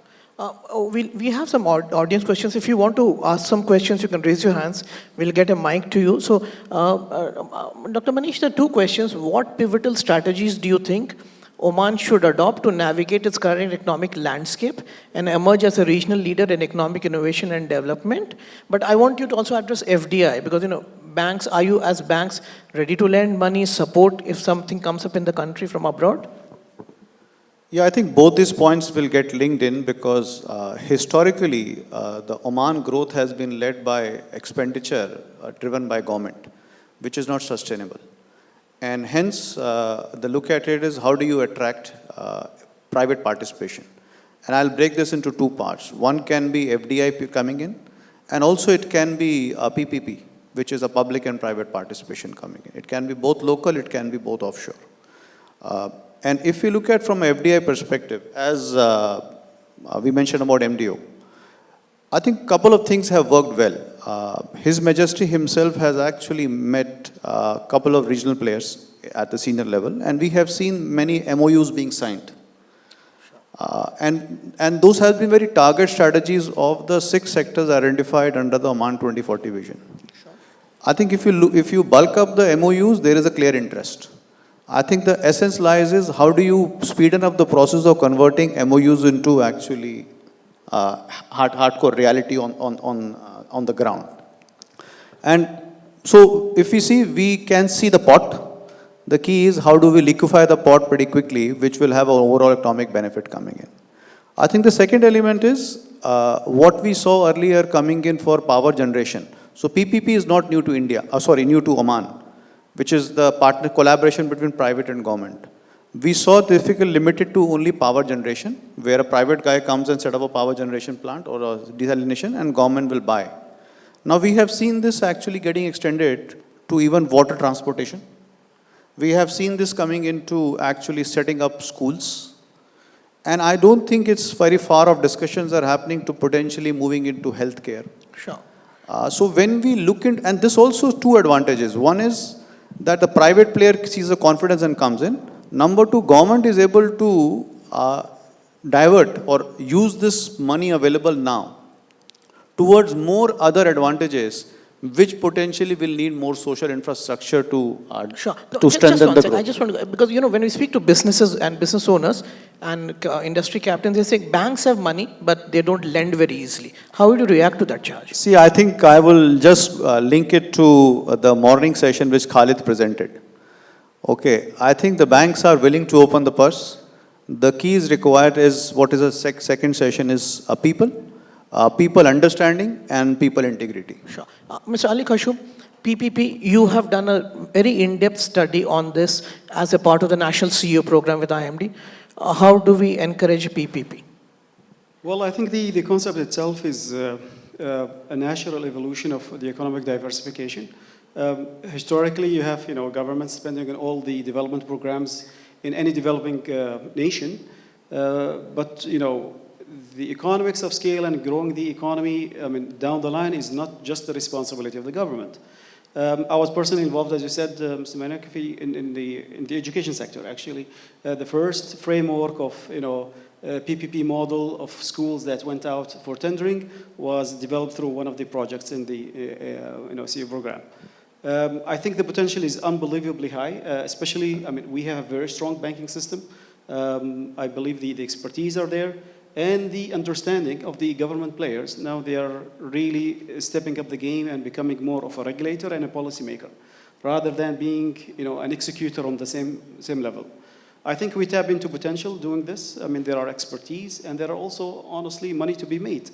We have some audience questions. If you want to ask some questions, you can raise your hands. We'll get a mic to you. So, Dr. Manish, there are two questions. What pivotal strategies do you think Oman should adopt to navigate its current economic landscape and emerge as a regional leader in economic innovation and development. But I want you to also address FDI, because banks, are you as banks ready to lend money, support if something comes up in the country from abroad? Yeah, I think both these points will get linked in because historically, the Oman growth has been led by expenditure driven by government, which is not sustainable. And hence, the look at it is how do you attract private participation? And I'll break this into two parts. One can be FDI coming in, and also it can be a PPP, which is a public and private participation coming in. It can be both local, it can be both offshore. And if you look at from an FDI perspective, as we mentioned about MDO, I think a couple of things have worked well. His Majesty himself has actually met a couple of regional players at the senior level, and we have seen many MOUs being signed. And those have been very target strategies of the 6 sectors identified under the Oman 2040 vision. I think if you bulk up the MOUs, there is a clear interest. I think the essence lies is how do you speeden up the process of converting MOUs into actually hardcore reality on the ground. And so if we see, we can see the pot. The key is how do we liquefy the pot pretty quickly, which will have an overall economic benefit coming in. I think the second element is what we saw earlier coming in for power generation. So PPP is not new to India, new to Oman, which is the partner collaboration between private and government. We saw difficult limited to only power generation, where a private guy comes and set up a power generation plant or a desalination and government will buy. Now we have seen this actually getting extended to even water transportation. We have seen this coming into actually setting up schools. And I don't think it's very far off discussions are happening to potentially moving into healthcare. Sure. So when we look in, and this also has 2 advantages. One is that the private player sees the confidence and comes in. Number 2, government is able to divert or use this money available now towards more other advantages, which potentially will need more social infrastructure to strengthen the growth. I just want to, because when we speak to businesses and business owners and industry captains, they say banks have money, but they don't lend very easily. How would you react to that charge? See, I think I will just link it to the morning session which Khalid presented. Okay, I think the banks are willing to open the purse. The key is required is what is a second session is people understanding and people integrity. Sure. Mr. Ali Khashub, PPP, you have done a very in-depth study on this as a part of the National CEO program with IMD. How do we encourage PPP? Well, I think the concept itself is a natural evolution of the economic diversification. Historically, you have governments spending on all the development programs in any developing nation, but the economics of scale and growing the economy, down the line is not just the responsibility of the government. I was personally involved, as you said, Mr. Manakafi, in the education sector, actually. The first framework of, PPP model of schools that went out for tendering was developed through one of the projects in the, CEO program. I think the potential is unbelievably high, especially, we have a very strong banking system. I believe the expertise are there. And the understanding of the government players. Now they are really stepping up the game and becoming more of a regulator and a policymaker, rather than being, an executor on the same level. I think we tap into potential doing this. There are expertise, and there are also, honestly, money to be made.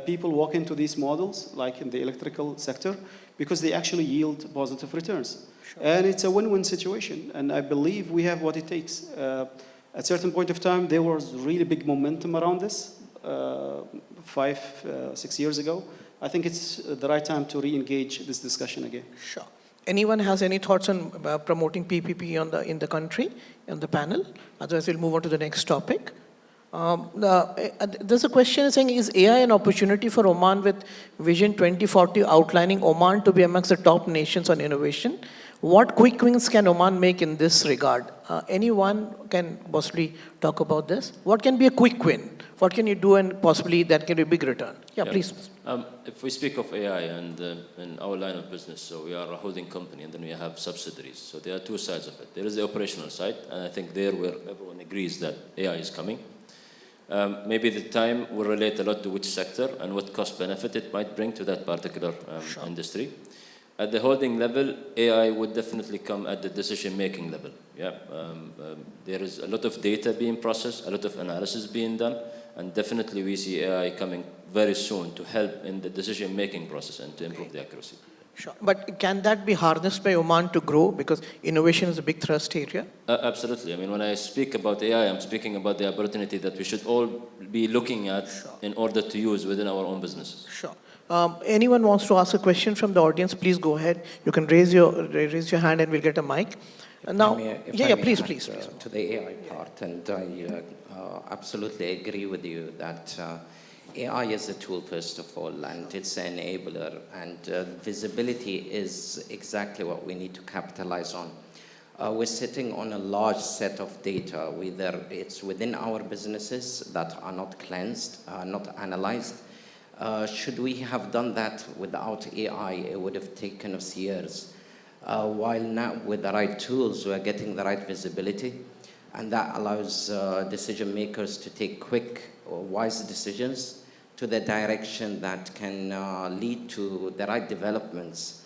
People walk into these models, like in the electrical sector, because they actually yield positive returns. Sure. And it's a win-win situation, and I believe we have what it takes. At a certain point of time, there was really big momentum around this 5-6 years ago. I think it's the right time to re-engage this discussion again. Sure. Anyone has any thoughts on promoting PPP in the country, on the panel? Otherwise, we'll move on to the next topic. There's a question saying, is AI an opportunity for Oman with Vision 2040 outlining Oman to be amongst the top nations on innovation? What quick wins can Oman make in this regard? Anyone can possibly talk about this? What can be a quick win? What can you do and possibly that can be a big return? Yeah, please. If we speak of AI and in our line of business, so we are a holding company and then we have subsidiaries. So there are two sides of it. There is the operational side, and I think there where everyone agrees that AI is coming. Maybe the time will relate a lot to which sector and what cost benefit it might bring to that particular industry. At the holding level, AI would definitely come at the decision-making level. Yeah, there is a lot of data being processed, a lot of analysis being done, and definitely we see AI coming very soon to help in the decision-making process and to improve the accuracy. Sure. But can that be harnessed by Oman to grow? Because innovation is a big thrust area. Absolutely. I mean, when I speak about AI, I'm speaking about the opportunity that we should all be looking at in order to use within our own businesses. Sure. Anyone wants to ask a question from the audience, please go ahead. You can raise your hand and we'll get a mic. Now, please. To the AI part, and I absolutely agree with you that AI is a tool, first of all, and it's an enabler, and visibility is exactly what we need to capitalize on. We're sitting on a large set of data, whether it's within our businesses that are not cleansed, not analyzed. Should we have done that without AI, it would have taken us years. While now with the right tools, we're getting the right visibility, and that allows decision makers to take quick or wise decisions to the direction that can lead to the right developments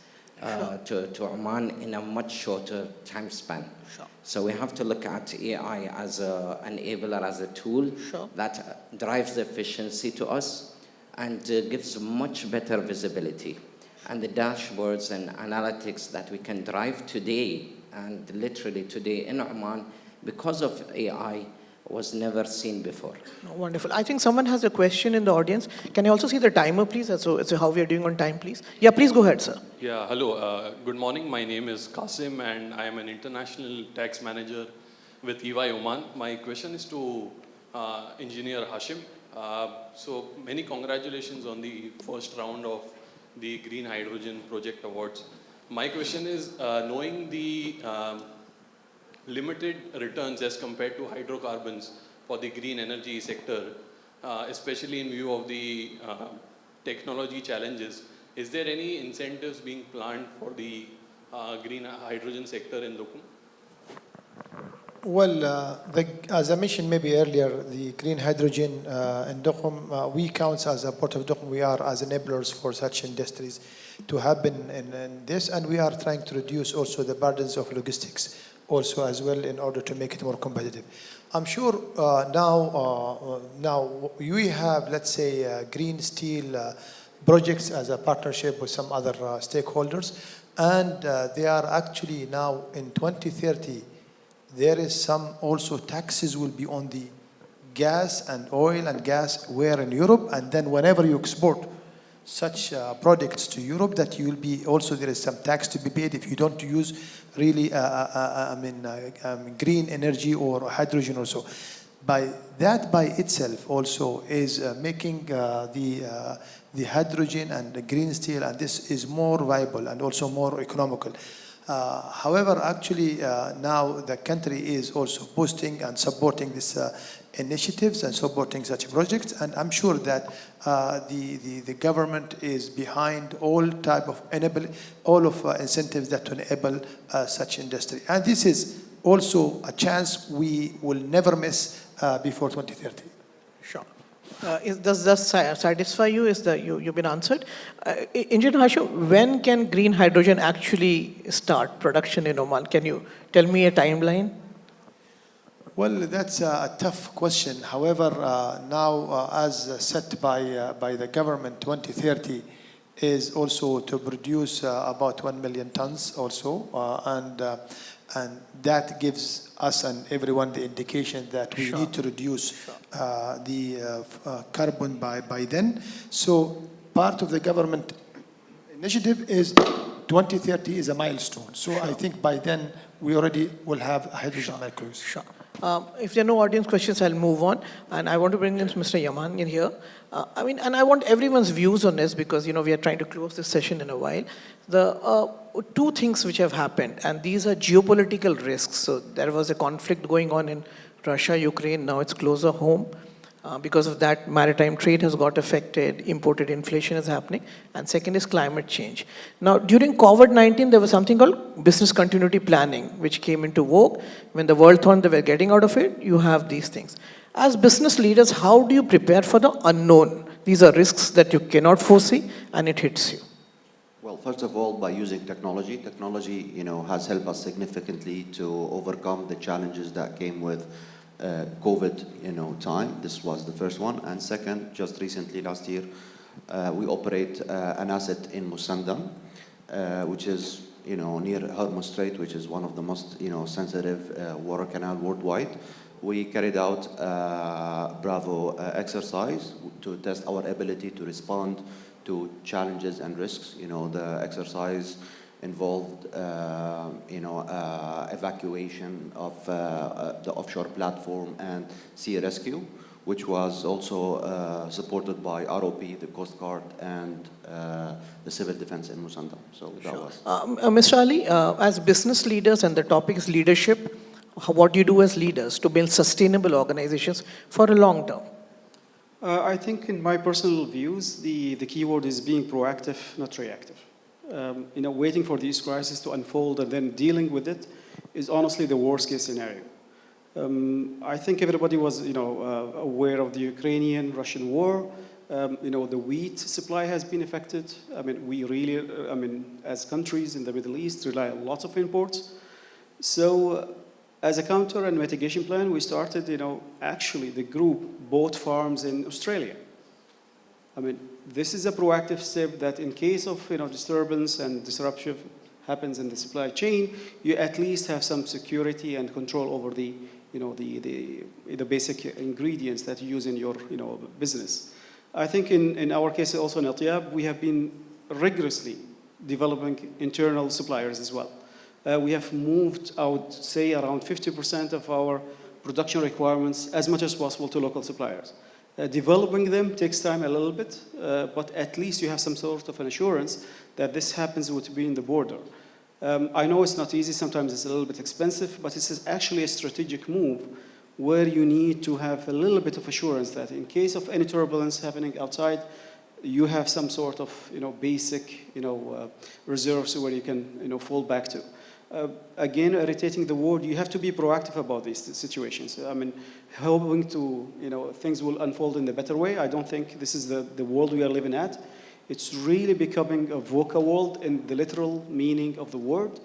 to Oman in a much shorter time span. Sure. So we have to look at AI as an enabler, as a tool that drives the efficiency to us and gives much better visibility. And the dashboards and analytics that we can drive today, and literally today in Oman, because of AI, was never seen before. Wonderful. I think someone has a question in the audience. Can you also see the timer, please? So how we are doing on time, please? Yeah, please go ahead, sir. Yeah, hello. Good morning. My name is Qasim, and I am an international tax manager with EY Oman. My question is to Engineer Hashim. So many congratulations on the first round of the Green Hydrogen Project Awards. My question is, knowing the limited returns as compared to hydrocarbons for the green energy sector, especially in view of the technology challenges, is there any incentives being planned for the green hydrogen sector in Duqm? Well, as I mentioned maybe earlier, the green hydrogen in Duqm, we count as a Port of Duqm, we are as enablers for such industries to happen in this, and we are trying to reduce also the burdens of logistics also as well in order to make it more competitive. I'm sure now we have, let's say, green steel projects as a partnership with some other stakeholders, and they are actually now in 2030, there is some also taxes will be on the gas and oil and gas where in Europe, and then whenever you export such products to Europe, that you will be also, there is some tax to be paid if you don't use really green energy or hydrogen also. By that by itself also is making the hydrogen and the green steel, and this is more viable and also more economical. However, actually now the country is also boosting and supporting this initiatives and supporting such projects, and I'm sure that the government is behind all type of incentives that enable such industry, and this is also a chance we will never miss before 2030. Sure. Does that satisfy you? Is that you've been answered? Engineer Hashim, when can green hydrogen actually start production in Oman? Can you tell me a timeline? Well, that's a tough question. However, now as set by the government, 2030 is also to produce about 1 million tons also, and that gives us and everyone the indication that we need to reduce the carbon by then. So part of the government initiative is 2030 is a milestone. So I think by then we already will have hydrogen molecules. Sure. If there are no audience questions, I'll move on. And I want to bring in Mr. Yaman in here. And I want everyone's views on this because, we are trying to close this session in a while. The two things which have happened, and these are geopolitical risks. So there was a conflict going on in Russia, Ukraine, now it's closer home. Because of that, maritime trade has got affected, imported inflation is happening, and second is climate change. Now, during COVID-19, there was something called business continuity planning, which came into vogue. When the world thought they were getting out of it, you have these things. As business leaders, how do you prepare for the unknown? These are risks that you cannot foresee, and it hits you. Well, first of all, by using technology. Technology, has helped us significantly to overcome the challenges that came with COVID, time. This was the first one. And second, just recently, last year, we operate an asset in Musandam, which is, near Hormuz Strait, which is one of the most, sensitive water canal worldwide. We carried out Bravo exercise to test our ability to respond to challenges and risks. The exercise involved, evacuation of the offshore platform and sea rescue, which was also supported by ROP, the Coast Guard, and the Civil Defense in Musandam. So that was. Mr. Ali, as business leaders, and the topic is leadership, what do you do as leaders to build sustainable organizations for a long term? I think in my personal views, the key word is being proactive, not reactive. Waiting for these crises to unfold and then dealing with it is honestly the worst case scenario. I think everybody was, aware of the Ukrainian-Russian war. The wheat supply has been affected. We really, as countries in the Middle East, rely on lots of imports. So as a counter and mitigation plan, we started, actually the group bought farms in Australia. This is a proactive step that in case of disturbance and disruption happens in the supply chain, you at least have some security and control over the basic ingredients that you use in your business. I think in our case also in Atiyab, we have been rigorously developing internal suppliers as well. We have moved, I would say, around 50% of our production requirements as much as possible to local suppliers. Developing them takes time a little bit, but at least you have some sort of an assurance that this happens between the border. I know it's not easy, sometimes it's a little bit expensive, but it's actually a strategic move where you need to have a little bit of assurance that in case of any turbulence happening outside, you have some sort of basic reserves where you can fall back to. Again, irritating the word, you have to be proactive about these situations. Hoping to, things will unfold in a better way. I don't think this is the world we are living at. It's really becoming a VUCA world in the literal meaning of the word.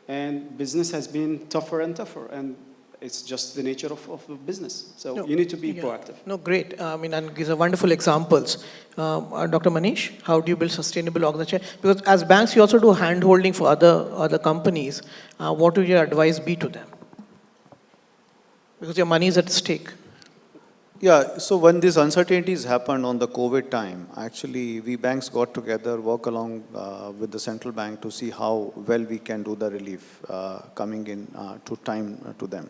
And business has been tougher and tougher. And it's just the nature of business. So you need to be proactive. No, great. And these are wonderful examples. Dr. Manish, how do you build sustainable organization? Because as banks, you also do hand-holding for other companies. What would your advice be to them? Because your money is at stake. Yeah, so when these uncertainties happened on the COVID time, actually we banks got together, work along with the central bank to see how well we can do the relief coming in to time to them.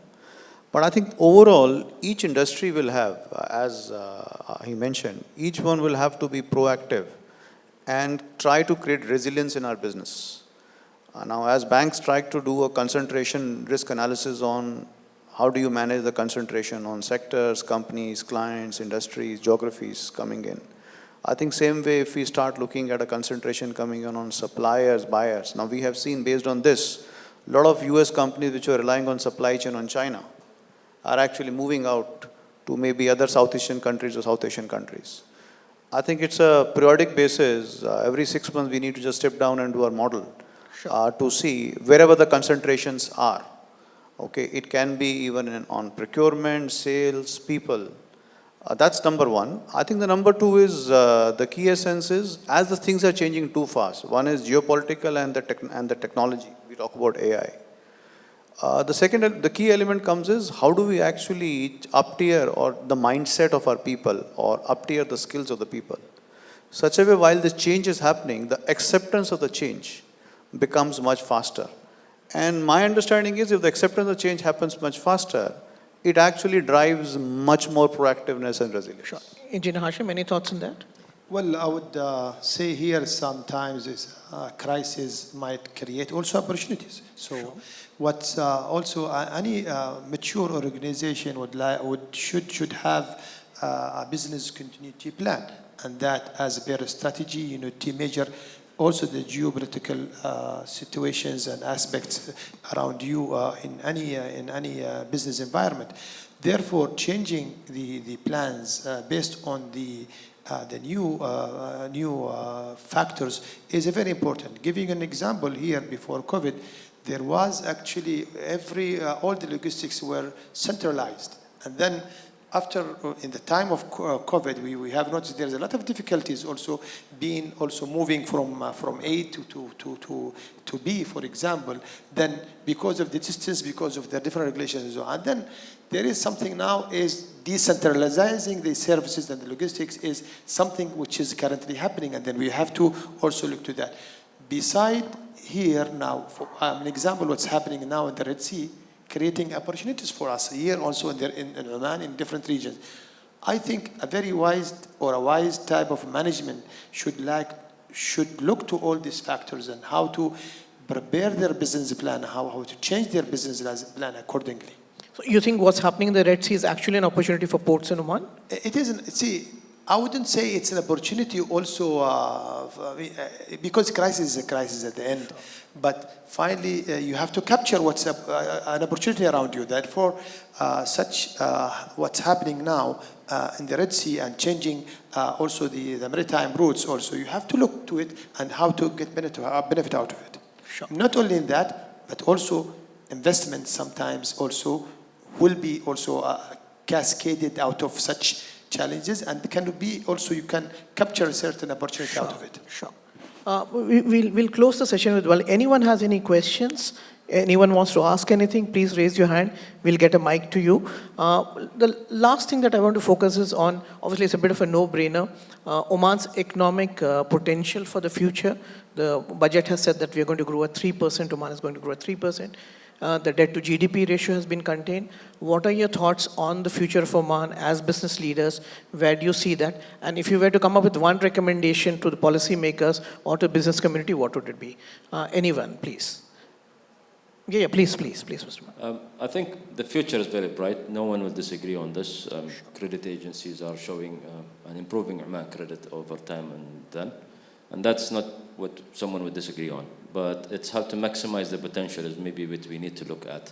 But I think overall, each industry will have, as he mentioned, each one will have to be proactive and try to create resilience in our business. Now, as banks try to do a concentration risk analysis on how do you manage the concentration on sectors, companies, clients, industries, geographies coming in. I think same way if we start looking at a concentration coming in on suppliers, buyers. Now we have seen based on this, a lot of US companies which were relying on supply chain on China are actually moving out to maybe other South Asian countries or South Asian countries. I think it's a periodic basis. Every 6 months we need to just step down and do our model to see wherever the concentrations are. Okay, it can be even on procurement, sales, people. That's number one. I think the number two is the key essence is as the things are changing too fast. One is geopolitical and the technology. We talk about AI. The key element comes is how do we actually up-tier or the mindset of our people or up-tier the skills of the people. Such a way while the change is happening, the acceptance of the change becomes much faster. And my understanding is if the acceptance of change happens much faster, it actually drives much more proactiveness and resilience. Sure. Engineer Hashim, any thoughts on that? Well, I would say here sometimes this crisis might create also opportunities. So, what's also any mature organization should have a business continuity plan, and that as per strategy, you know, to measure also the geopolitical situations and aspects around you in any business environment. Therefore, changing the plans based on the new factors is very important. Giving an example here, before COVID, there was actually all the logistics were centralized, and then after in the time of COVID, we have noticed there's a lot of difficulties also moving from A to B, for example. Then because of the distance, because of the different regulations, and then there is something now is decentralizing the services and the logistics is something which is currently happening, and then we have to also look to that. Beside here now, for an example, what's happening now in the Red Sea, creating opportunities for us here also in Oman, in different regions. I think a very wise type of management should look to all these factors and how to prepare their business plan, how to change their business plan accordingly. So you think what's happening in the Red Sea is actually an opportunity for ports in Oman? It isn't. See, I wouldn't say it's an opportunity also because crisis is a crisis at the end. But finally, you have to capture what's an opportunity around you. Therefore, what's happening now in the Red Sea and changing also the maritime routes also, you have to look to it and how to get benefit out of it. Sure. Not only in that, but also investment sometimes also will be also cascaded out of such challenges, and can be also you can capture a certain opportunity out of it. Sure. We'll close the session with, well, anyone has any questions? Anyone wants to ask anything, please raise your hand. We'll get a mic to you. The last thing that I want to focus is on, obviously it's a bit of a no-brainer, Oman's economic potential for the future. The budget has said that we are going to grow at 3%, Oman is going to grow at 3%. The debt to GDP ratio has been contained. What are your thoughts on the future of Oman as business leaders? Where do you see that? And if you were to come up with one recommendation to the policymakers or to the business community, what would it be? Anyone, please. Yeah, please, Mr. Man. I think the future is very bright. No one will disagree on this. Credit agencies are showing and improving Oman credit over time and then. And that's not what someone would disagree on. But it's how to maximize the potential is maybe what we need to look at.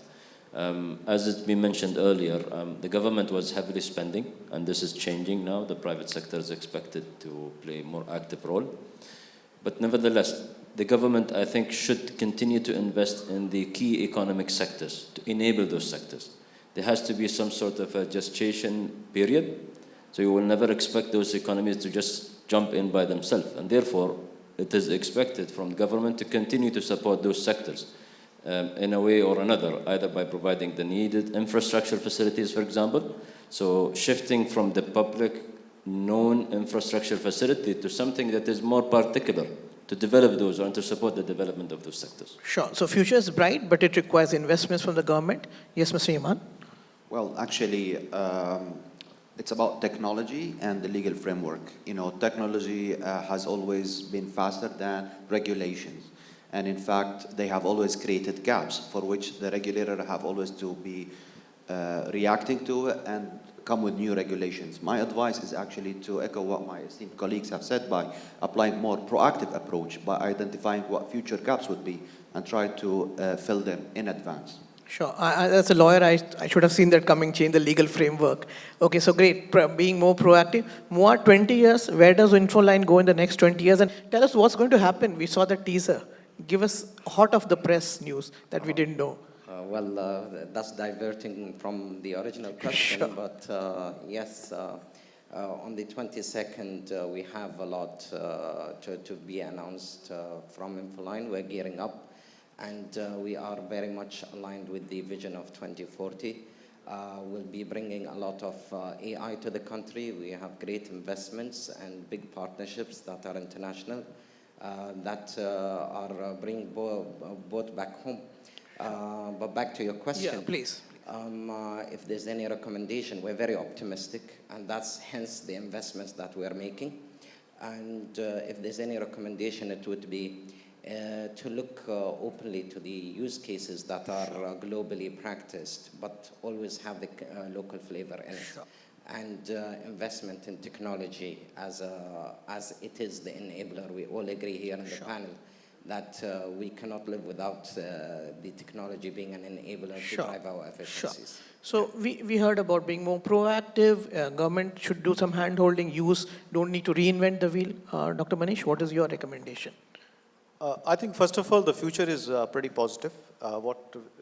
As it's been mentioned earlier, the government was heavily spending, and this is changing now. The private sector is expected to play a more active role. But nevertheless, the government, I think, should continue to invest in the key economic sectors to enable those sectors. There has to be some sort of a gestation period, so you will never expect those economies to just jump in by themselves, and therefore it is expected from the government to continue to support those sectors in a way or another, either by providing the needed infrastructure facilities, for example. So shifting from the public known infrastructure facility to something that is more particular to develop those and to support the development of those sectors. Sure. So future is bright, but it requires investments from the government. Yes, Mr. Iman? Well, actually, it's about technology and the legal framework. You know, technology has always been faster than regulations. And in fact, they have always created gaps for which the regulator have always to be reacting to and come with new regulations. My advice is actually to echo what my esteemed colleagues have said by applying more proactive approach, by identifying what future gaps would be and try to fill them in advance. Sure. As a lawyer, I should have seen that coming, change the legal framework. Okay, so great. Being more proactive. More 20 years, where does Infoline go in the next 20 years? And tell us what's going to happen. We saw the teaser. Give us hot off the press news that we didn't know. Well, that's diverting from the original question, Sure. but yes, on the 22nd, we have a lot to be announced from Infoline. We're gearing up, and we are very much aligned with the vision of 2040. We'll be bringing a lot of AI to the country. We have great investments and big partnerships that are international, that are bringing both back home. But back to your question. Yeah, please. If there's any recommendation, we're very optimistic, and that's hence the investments that we're making. And if there's any recommendation, it would be to look openly to the use cases that are globally practiced, but always have the local flavor in it. And investment in technology as it is the enabler. We all agree here in the panel that we cannot live without the technology being an enabler to drive our efficiencies. So we heard about being more proactive, government should do some hand-holding, use, don't need to reinvent the wheel. Dr. Manish, what is your recommendation? I think, first of all, the future is pretty positive,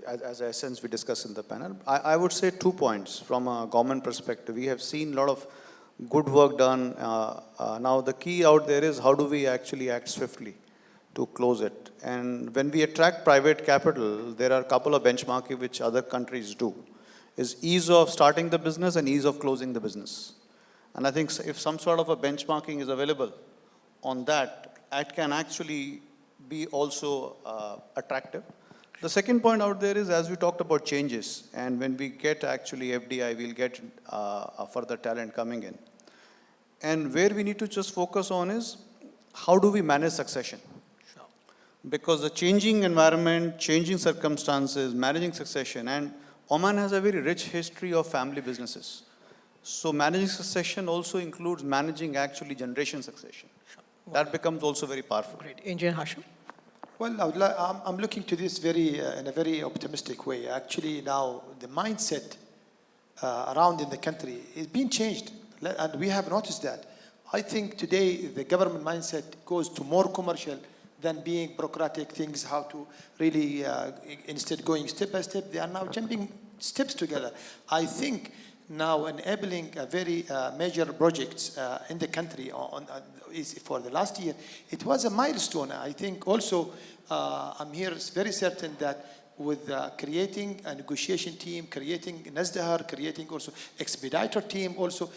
as I sense we discussed in the panel. I would say 2 points from a government perspective. We have seen a lot of good work done. Now, the key out there is how do we actually act swiftly to close it. And when we attract private capital, there are a couple of benchmarking which other countries do, is ease of starting the business and ease of closing the business. And I think if some sort of a benchmarking is available on that, it can actually be also attractive. The second point out there is, as we talked about changes, and when we get actually FDI, we'll get further talent coming in. And where we need to just focus on is, how do we manage succession? Because the changing environment, changing circumstances, managing succession, and Oman has a very rich history of family businesses. So managing succession also includes managing actually generation succession. That becomes also very powerful. Great. Engineer Hashim? Well, I'm looking to this in a very optimistic way. Actually, now the mindset around in the country is being changed, and we have noticed that. I think today the government mindset goes to more commercial than being bureaucratic things, how to really, instead going step by step, they are now jumping steps together. I think now enabling a very major projects in the country is for the last year, it was a milestone. I think also, I'm here very certain that with creating a negotiation team, creating Nazdahar, creating also expediter team also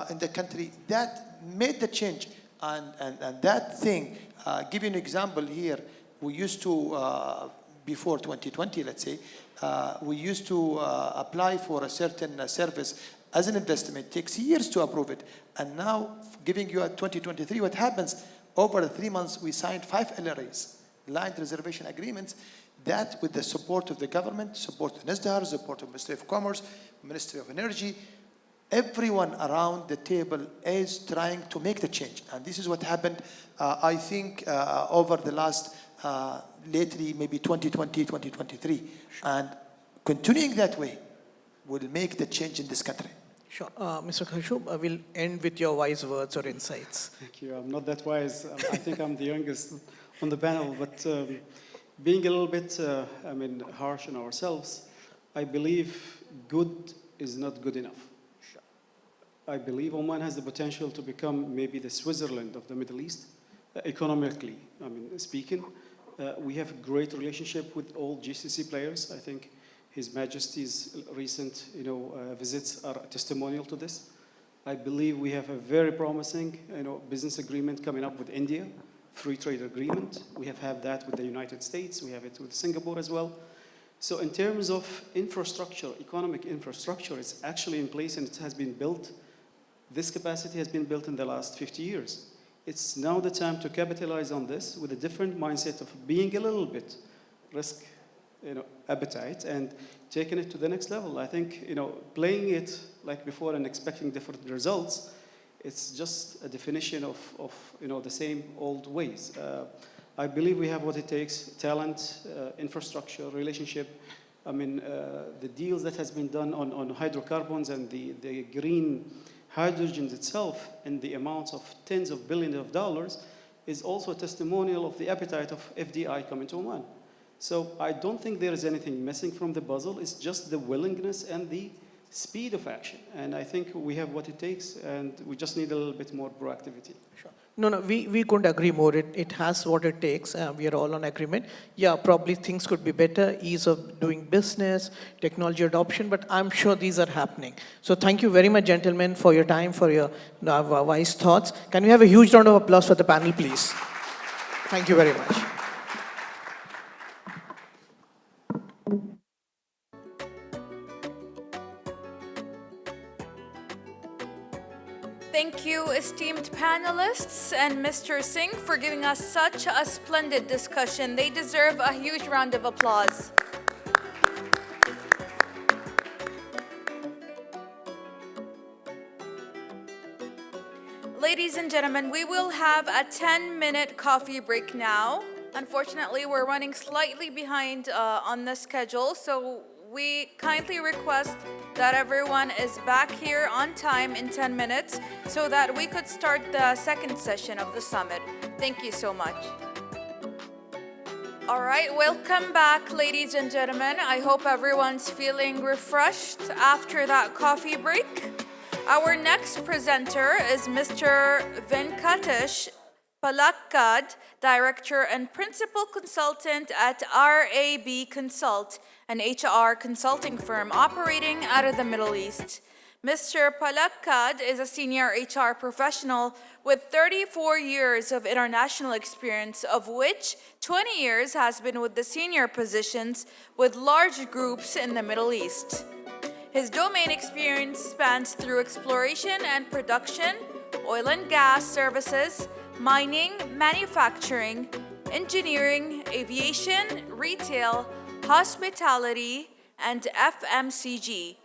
in the country, that made the change. And that thing, give you an example here, we used to, before 2020, let's say, we used to apply for a certain service as an investment. It takes years to approve it. And now, giving you a 2023, what happens? Over the 3 months, we signed 5 LRAs, land reservation agreements, that with the support of the government, support of Nazdahar, support of Ministry of Commerce, Ministry of Energy, everyone around the table is trying to make the change. And this is what happened, I think, over the last, lately, maybe 2020, 2023. And continuing that way will make the change in this country. Sure. Mr. Khashub, I will end with your wise words or insights. Thank you. I'm not that wise. I think I'm the youngest on the panel, but being a little bit, harsh on ourselves, I believe good is not good enough. I believe Oman has the potential to become maybe the Switzerland of the Middle East, economically, speaking. We have a great relationship with all GCC players. I think His Majesty's recent, visits are testimonial to this. I believe we have a very promising, business agreement coming up with India, free trade agreement. We have had that with the United States. We have it with Singapore as well. So in terms of infrastructure, economic infrastructure, it's actually in place and it has been built. This capacity has been built in the last 50 years. It's now the time to capitalize on this with a different mindset of being a little bit risk, appetite and taking it to the next level. I think, playing it like before and expecting different results, it's just a definition of the same old ways. I believe we have what it takes: talent, infrastructure, relationship. The deals that has been done on hydrocarbons and the green hydrogen itself and the amounts of tens of billions of dollars is also a testimonial of the appetite of FDI coming to Oman. So I don't think there is anything missing from the puzzle. It's just the willingness and the speed of action. And I think we have what it takes, and we just need a little bit more proactivity. Sure. No, we couldn't agree more. It has what it takes. We are all on agreement. Yeah, probably things could be better, ease of doing business, technology adoption, but I'm sure these are happening. So thank you very much, gentlemen, for your time, for your wise thoughts. Can we have a huge round of applause for the panel, please? Thank you very much. Thank you, esteemed panelists, and Mr. Singh for giving us such a splendid discussion. They deserve a huge round of applause. Ladies and gentlemen, we will have a 10-minute coffee break now. Unfortunately, we're running slightly behind on the schedule, so we kindly request that everyone is back here on time in 10 minutes so that we could start the second session of the summit. Thank you so much. All right, welcome back, ladies and gentlemen. I hope everyone's feeling refreshed after that coffee break. Our next presenter is Mr. Venkatesh Palakkad, Director and Principal Consultant at RAB Consult, an HR consulting firm operating out of the Middle East. Mr. Palakkad is a senior HR professional with 34 years of international experience, of which 20 years has been with the senior positions with large groups in the Middle East. His domain experience spans through exploration and production, oil and gas services, mining, manufacturing, engineering, aviation, retail, hospitality, and FMCG.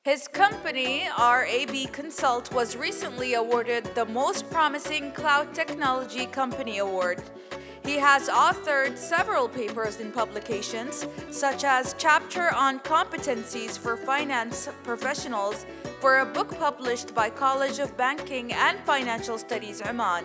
His company, RAB Consult, was recently awarded the Most Promising Cloud Technology Company Award. He has authored several papers in publications, such as Chapter on Competencies for Finance Professionals for a book published by College of Banking and Financial Studies, Oman.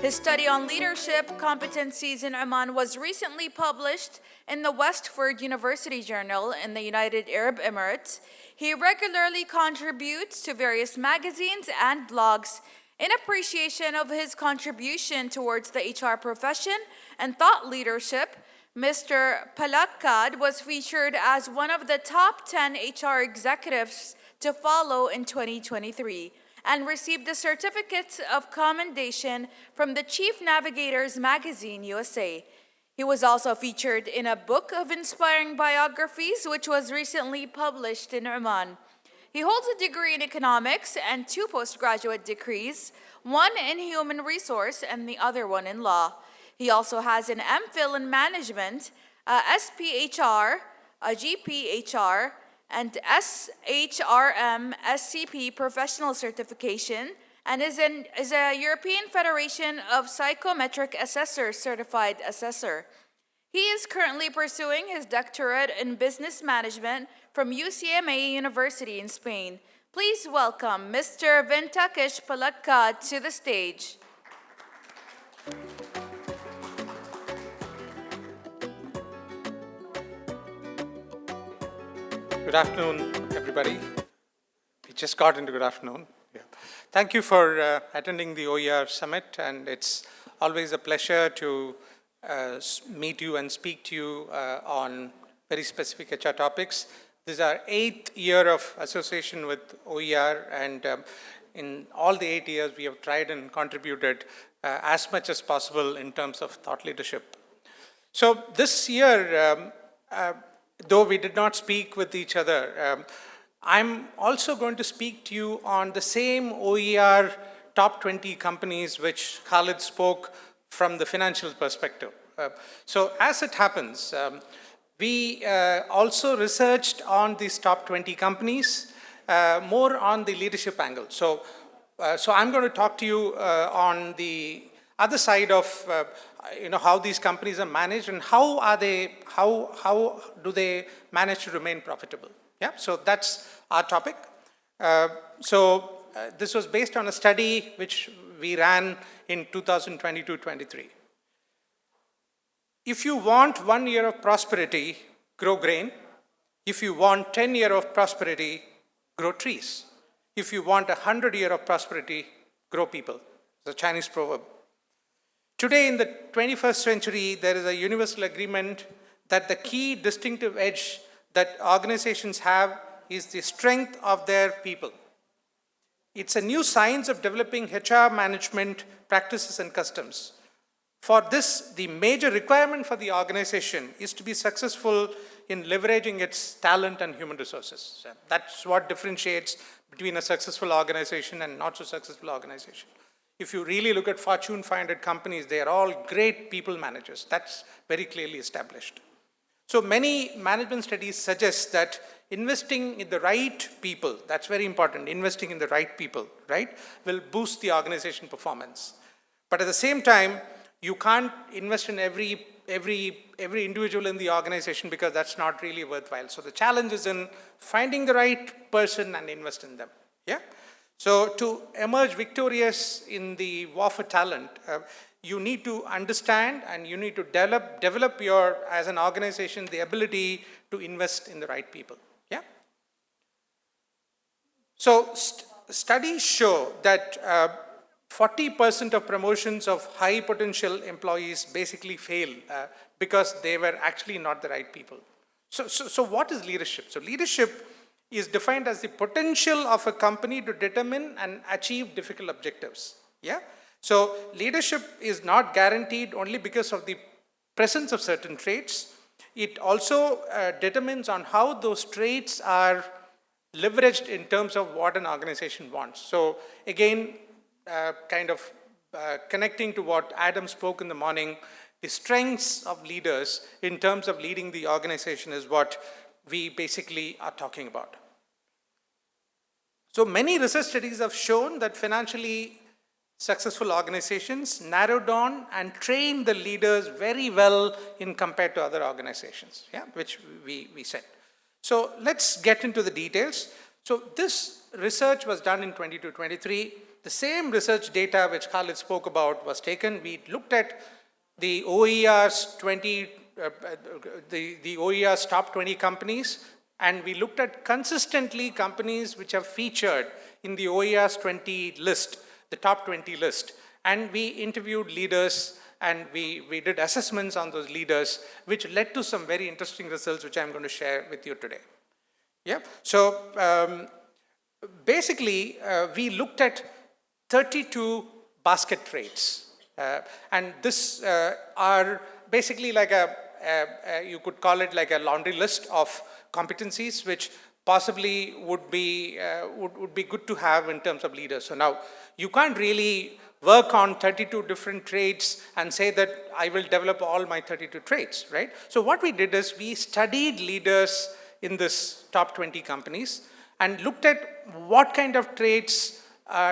His study on leadership competencies in Oman was recently published in the Westford University Journal in the United Arab Emirates. He regularly contributes to various magazines and blogs in appreciation of his contribution towards the HR profession and thought leadership. Mr. Palakkad was featured as one of the top 10 HR executives to follow in 2023 and received a certificate of commendation from the Chief Navigators magazine USA. He was also featured in a book of inspiring biographies, which was recently published in Oman. He holds a degree in economics and 2 postgraduate degrees, one in human resource and the other one in law. He also has an MPhil in management, a SPHR, a GPHR, and SHRM SCP professional certification, and is a European Federation of Psychometric Assessors certified assessor. He is currently pursuing his doctorate in business management from UCMA University in Spain. Please welcome Mr. Venkatesh Palakkad to the stage. Good afternoon, everybody. We just got into good afternoon. Yeah. Thank you for attending the OER Summit, and it's always a pleasure to meet you and speak to you on very specific HR topics. This is our 8th year of association with OER, and in all the 8 years, we have tried and contributed as much as possible in terms of thought leadership. So this year, though we did not speak with each other, I'm also going to speak to you on the same OER top 20 companies which Khalid spoke from the financial perspective. So as it happens, we also researched on these top 20 companies, more on the leadership angle. So I'm going to talk to you on the other side of how these companies are managed and how do they manage to remain profitable. Yeah, so that's our topic. This was based on a study which we ran in 2022-23. If you want 1 year of prosperity, grow grain. If you want 10 years of prosperity, grow trees. If you want 100 years of prosperity, grow people. It's a Chinese proverb. Today in the 21st century, there is a universal agreement that the key distinctive edge that organizations have is the strength of their people. It's a new science of developing HR management practices and customs. For this, the major requirement for the organization is to be successful in leveraging its talent and human resources. So that's what differentiates between a successful organization and not so successful organization. If you really look at Fortune 500 companies, they are all great people managers. That's very clearly established. So many management studies suggest that investing in the right people, that's very important, investing in the right people, right, will boost the organization performance. But at the same time, you can't invest in every individual in the organization because that's not really worthwhile. So the challenge is in finding the right person and invest in them. Yeah. So to emerge victorious in the war for talent, you need to understand and you need to develop your, as an organization, the ability to invest in the right people. Yeah. So studies show that 40% of promotions of high potential employees basically fail because they were actually not the right people. So what is leadership? So leadership is defined as the potential of a company to determine and achieve difficult objectives. Yeah. So leadership is not guaranteed only because of the presence of certain traits. It also determines on how those traits are leveraged in terms of what an organization wants. So again, connecting to what Adam spoke in the morning, the strengths of leaders in terms of leading the organization is what we basically are talking about. So many research studies have shown that financially successful organizations narrow down and train the leaders very well in compared to other organizations, yeah, which we said. So let's get into the details. So this research was done in 22-23. The same research data which Khalid spoke about was taken. We looked at the OER's the OER's top 20 companies, and we looked at consistently companies which have featured in the OER's 20 list, the top 20 list. And we interviewed leaders and we did assessments on those leaders, which led to some very interesting results, which I'm going to share with you today. Yeah. So basically, we looked at 32 basket traits. And this are basically like you could call it like a laundry list of competencies, which possibly would be good to have in terms of leaders. So now you can't really work on 32 different traits and say that I will develop all my 32 traits, right? So what we did is we studied leaders in this top 20 companies and looked at what kind of traits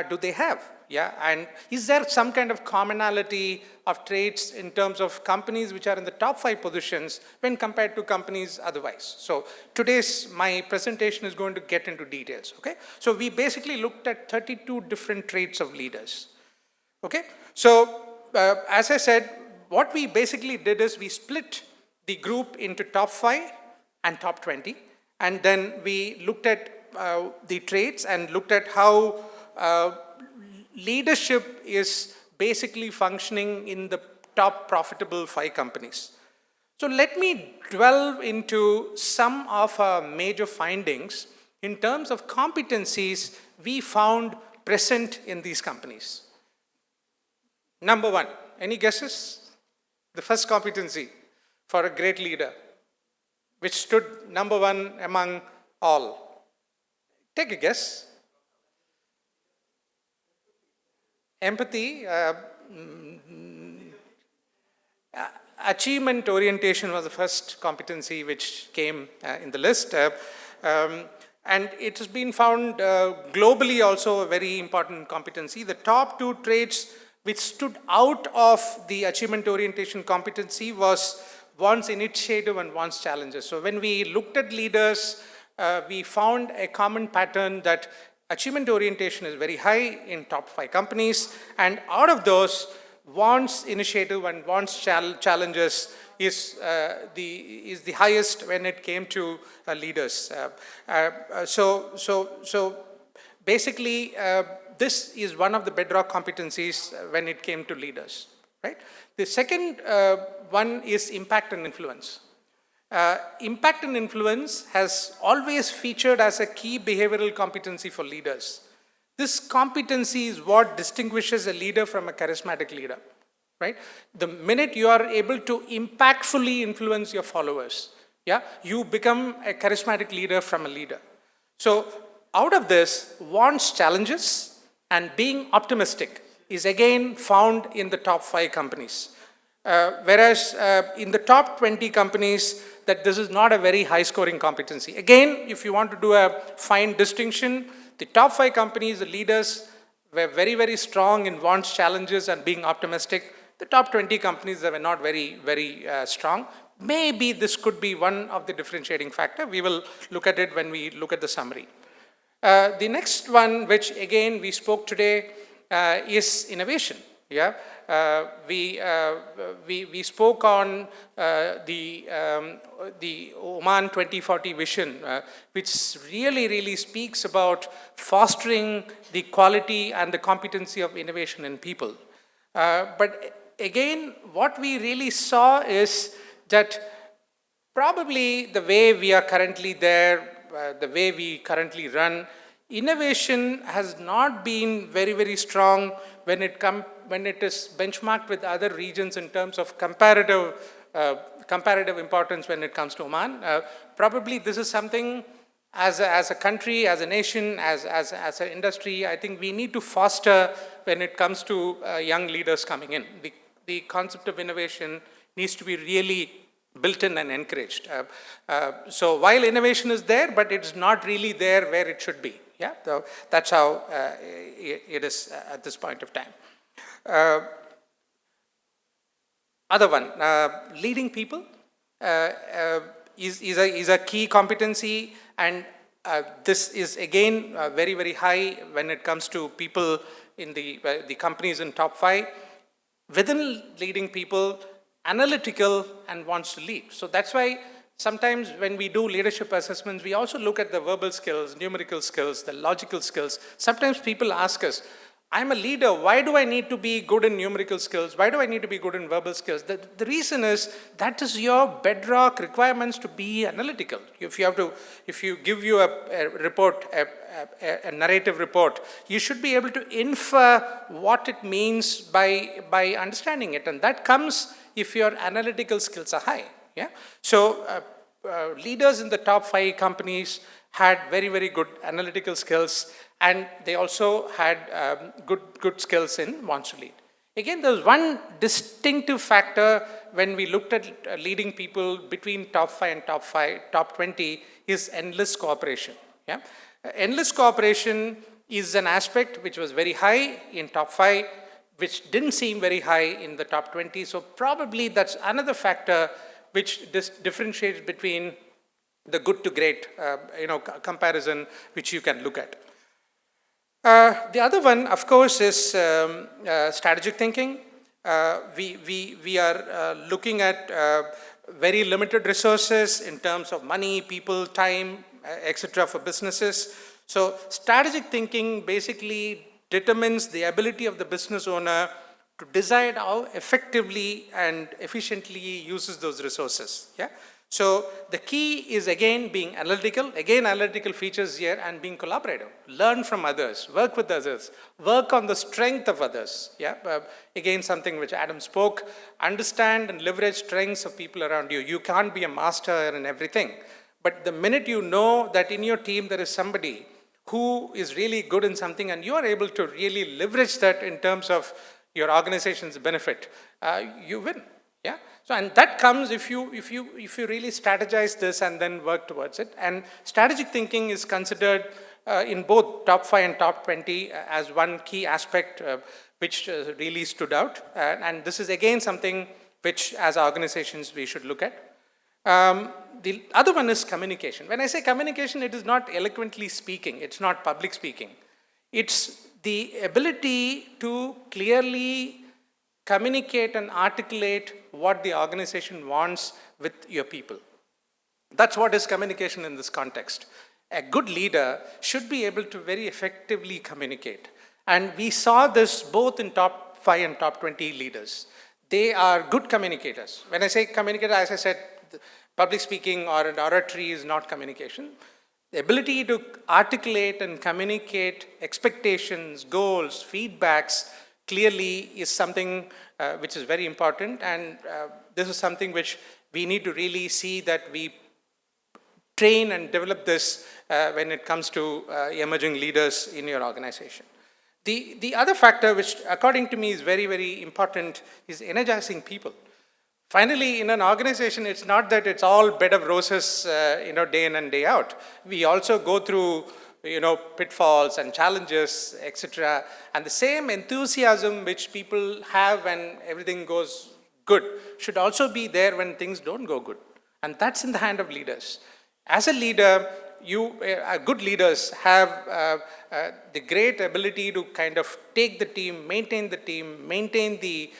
do they have. Yeah, and is there some kind of commonality of traits in terms of companies which are in the top 5 positions when compared to companies otherwise? So my presentation is going to get into details, okay? So we basically looked at 32 different traits of leaders, okay? So as I said, what we basically did is we split the group into top 5 and top 20, and then we looked at the traits and looked at how leadership is basically functioning in the top profitable 5 companies. So let me delve into some of our major findings in terms of competencies we found present in these companies. Number 1, any guesses? The first competency for a great leader, which stood number 1 among all. Take a guess. Empathy, achievement orientation was the first competency which came in the list. And it has been found globally also a very important competency. The top 2 traits which stood out of the achievement orientation competency was one's initiative and one's challenges. So when we looked at leaders, we found a common pattern that achievement orientation is very high in top 5 companies, and out of those, wants initiative and wants challenges is the highest when it came to leaders. So basically, this is one of the bedrock competencies when it came to leaders, right? The second one is impact and influence. Impact and influence has always featured as a key behavioral competency for leaders. This competency is what distinguishes a leader from a charismatic leader, right? The minute you are able to impactfully influence your followers, Yeah, you become a charismatic leader from a leader. So out of this, wants, challenges, and being optimistic is again found in the top 5 companies. Whereas in the top 20 companies, that this is not a very high scoring competency. Again, if you want to do a fine distinction, the top 5 companies, the leaders were very, very strong in wants, challenges, and being optimistic. The top 20 companies that were not very, very strong. Maybe this could be one of the differentiating factor. We will look at it when we look at the summary. The next one, which again we spoke today, is innovation. Yeah, we spoke on the Oman 2040 vision, which really speaks about fostering the quality and the competency of innovation in people. But again, what we really saw is that probably the way we are currently there, the way we currently run, innovation has not been very, very strong when it is benchmarked with other regions in terms of comparative importance when it comes to Oman. Probably this is something as a country, as a nation, as an industry, I think we need to foster when it comes to young leaders coming in. The concept of innovation needs to be really built in and encouraged. So while innovation is there, but it's not really there where it should be. Yeah, so that's how it is at this point of time. Other one, leading people is a key competency, and this is again very, very high when it comes to people in the companies in top 5. Within leading people, analytical and wants to lead. So that's why sometimes when we do leadership assessments, we also look at the verbal skills, numerical skills, the logical skills. Sometimes people ask us, I'm a leader, why do I need to be good in numerical skills? Why do I need to be good in verbal skills? The reason is that is your bedrock requirements to be analytical. If you give you a report, a narrative report, you should be able to infer what it means by understanding it. And that comes if your analytical skills are high. Yeah. So leaders in the top 5 companies had very, very good analytical skills, and they also had good skills in wants to lead. Again, there's one distinctive factor when we looked at leading people between top 5 and top 20 is endless cooperation. Yeah? Endless cooperation is an aspect which was very high in top 5, which didn't seem very high in the top 20. So probably that's another factor which differentiates between the good to great comparison which you can look at. The other one, of course, is strategic thinking. We are looking at very limited resources in terms of money, people, time, etc. for businesses. So strategic thinking basically determines the ability of the business owner to decide how effectively and efficiently he uses those resources. Yeah? So the key is again being analytical, analytical features here, and being collaborative. Learn from others, work with others, work on the strength of others. Yeah? Again, something which Adam spoke, understand and leverage strengths of people around you. You can't be a master in everything. But the minute you know that in your team there is somebody who is really good in something and you are able to really leverage that in terms of your organization's benefit, you win. Yeah. So, and that comes if you really strategize this and then work towards it. And strategic thinking is considered in both top 5 and top 20 as one key aspect which really stood out. And this is again something which as organizations we should look at. The other one is communication. When I say communication, it is not eloquently speaking. It's not public speaking. It's the ability to clearly communicate and articulate what the organization wants with your people. That's what is communication in this context. A good leader should be able to very effectively communicate. And we saw this both in top 5 and top 20 leaders. They are good communicators. When I say communicator, as I said, public speaking or an oratory is not communication. The ability to articulate and communicate expectations, goals, feedbacks clearly is something which is very important, and this is something which we need to really see that we train and develop this when it comes to emerging leaders in your organization. The other factor, which according to me is very, very important, is energizing people. Finally, in an organization, it's not that it's all bed of roses, day in and day out. We also go through, pitfalls and challenges, etc. And the same enthusiasm which people have when everything goes good should also be there when things don't go good. And that's in the hand of leaders. As a leader, good leaders have the great ability to kind of take the team, maintain the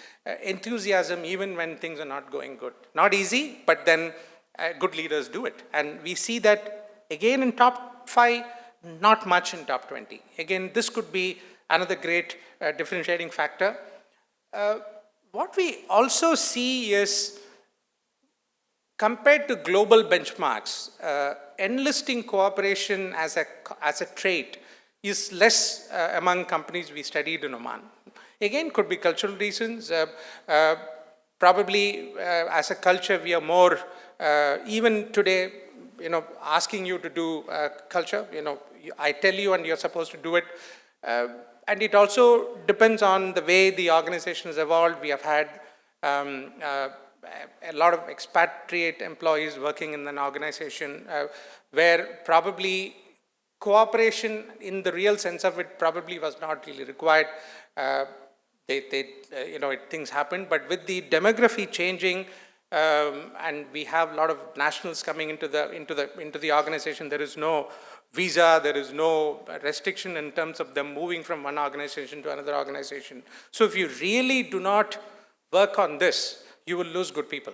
enthusiasm even when things are not going good. Not easy, but then good leaders do it. And we see that again in top 5, not much in top 20. Again, this could be another great differentiating factor. What we also see is, compared to global benchmarks, enlisting cooperation as a trait is less among companies we studied in Oman. Again, could be cultural reasons. Probably as a culture, we are more, even today, asking you to do culture. I tell you and you're supposed to do it. And it also depends on the way the organization has evolved. We have had a lot of expatriate employees working in an organization where probably cooperation in the real sense of it probably was not really required. Things happened, but with the demography changing, and we have a lot of nationals coming into the organization, there is no visa, there is no restriction in terms of them moving from one organization to another organization. So if you really do not work on this, you will lose good people,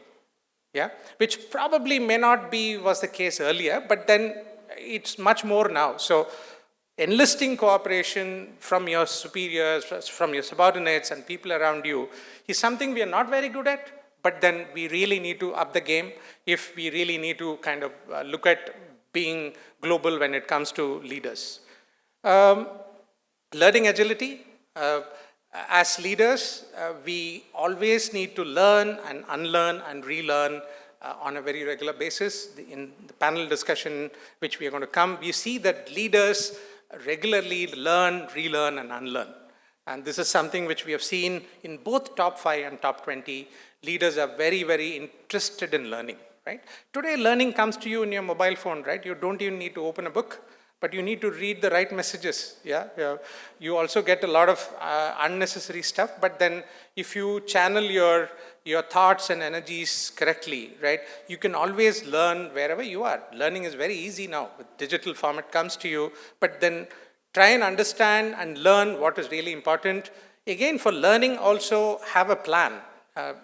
which probably may not was the case earlier, but then it's much more now. So enlisting cooperation from your superiors, from your subordinates and people around you is something we are not very good at, but then we really need to up the game if we really need to kind of look at being global when it comes to leaders. Learning agility. As leaders, we always need to learn and unlearn and relearn on a very regular basis. In the panel discussion, which we are going to come, we see that leaders regularly learn, relearn, and unlearn. And this is something which we have seen in both top 5 and top 20. Leaders are very, very interested in learning, right? Today, learning comes to you in your mobile phone, right? You don't even need to open a book, but you need to read the right messages, You also get a lot of unnecessary stuff, but then if you channel your thoughts and energies correctly, right, you can always learn wherever you are. Learning is very easy now. With digital format comes to you, but then try and understand and learn what is really important. Again, for learning also have a plan.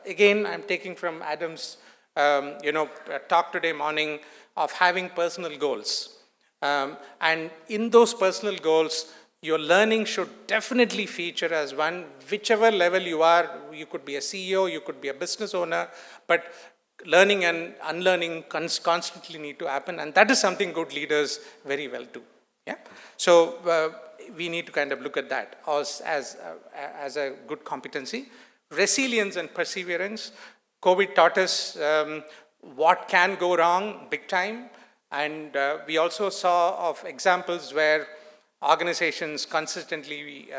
Again, I'm taking from Adam's talk today morning of having personal goals. And in those personal goals, your learning should definitely feature as one, whichever level you are. You could be a CEO, you could be a business owner, but learning and unlearning constantly need to happen, and that is something good leaders very well do. So we need to kind of look at that as a good competency. Resilience and perseverance. COVID taught us what can go wrong big time. And we also saw of examples where organizations consistently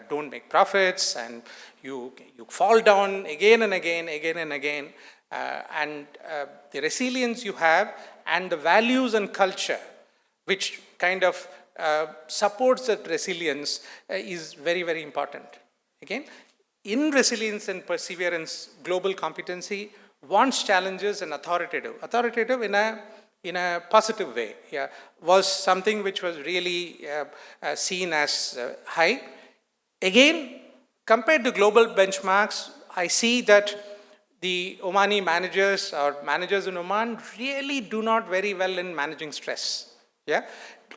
don't make profits, and you fall down again and again. And the resilience you have and the values and culture, which kind of supports that resilience, is very, very important. Again, in resilience and perseverance, global competency wants challenges and authoritative. Authoritative in a positive way, was something which was really seen as high. Again, compared to global benchmarks, I see that the Omani managers or managers in Oman really do not very well in managing stress.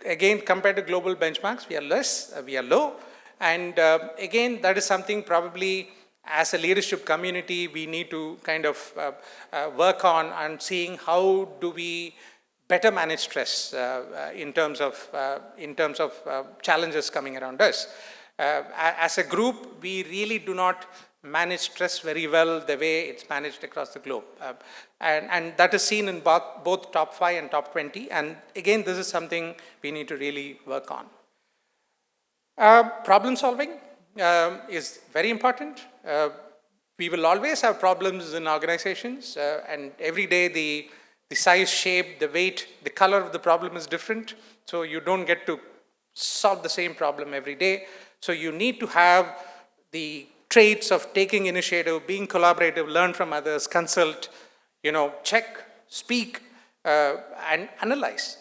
Again, compared to global benchmarks, we are low. And again, that is something probably as a leadership community, we need to kind of work on and seeing how do we better manage stress in terms of challenges coming around us. As a group, we really do not manage stress very well the way it's managed across the globe. And that is seen in both top 5 and top 20. And again, this is something we need to really work on. Problem solving is very important. We will always have problems in organizations, and every day the size, shape, the weight, the color of the problem is different. So you don't get to solve the same problem every day. So you need to have the traits of taking initiative, being collaborative, learn from others, consult, check, speak, and analyze.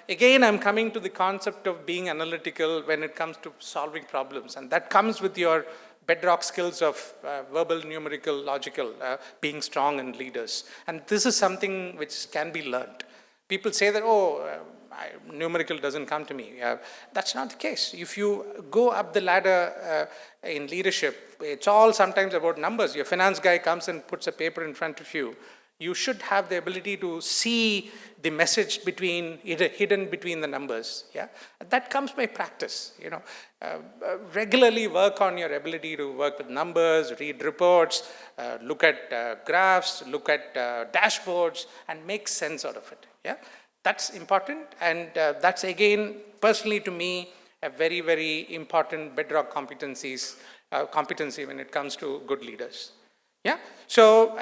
Again, I'm coming to the concept of being analytical when it comes to solving problems, and that comes with your bedrock skills of verbal, numerical, logical, being strong and leaders. And this is something which can be learned. People say that, numerical doesn't come to me. That's not the case. If you go up the ladder in leadership, it's all sometimes about numbers. Your finance guy comes and puts a paper in front of you. You should have the ability to see the message hidden between the numbers. Yeah, that comes by practice. Regularly work on your ability to work with numbers, read reports, look at graphs, look at dashboards, and make sense out of it. Yeah, that's important, and that's again, personally to me, a very, very important bedrock competency when it comes to good leaders. Yeah, so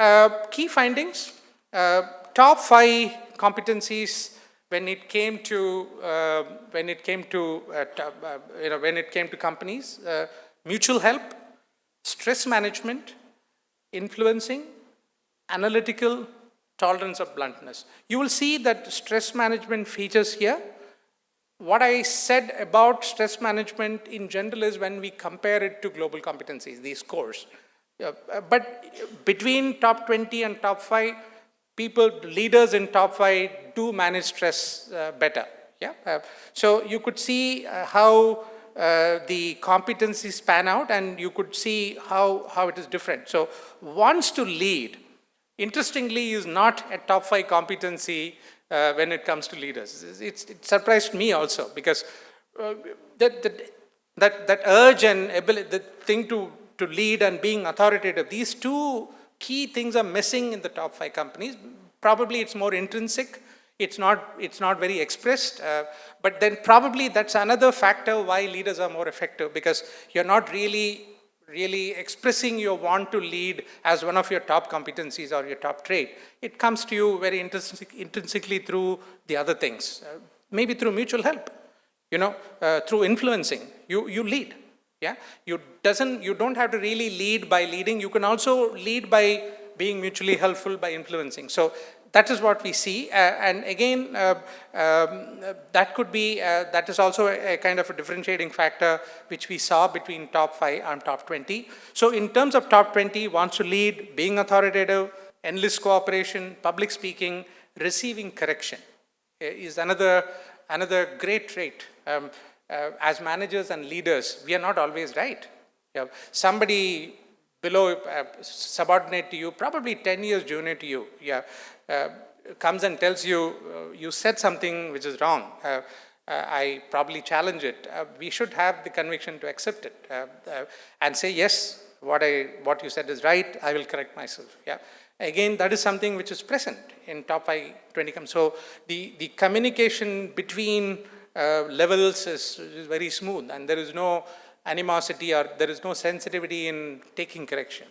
key findings, top 5 competencies when it came to companies: mutual help, stress management, influencing, analytical, tolerance of bluntness. You will see that stress management features here. What I said about stress management in general is when we compare it to global competencies, these scores. But between top 20 and top 5, leaders in top 5 do manage stress better. Yeah. So you could see how the competencies pan out, and you could see how it is different. So wants to lead, interestingly, is not a top 5 competency when it comes to leaders. It surprised me also, because that urge and ability, the thing to lead and being authoritative, these two key things are missing in the top 5 companies. Probably it's more intrinsic. It's not very expressed, but then probably that's another factor why leaders are more effective, because you're not really expressing your want to lead as one of your top competencies or your top trait. It comes to you very intrinsically through the other things, maybe through mutual help, through influencing. You lead. Yeah, you don't have to really lead by leading. You can also lead by being mutually helpful, by influencing. So that is what we see, and again, that is also a kind of a differentiating factor which we saw between top 5 and top 20. So in terms of top 20, wants to lead, being authoritative, enlist cooperation, public speaking, receiving correction is another great trait. As managers and leaders, we are not always right. Somebody below, subordinate to you, probably 10 years junior to you, comes and tells you, you said something which is wrong. I probably challenge it. We should have the conviction to accept it and say, yes, what you said is right, I will correct myself. Yeah. Again, that is something which is present in top 5, 20. So the communication between levels is very smooth, and there is no animosity or there is no sensitivity in taking correction.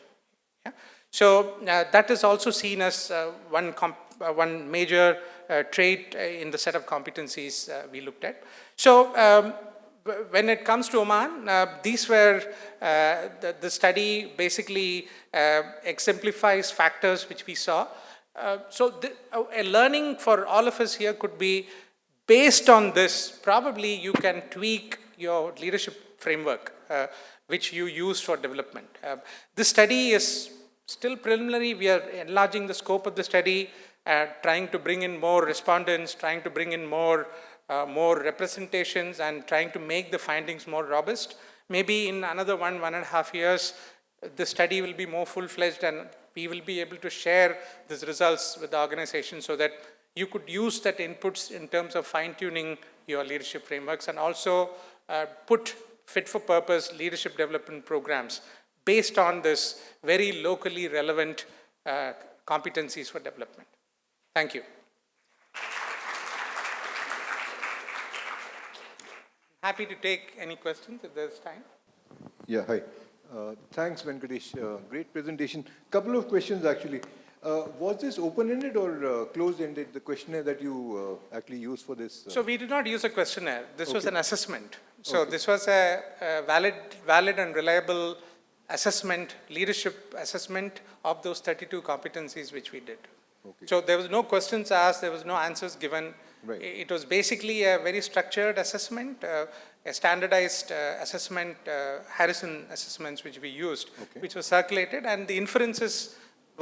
Yeah? So that is also seen as one major trait in the set of competencies we looked at. So when it comes to Oman, these were, the study basically exemplifies factors which we saw. So a learning for all of us here could be, based on this, probably you can tweak your leadership framework, which you use for development. This study is still preliminary. We are enlarging the scope of the study, trying to bring in more respondents, trying to bring in more representations, and trying to make the findings more robust. Maybe in another 1.5 years, the study will be more full-fledged, and we will be able to share these results with the organization so that you could use that inputs in terms of fine-tuning your leadership frameworks, and also put fit-for-purpose leadership development programs based on this very locally relevant competencies for development. Thank you. Happy to take any questions if there's time. Yeah, hi. Thanks, Venkatesh. Great presentation. Couple of questions, actually. Was this open-ended or closed-ended, the questionnaire that you actually used for this? So we did not use a questionnaire. This was Okay. an assessment. So Okay. this was a valid and reliable assessment, leadership assessment of those 32 competencies which we did. Okay. So there was no questions asked, there was no answers given. Right. It was basically a very structured assessment, a standardized assessment, Harrison assessments which we used, Okay. which was circulated, and the inferences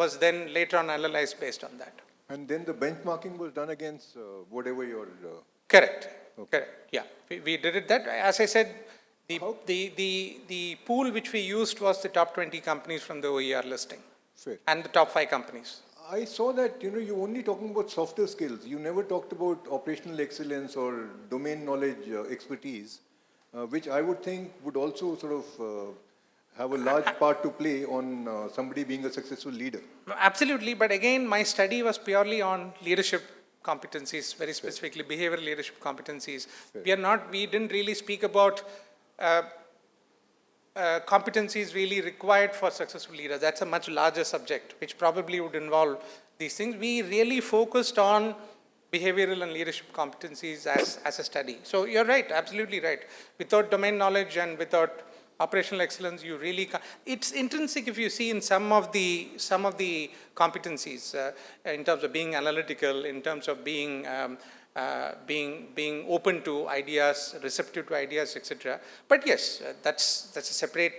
was then later on analyzed based on that. And then the benchmarking was done against whatever your... Correct. Okay. Correct. Yeah, we did it that. As I said, the pool which we used was the top 20 companies from the OER listing. Fair. And the top 5 companies. I saw that, you're only talking about softer skills. You never talked about operational excellence or domain knowledge expertise, which I would think would also sort of have a large part to play on somebody being a successful leader. Absolutely, but again, my study was purely on leadership competencies, very specifically behavioral leadership competencies. We didn't really speak about competencies really required for successful leaders. That's a much larger subject, which probably would involve these things. We really focused on behavioral and leadership competencies as a study. So you're right, absolutely right. Without domain knowledge and without operational excellence, you really can't. It's intrinsic if you see in some of the competencies in terms of being analytical, in terms of being open to ideas, receptive to ideas, etc. But yes, that's a separate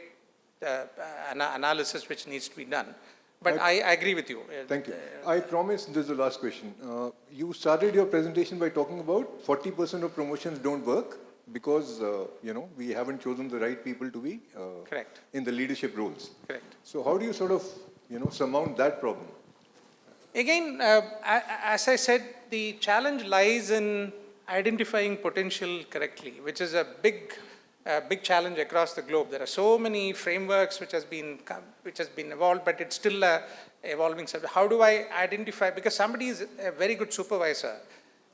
analysis which needs to be done. But I agree with you. Thank you. I promise this is the last question. You started your presentation by talking about 40% of promotions don't work because, we haven't chosen the right people to be Correct. in the leadership roles. Correct. So how do you sort of, surmount that problem? Again, as I said, the challenge lies in identifying potential correctly, which is a big challenge across the globe. There are so many frameworks which has been evolved, but it's still a evolving subject. How do I identify? Because somebody is a very good supervisor,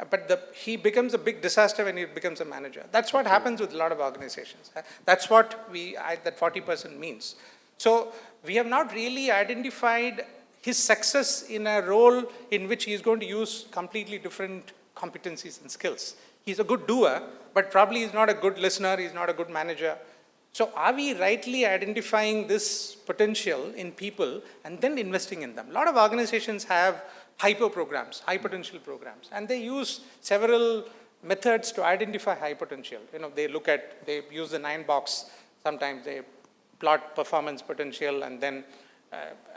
but he becomes a big disaster when he becomes a manager. That's what happens with a lot of organizations. That's what that 40% means. So we have not really identified his success in a role in which he is going to use completely different competencies and skills. He's a good doer, but probably he's not a good listener, he's not a good manager. So are we rightly identifying this potential in people and then investing in them? A lot of organizations have hyper programs, high potential programs, and they use several methods to identify high potential. They use the 9-box, sometimes they plot performance potential and then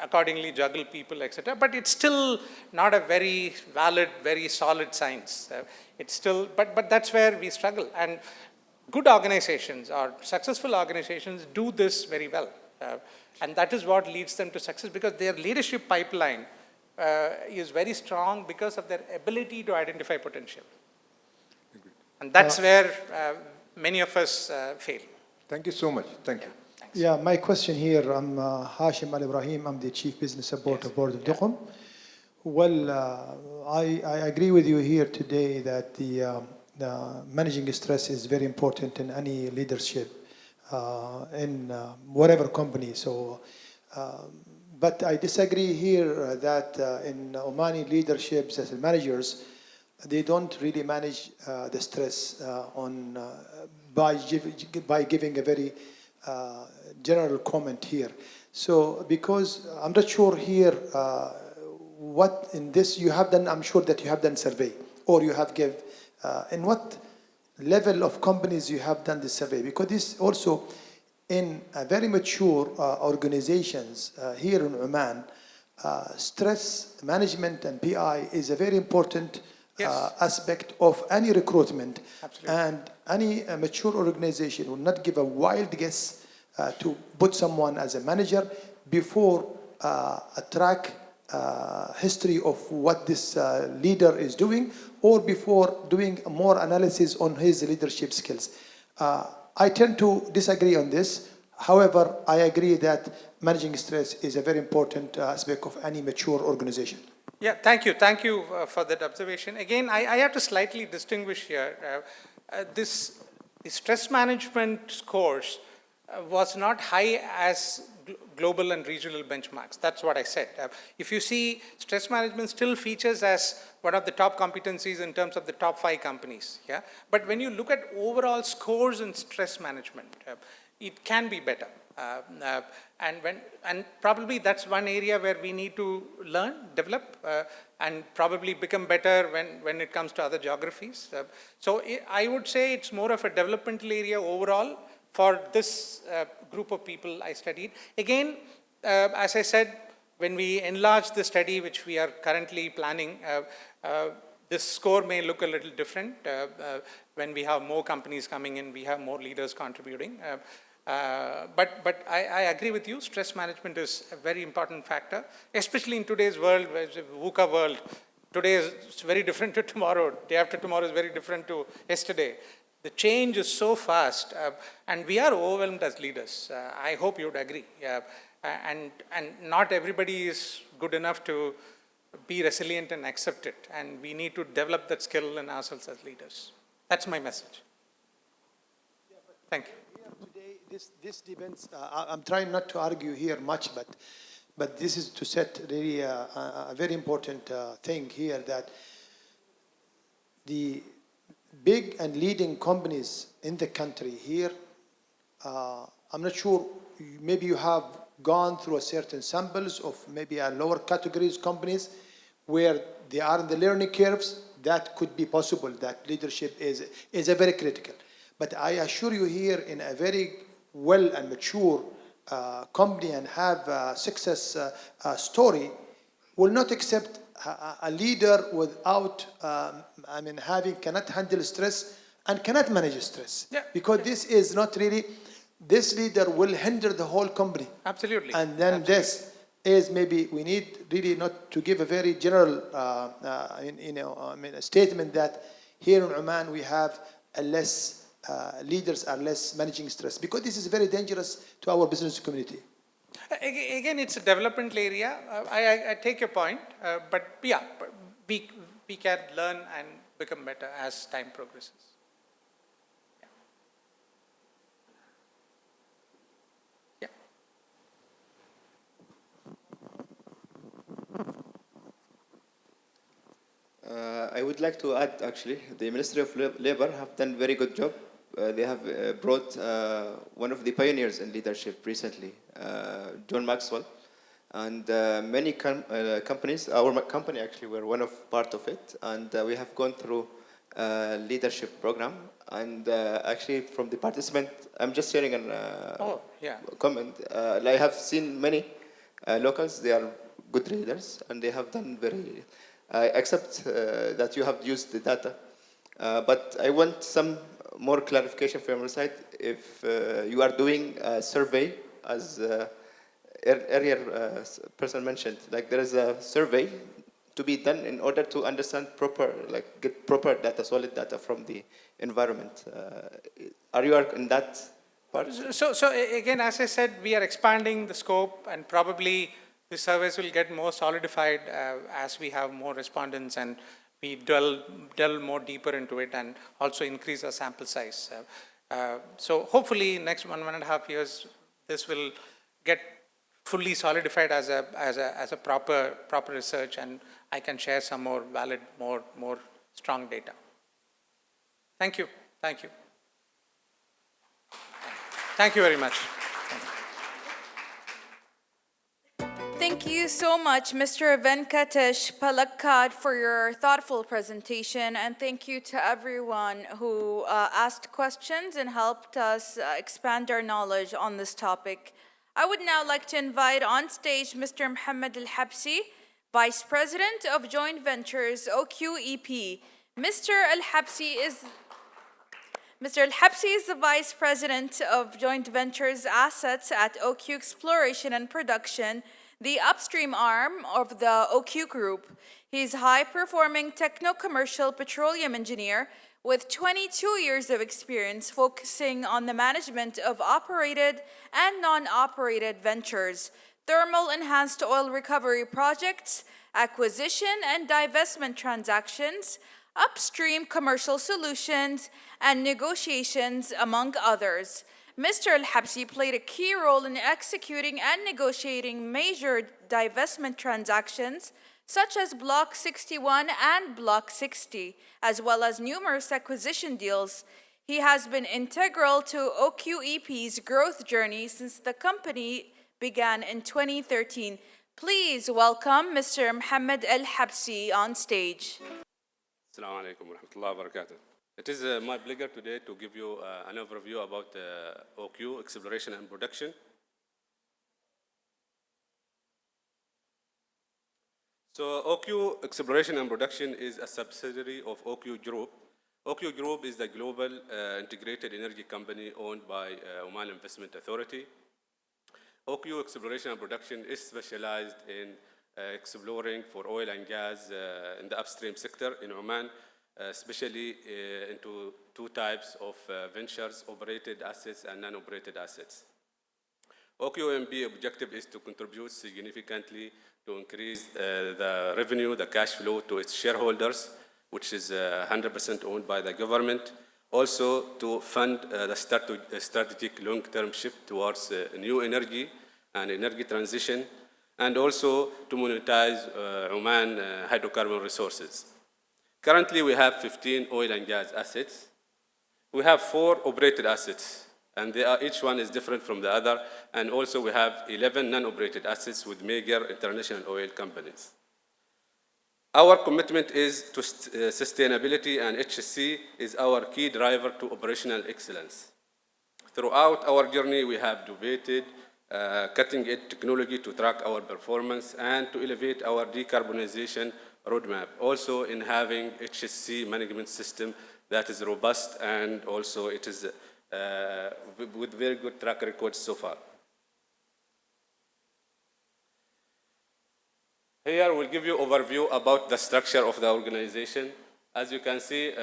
accordingly juggle people, etc. But it's still not a very valid, very solid science. It's still, but that's where we struggle. And good organizations or successful organizations do this very well. And that is what leads them to success because their leadership pipeline is very strong because of their ability to identify potential. And that's where many of us fail. Thank you so much. Thank you. Yeah, my question here, I'm Hashim Al Ibrahim, I'm the Chief Business Support of Board of Duqm. Well, I agree with you here today that the managing stress is very important in any leadership in whatever company. So, but I disagree here that in Omani leaderships as managers, they don't really manage the stress by giving a very general comment here. So, because I'm not sure here what in this you have done, I'm sure that you have done survey or you have give, in what level of companies you have done this survey, because this also in very mature organizations here in Oman, stress management and PI is a very important aspect of any recruitment. Absolutely. And any mature organization will not give a wild guess to put someone as a manager before a track history of what this leader is doing or before doing more analysis on his leadership skills. I tend to disagree on this. However, I agree that managing stress is a very important aspect of any mature organization. Yeah, thank you. Thank you for that observation. Again, I have to slightly distinguish here. The stress management scores was not high as global and regional benchmarks. That's what I said. If you see, stress management still features as one of the top competencies in terms of the top 5 companies. Yeah, but when you look at overall scores in stress management, it can be better. And probably that's one area where we need to learn, develop, and probably become better when it comes to other geographies. I would say it's more of a developmental area overall for this group of people I studied. Again, as I said, when we enlarge the study, which we are currently planning, this score may look a little different. When we have more companies coming in, we have more leaders contributing. But I agree with you, stress management is a very important factor, especially in today's world, where it's a VUCA world. Today is very different to tomorrow. Day after tomorrow is very different to yesterday. The change is so fast, and we are overwhelmed as leaders. I hope you would agree. And not everybody is good enough to be resilient and accept it. And we need to develop that skill in ourselves as leaders. That's my message. Thank you. This depends. I'm trying not to argue here much, but this is to set really a very important thing here, that the big and leading companies in the country here, I'm not sure, maybe you have gone through a certain samples of maybe a lower categories companies where they are in the learning curves. That could be possible, that leadership is a very critical. But I assure you here, in a very well and mature company and have a success story, will not accept a leader without, cannot handle stress and cannot manage stress. Yeah. Because this is not really, this leader will hinder the whole company. Absolutely. And then Absolutely. This is maybe we need really not to give a very general a statement that here in Oman we have a less leaders are less managing stress, because this is very dangerous to our business community. Again, it's a developmental area. I take your point, but yeah, we can learn and become better as time progresses. Yeah. I would like to add, actually, the Ministry of Labor have done a very good job. They have brought one of the pioneers in leadership recently, John Maxwell, and many companies, our company actually, we're part of it, and we have gone through a leadership program, and actually from the participant, I'm just sharing a comment. I have seen many locals, they are good leaders, and they have done very, I accept that you have used the data, but I want some more clarification from your side. If you are doing a survey, as earlier person mentioned, like there is a survey to be done in order to understand proper, like get proper data, solid data from the environment. Are you in that part? So again, as I said, we are expanding the scope, and probably the surveys will get more solidified as we have more respondents and we delve more deeper into it, and also increase our sample size. So hopefully next 1.5 years, this will get fully solidified as a proper research, and I can share some more valid, more strong data. Thank you. Thank you. Thank you very much. Thank you so much, Mr. Venkatesh Palakkad, for your thoughtful presentation, and thank you to everyone who asked questions and helped us expand our knowledge on this topic. I would now like to invite on stage Mr. Mohammed Al-Habsi, Vice President of Joint Ventures, OQEP. Mr. Al-Habsi is the Vice President of Joint Ventures Assets at OQ Exploration and Production, the upstream arm of the OQ Group. He's a high-performing techno-commercial petroleum engineer with 22 years of experience focusing on the management of operated and non-operated ventures, thermal enhanced oil recovery projects, acquisition and divestment transactions, upstream commercial solutions, and negotiations, among others. Mr. Al-Habsi played a key role in executing and negotiating major divestment transactions such as Block 61 and Block 60, as well as numerous acquisition deals. He has been integral to OQEP's growth journey since the company began in 2013. Please welcome Mr. Mohammed Al-Habsi on stage. Assalamu alaikum wa rahmatullahi wa barakatuh. It is my pleasure today to give you an overview about OQ, exploration and production. So OQ, exploration and production, is a subsidiary of OQ Group. OQ Group is the global integrated energy company owned by Oman Investment Authority. OQ, exploration and production, is specialized in exploring for oil and gas in the upstream sector in Oman, especially into two types of ventures: operated assets and non-operated assets. OQMB objective is to contribute significantly to increase the revenue, the cash flow to its shareholders, which is 100% owned by the government. Also to fund the strategic long-term shift towards new energy and energy transition, and also to monetize Oman hydrocarbon resources. Currently, we have 15 oil and gas assets. We have 4 operated assets, and each one is different from the other. And also, we have 11 non-operated assets with major international oil companies. Our commitment is to sustainability, and HSC is our key driver to operational excellence. Throughout our journey, we have debated cutting-edge technology to track our performance and to elevate our decarbonization roadmap. Also in having HSC management system that is robust, and also it is with very good track records so far. Here we'll give you overview about the structure of the organization. As you can see,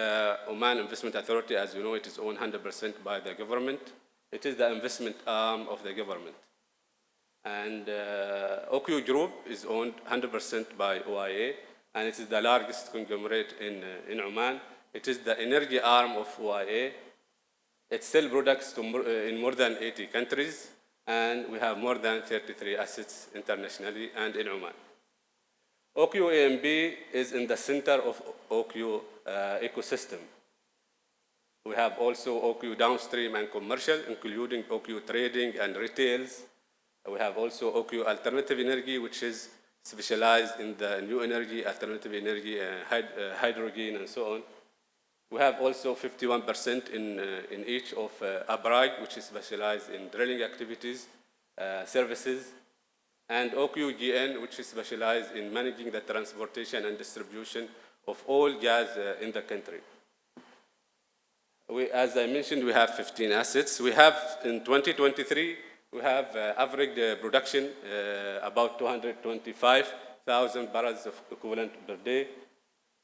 Oman Investment Authority, as you know, it is owned 100% by the government. It is the investment arm of the government. And OQ Group is owned 100% by OIA, and it is the largest conglomerate in Oman. It is the energy arm of OIA. It sells products to in more than 80 countries, and we have more than 33 assets internationally and in Oman. OQAMB is in the center of OQ ecosystem. We have also OQ downstream and commercial, including OQ trading and retails. We have also OQ alternative energy, which is specialized in the new energy, alternative energy, hydrogen, and so on. We have also 51% in each of Abrag, which is specialized in drilling activities, services, and OQGN, which is specialized in managing the transportation and distribution of all gas in the country. As I mentioned, we have 15 assets. We have, in 2023, we have average production about 225,000 barrels of equivalent per day.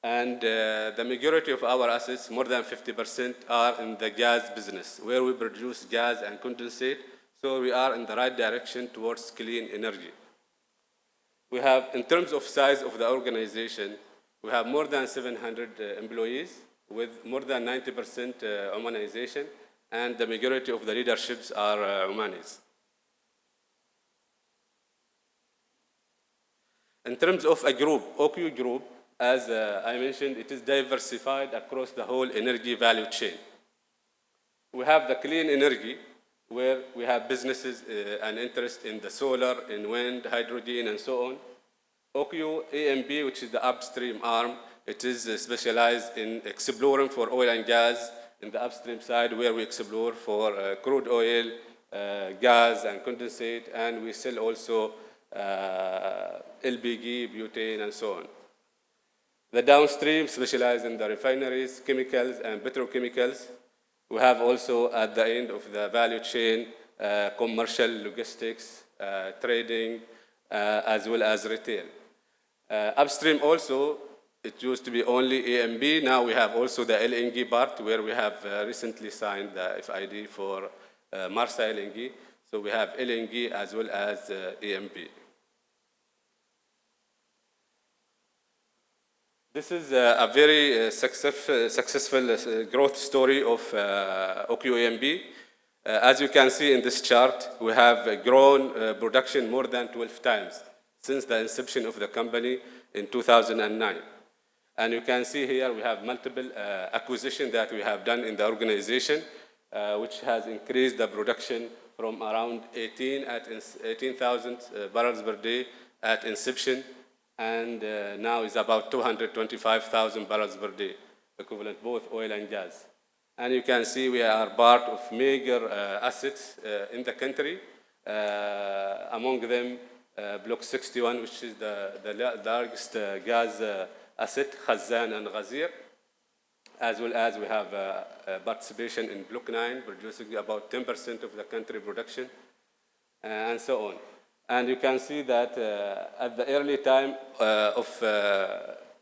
And the majority of our assets, more than 50%, are in the gas business, where we produce gas and condensate. So we are in the right direction towards clean energy. We have, in terms of size of the organization, we have more than 700 employees with more than 90% Omanization, and the majority of the leaderships are Omanis. In terms of a group, OQ Group, as I mentioned, it is diversified across the whole energy value chain. We have the clean energy, where we have businesses and interest in the solar, in wind, hydrogen, and so on. OQ AMB, which is the upstream arm, it is specialized in exploring for oil and gas in the upstream side, where we explore for crude oil, gas, and condensate, and we sell also LPG, butane, and so on. The downstream specialized in the refineries, chemicals, and petrochemicals. We have also, at the end of the value chain, commercial, logistics, trading, as well as retail. Upstream also, it used to be only A and B. Now we have also the LNG part, where we have recently signed the FID for Marsa LNG. So we have LNG as well as A and B. This is a very successful growth story of OQAMB. As you can see in this chart, we have grown production more than 12 times since the inception of the company in 2009. And you can see here we have multiple acquisitions that we have done in the organization, which has increased the production from around 18,000 barrels per day at inception, and now is about 225,000 barrels per day, equivalent both oil and gas. And you can see we are part of major assets in the country, among them Block 61, which is the largest gas asset, Khazan and Ghazir, as well as we have participation in Block 9, producing about 10% of the country production, and so on. And you can see that at the early time of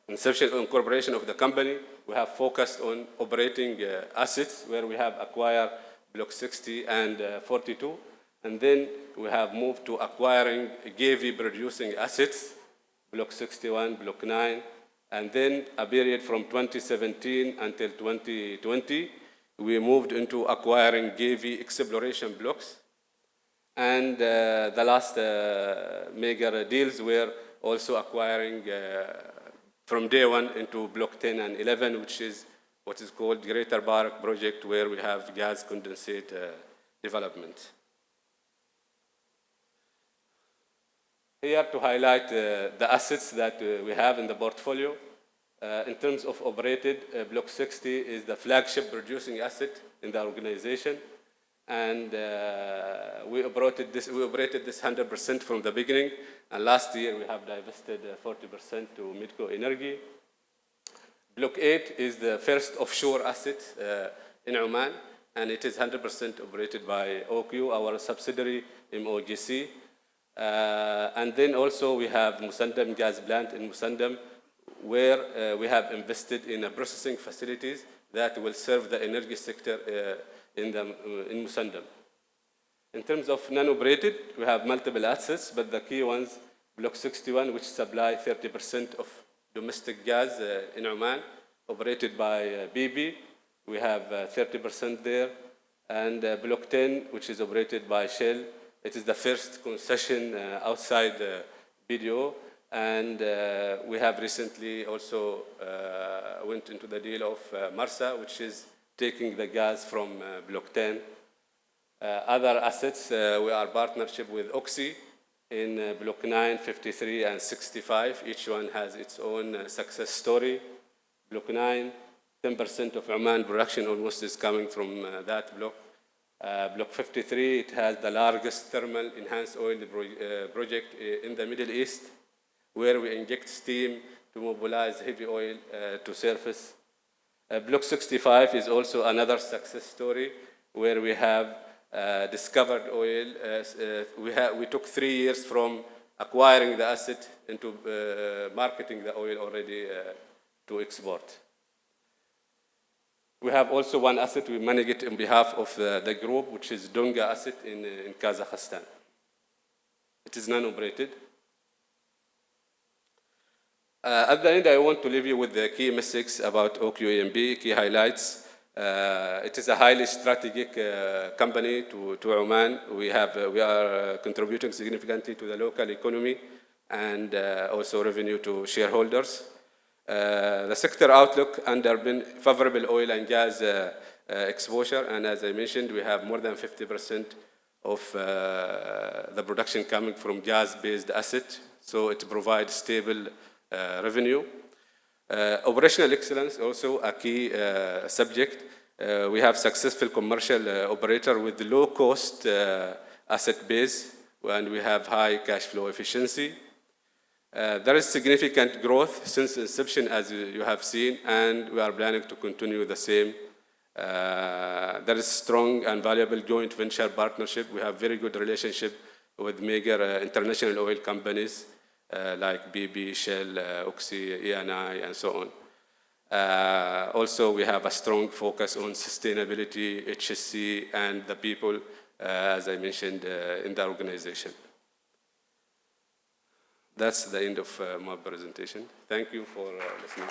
inception and incorporation of the company, we have focused on operating assets, where we have acquired Block 60 and 42. And then we have moved to acquiring JV producing assets, Block 61, Block 9, and then a period from 2017 until 2020, we moved into acquiring JV exploration blocks. And the last major deals were also acquiring from day one into Block 10 and 11, which is what is called Greater Barak project, where we have gas condensate development. Here to highlight the assets that we have in the portfolio. In terms of operated, Block 60 is the flagship producing asset in the organization. And we operated this 100% from the beginning. And last year we have divested 40% to Midco Energy. Block 8 is the first offshore asset in Oman, and it is 100% operated by OQ, our subsidiary MOGC. And then also we have Musandam gas plant in Musandam, where we have invested in processing facilities that will serve the energy sector in Musandam. In terms of non-operated, we have multiple assets, but the key ones, Block 61, which supply 30% of domestic gas in Oman, operated by BB. We have 30% there. And Block 10, which is operated by Shell. It is the first concession outside BDO. And we have recently also went into the deal of Marsa, which is taking the gas from Block 10. Other assets, we are partnership with Oxy in Block 9, 53, and 65. Each one has its own success story. Block 9, 10% of Oman production almost is coming from that block. Block 53, it has the largest thermal enhanced oil project in the Middle East, where we inject steam to mobilize heavy oil to surface. Block 65 is also another success story, where we have discovered oil. We took 3 years from acquiring the asset into marketing the oil already to export. We have also one asset, we manage it on behalf of the group, which is Dunga asset in Kazakhstan. It is non-operated. At the end, I want to leave you with the key messages about OQAMB, key highlights. It is a highly strategic company to Oman. We are contributing significantly to the local economy and also revenue to shareholders. The sector outlook underpin favorable oil and gas exposure, and as I mentioned, we have more than 50% of the production coming from gas-based assets, so it provides stable revenue. Operational excellence, also a key subject. We have successful commercial operator with low-cost asset base, and we have high cash flow efficiency. There is significant growth since inception, as you have seen, and we are planning to continue the same. There is strong and valuable joint venture partnership. We have very good relationship with major international oil companies. like BP, Shell, Oxy, ENI, and so on. Also, we have a strong focus on sustainability, HSC, and the people, as I mentioned, in the organization. That's the end of my presentation. Thank you for listening.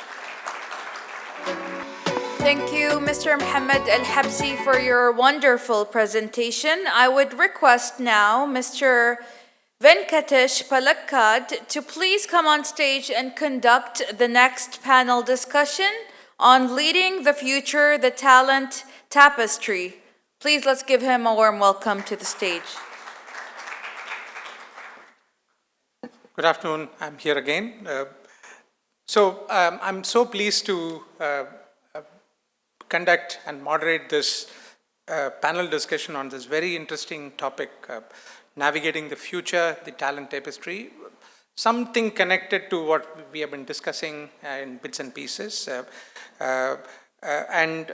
Thank you, Mr. Mohammed Al-Habsi, for your wonderful presentation. I would request now Mr. Venkatesh Palakkad to please come on stage and conduct the next panel discussion on leading the future, the talent tapestry. Please let's give him a warm welcome to the stage. Good afternoon. I'm here again. I'm so pleased to conduct and moderate this panel discussion on this very interesting topic, navigating the future, the talent tapestry, something connected to what we have been discussing in bits and pieces, and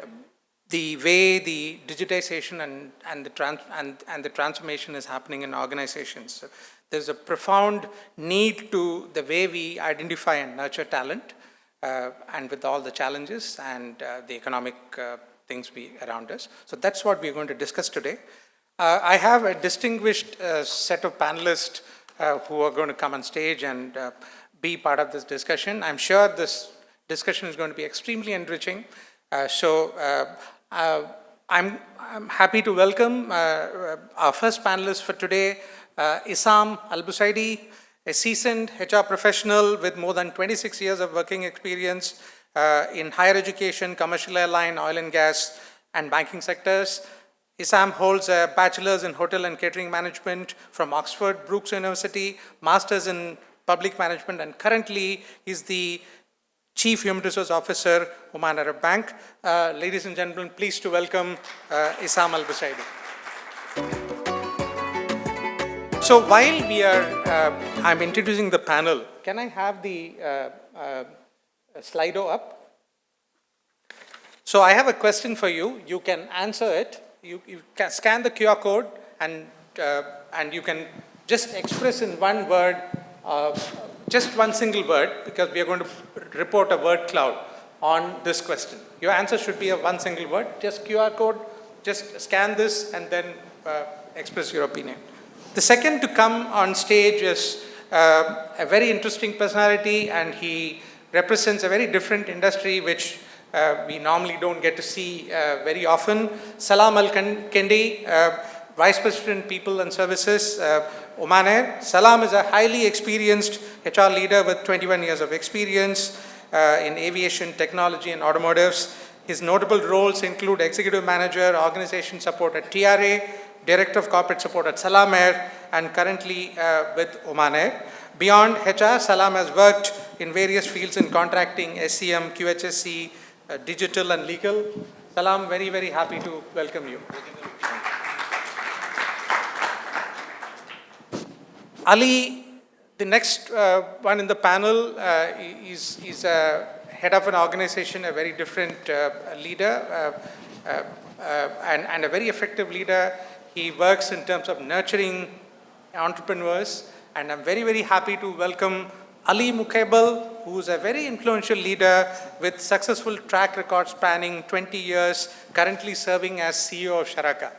the way the digitization and the transformation is happening in organizations. There's a profound need to the way we identify and nurture talent, and with all the challenges and the economic things around us. So that's what we're going to discuss today. I have a distinguished set of panelists who are going to come on stage and be part of this discussion. I'm sure this discussion is going to be extremely enriching. I'm happy to welcome our first panelist for today, Issam Al-Busaidi, a seasoned HR professional with more than 26 years of working experience in higher education, commercial airline, oil and gas, and banking sectors. Issam holds a bachelor's in hotel and catering management from Oxford Brookes University, master's in public management, and currently is the Chief Human Resource Officer, Oman Arab Bank. Ladies and gentlemen, pleased to welcome Issam Al-Busaidi. So while I'm introducing the panel, can I have the Slido up? So I have a question for you. You can answer it. You can scan the QR code and you can just express in one word, just one single word, because we are going to report a word cloud on this question. Your answer should be one single word, just QR code, just scan this and then express your opinion. The second to come on stage is a very interesting personality, and he represents a very different industry which we normally don't get to see very often. Salam Al-Kendi, Vice President People and Services, Oman Air. Salam is a highly experienced HR leader with 21 years of experience in aviation, technology, and automotives. His notable roles include Executive Manager, Organization Support at TRA, Director of Corporate Support at Salam Air, and currently with Oman Air. Beyond HR, Salam has worked in various fields in contracting, SCM, QHSC, digital, and legal. Salam, very, very happy to welcome you. Ali, the next one in the panel is head of an organization, a very different leader, and a very effective leader. He works in terms of nurturing entrepreneurs, and I'm very, very happy to welcome Ali Mukaibal, who is a very influential leader with successful track record spanning 20 years, currently serving as CEO of Sharaka.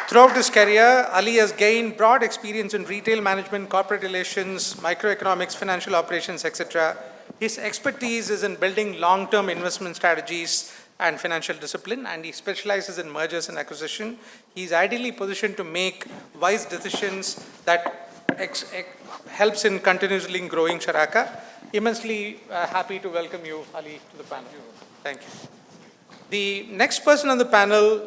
Throughout his career, Ali has gained broad experience in retail management, corporate relations, microeconomics, financial operations, etc. His expertise is in building long-term investment strategies and financial discipline, and he specializes in mergers and acquisition. He is ideally positioned to make wise decisions that helps in continuously growing Sharaka. Immensely happy to welcome you, Ali, to the panel. Thank you. The next person on the panel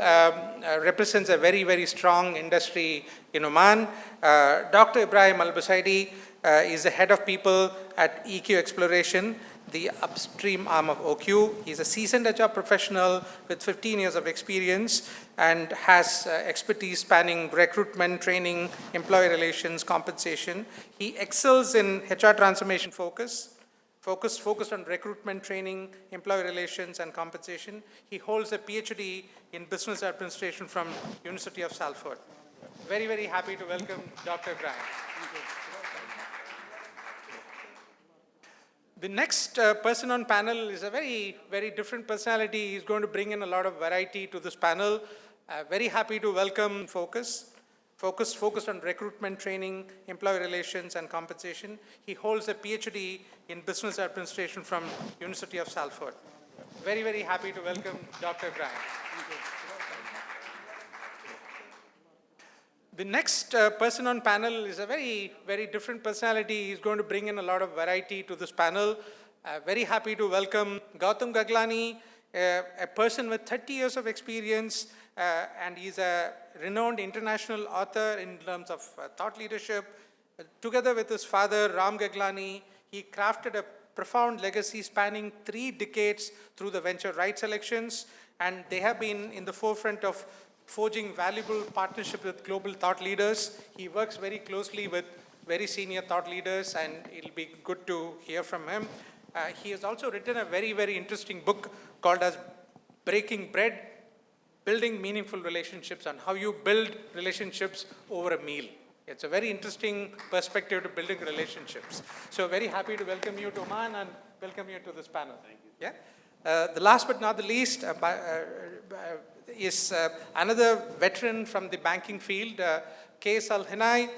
represents a very, very strong industry in Oman. Dr. Ibrahim Al-Busaidi is the head of people at EQ Exploration, the upstream arm of OQ. He's a seasoned HR professional with 15 years of experience and has expertise spanning recruitment, training, employee relations, compensation. He excels in HR transformation focused on recruitment, training, employee relations, and compensation. He holds a PhD in business administration from University of Salford. very, very happy to welcome Dr. Brian. The next person on panel is a very, very different personality. He's going to bring in a lot of variety to this panel. Very happy to welcome focused on recruitment training, employee relations, and compensation. He holds a PhD in business administration from University of Salford. Very, very happy to welcome Dr. Brian. The next person on panel is a very, very different personality. He's going to bring in a lot of variety to this panel. Very happy to welcome Gautam Gaglani, a person with 30 years of experience, and he's a renowned international author in terms of thought leadership. Together with his father, Ram Gaglani, he crafted a profound legacy spanning 3 decades through the venture rights elections, and they have been in the forefront of forging valuable partnership with global thought leaders. He works very closely with very senior thought leaders, and it'll be good to hear from him. He has also written a very, very interesting book called as Breaking Bread, Building Meaningful Relationships, and how you build relationships over a meal. It's a very interesting perspective to building relationships. So very happy to welcome you to Oman and welcome you to this panel. Thank you. Yeah. The last but not the least is another veteran from the banking field, Kees Al-Hinai.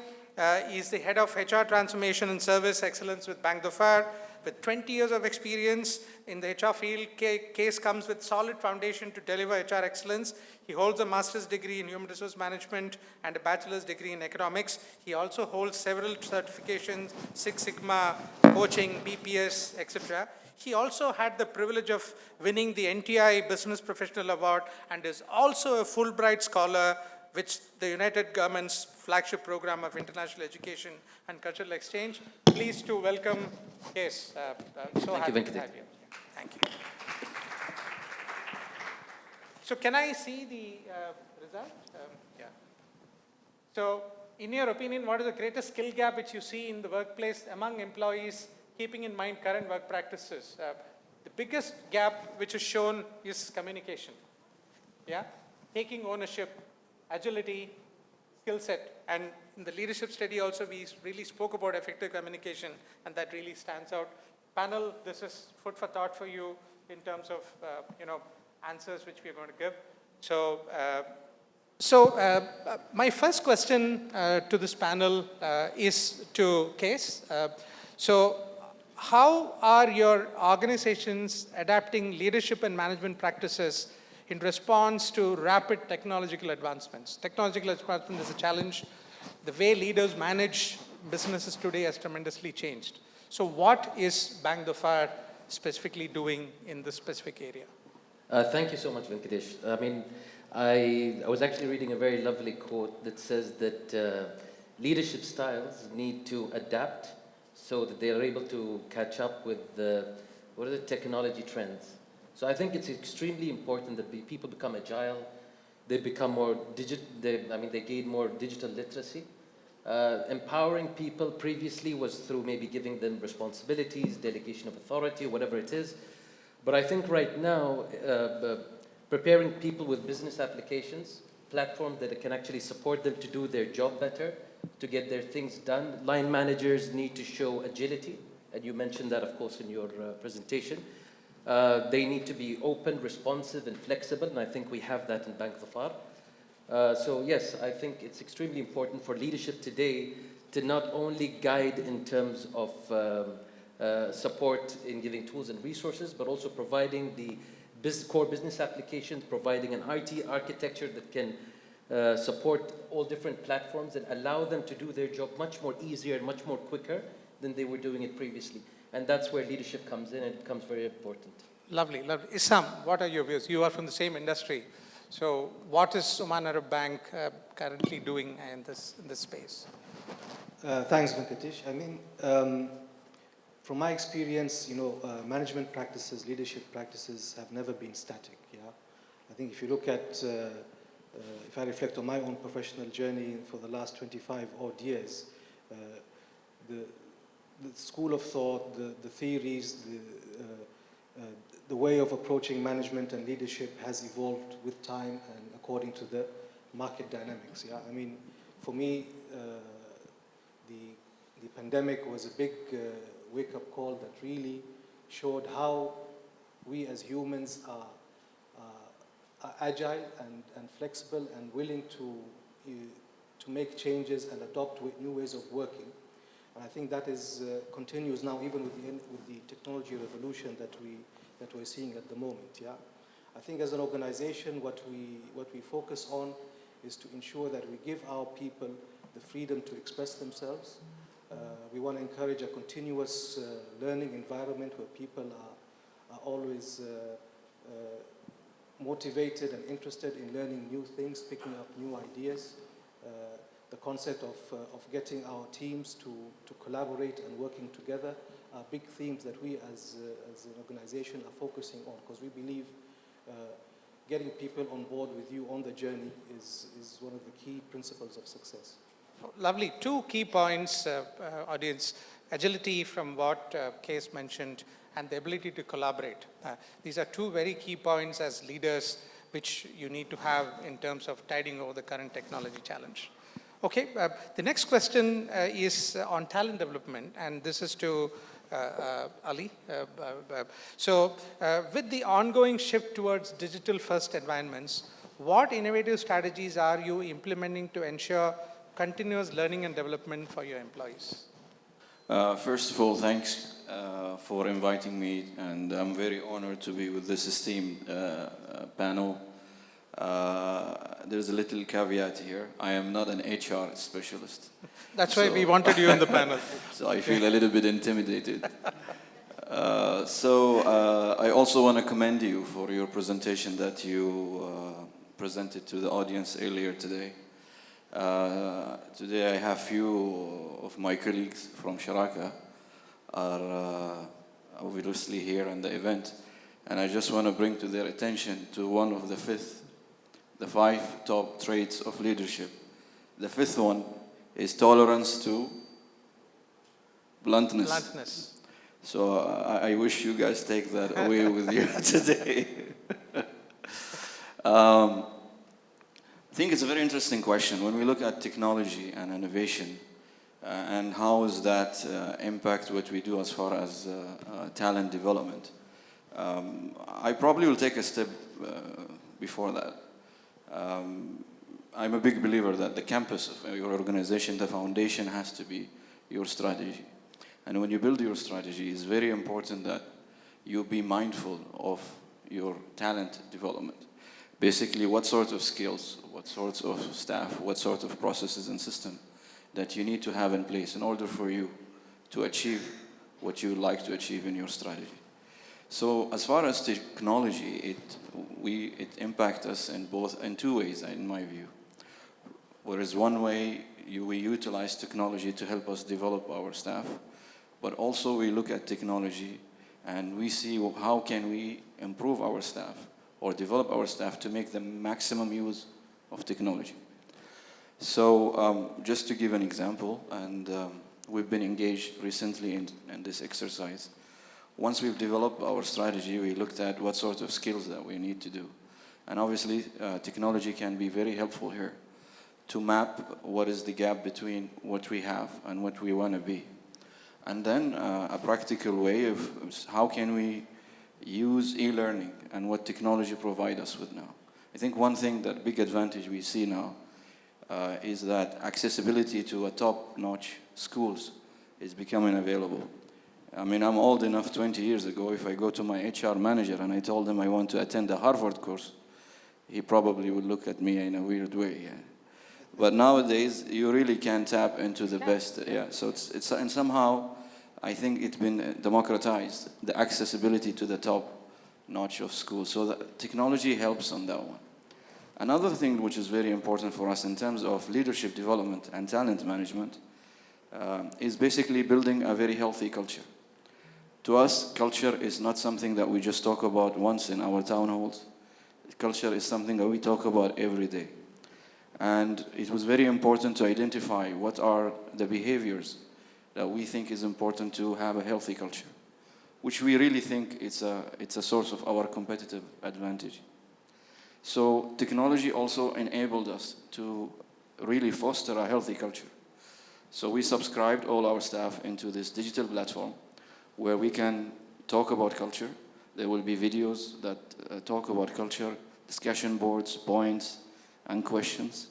Is the head of HR transformation and service excellence with Bank Dhofar. With 20 years of experience in the HR field, Kees comes with solid foundation to deliver HR excellence. He holds a master's degree in human resource management and a bachelor's degree in economics. He also holds several certifications, Six Sigma, coaching, BPS, etc. He also had the privilege of winning the NTI Business Professional Award and is also a Fulbright scholar, which the United Government's flagship program of international education and cultural exchange. Pleased to welcome Kees. So happy to have you. Thank you. So can I see the result? Yeah. So in your opinion, what is the greatest skill gap which you see in the workplace among employees, keeping in mind current work practices? The biggest gap which is shown is communication. Yeah, taking ownership, agility, skill set. And in the leadership study also, we really spoke about effective communication, and that really stands out. Panel, this is food for thought for you in terms of answers which we are going to give. So, my first question to this panel is to Kees. So, how are your organizations adapting leadership and management practices in response to rapid technological advancements? Technological advancement is a challenge. The way leaders manage businesses today has tremendously changed. So what is Bank Dhofar specifically doing in this specific area? Thank you so much, Venkatesh. I mean, I was actually reading a very lovely quote that says that leadership styles need to adapt so that they are able to catch up with the technology trends. So I think it's extremely important that people become agile. They become more they gain more digital literacy. Empowering people previously was through maybe giving them responsibilities, delegation of authority, whatever it is. But I think right now, preparing people with business applications, platforms that can actually support them to do their job better, to get their things done. Line managers need to show agility, and you mentioned that, of course, in your presentation. They need to be open, responsive, and flexible, and I think we have that in Bank Dhofar. So yes, I think it's extremely important for leadership today to not only guide in terms of support in giving tools and resources, but also providing the core business applications, providing an IT architecture that can support all different platforms and allow them to do their job much more easier and much more quicker than they were doing it previously. And that's where leadership comes in, and it becomes very important. Lovely, lovely. Issam, what are your views? You are from the same industry. So what is Oman Arab Bank currently doing in this space? Thanks, Venkatesh. I mean, from my experience, management practices, leadership practices have never been static. Yeah, I think if you look at, if I reflect on my own professional journey for the last 25 odd years, the school of thought, the theories, the way of approaching management and leadership has evolved with time and according to the market dynamics. Yeah, I mean, for me, the pandemic was a big wake-up call that really showed how we as humans are agile and flexible and willing to make changes and adopt new ways of working. And I think that continues now, even with the technology revolution that we're seeing at the moment. Yeah, I think as an organization, what we focus on is to ensure that we give our people the freedom to express themselves. We want to encourage a continuous learning environment where people are always motivated and interested in learning new things, picking up new ideas. The concept of getting our teams to collaborate and working together are big themes that we as an organization are focusing on, because we believe getting people on board with you on the journey is one of the key principles of success. Lovely. Two key points, audience. Agility from what Case mentioned, and the ability to collaborate. These are two very key points as leaders which you need to have in terms of tiding over the current technology challenge. Okay, the next question is on talent development, and this is to Ali. So with the ongoing shift towards digital-first environments, what innovative strategies are you implementing to ensure continuous learning and development for your employees? First of all, thanks for inviting me, and I'm very honored to be with this esteemed panel. There's a little caveat here. I am not an HR specialist. That's why we wanted you in the panel. So I feel a little bit intimidated. I also want to commend you for your presentation that you presented to the audience earlier today. Today I have few of my colleagues from Sharaka are obviously here in the event, and I just want to bring to their attention to one of the five top traits of leadership. The fifth one is tolerance to bluntness. Bluntness. So I wish you guys take that away with you today. I think it's a very interesting question. When we look at technology and innovation and how does that impact what we do as far as talent development, I probably will take a step before that. I'm a big believer that the campus of your organization, the foundation, has to be your strategy. And when you build your strategy, it's very important that you be mindful of your talent development. Basically, what sort of skills, what sorts of staff, what sort of processes and system that you need to have in place in order for you to achieve what you would like to achieve in your strategy. So as far as technology, it impacts us in two ways, in my view. Whereas one way, we utilize technology to help us develop our staff, but also we look at technology and we see how can we improve our staff or develop our staff to make the maximum use of technology. So just to give an example, and we've been engaged recently in this exercise. Once we've developed our strategy, we looked at what sort of skills that we need to do. And obviously, technology can be very helpful here to map what is the gap between what we have and what we want to be. And then a practical way of how can we use e-learning and what technology provides us with now. I think one thing, that big advantage we see now is that accessibility to a top-notch schools is becoming available. I mean, I'm old enough 20 years ago, if I go to my HR manager and I told him I want to attend a Harvard course, he probably would look at me in a weird way. Yeah. But nowadays, you really can tap into the best. Yeah. So it's and somehow, I think it's been democratized, the accessibility to the top notch of schools. So the technology helps on that one. Another thing which is very important for us in terms of leadership development and talent management is basically building a very healthy culture. To us, culture is not something that we just talk about once in our town halls. Culture is something that we talk about every day. And it was very important to identify what are the behaviors that we think is important to have a healthy culture, which we really think it's a source of our competitive advantage. So technology also enabled us to really foster a healthy culture. So we subscribed all our staff into this digital platform where we can talk about culture. There will be videos that talk about culture, discussion boards, points, and questions.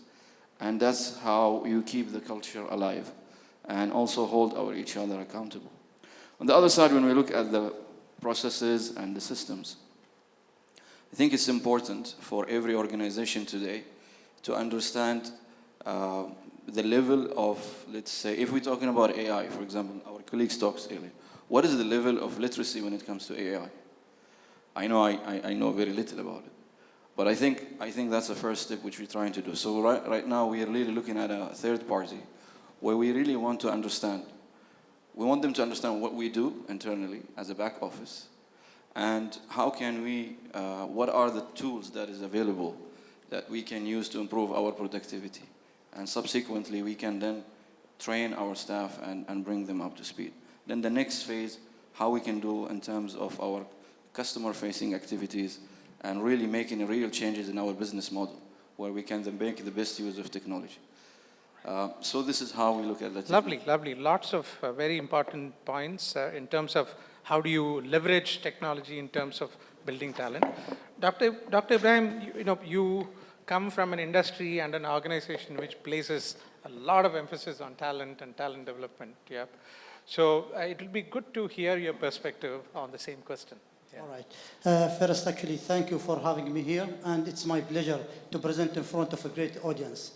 And that's how you keep the culture alive and also hold each other accountable. On the other side, when we look at the processes and the systems, I think it's important for every organization today to understand the level of, let's say, if we're talking about AI, for example, our colleagues talked earlier, what is the level of literacy when it comes to AI? I know I know very little about it, but I think that's the first step which we're trying to do. So right now we are really looking at a third party where we really want to understand. We want them to understand what we do internally as a back office, and how can we, what are the tools that is available that we can use to improve our productivity. And subsequently, we can then train our staff and bring them up to speed. Then the next phase, how we can do in terms of our customer-facing activities and really making real changes in our business model, where we can then make the best use of technology. So this is how we look at that. Lovely, lovely. Lots of very important points in terms of how do you leverage technology in terms of building talent. Dr. Ibrahim, you come from an industry and an organization which places a lot of emphasis on talent and talent development. Yeah. So it will be good to hear your perspective on the same question. Yeah. All right. First, actually, thank you for having me here, and it's my pleasure to present in front of a great audience.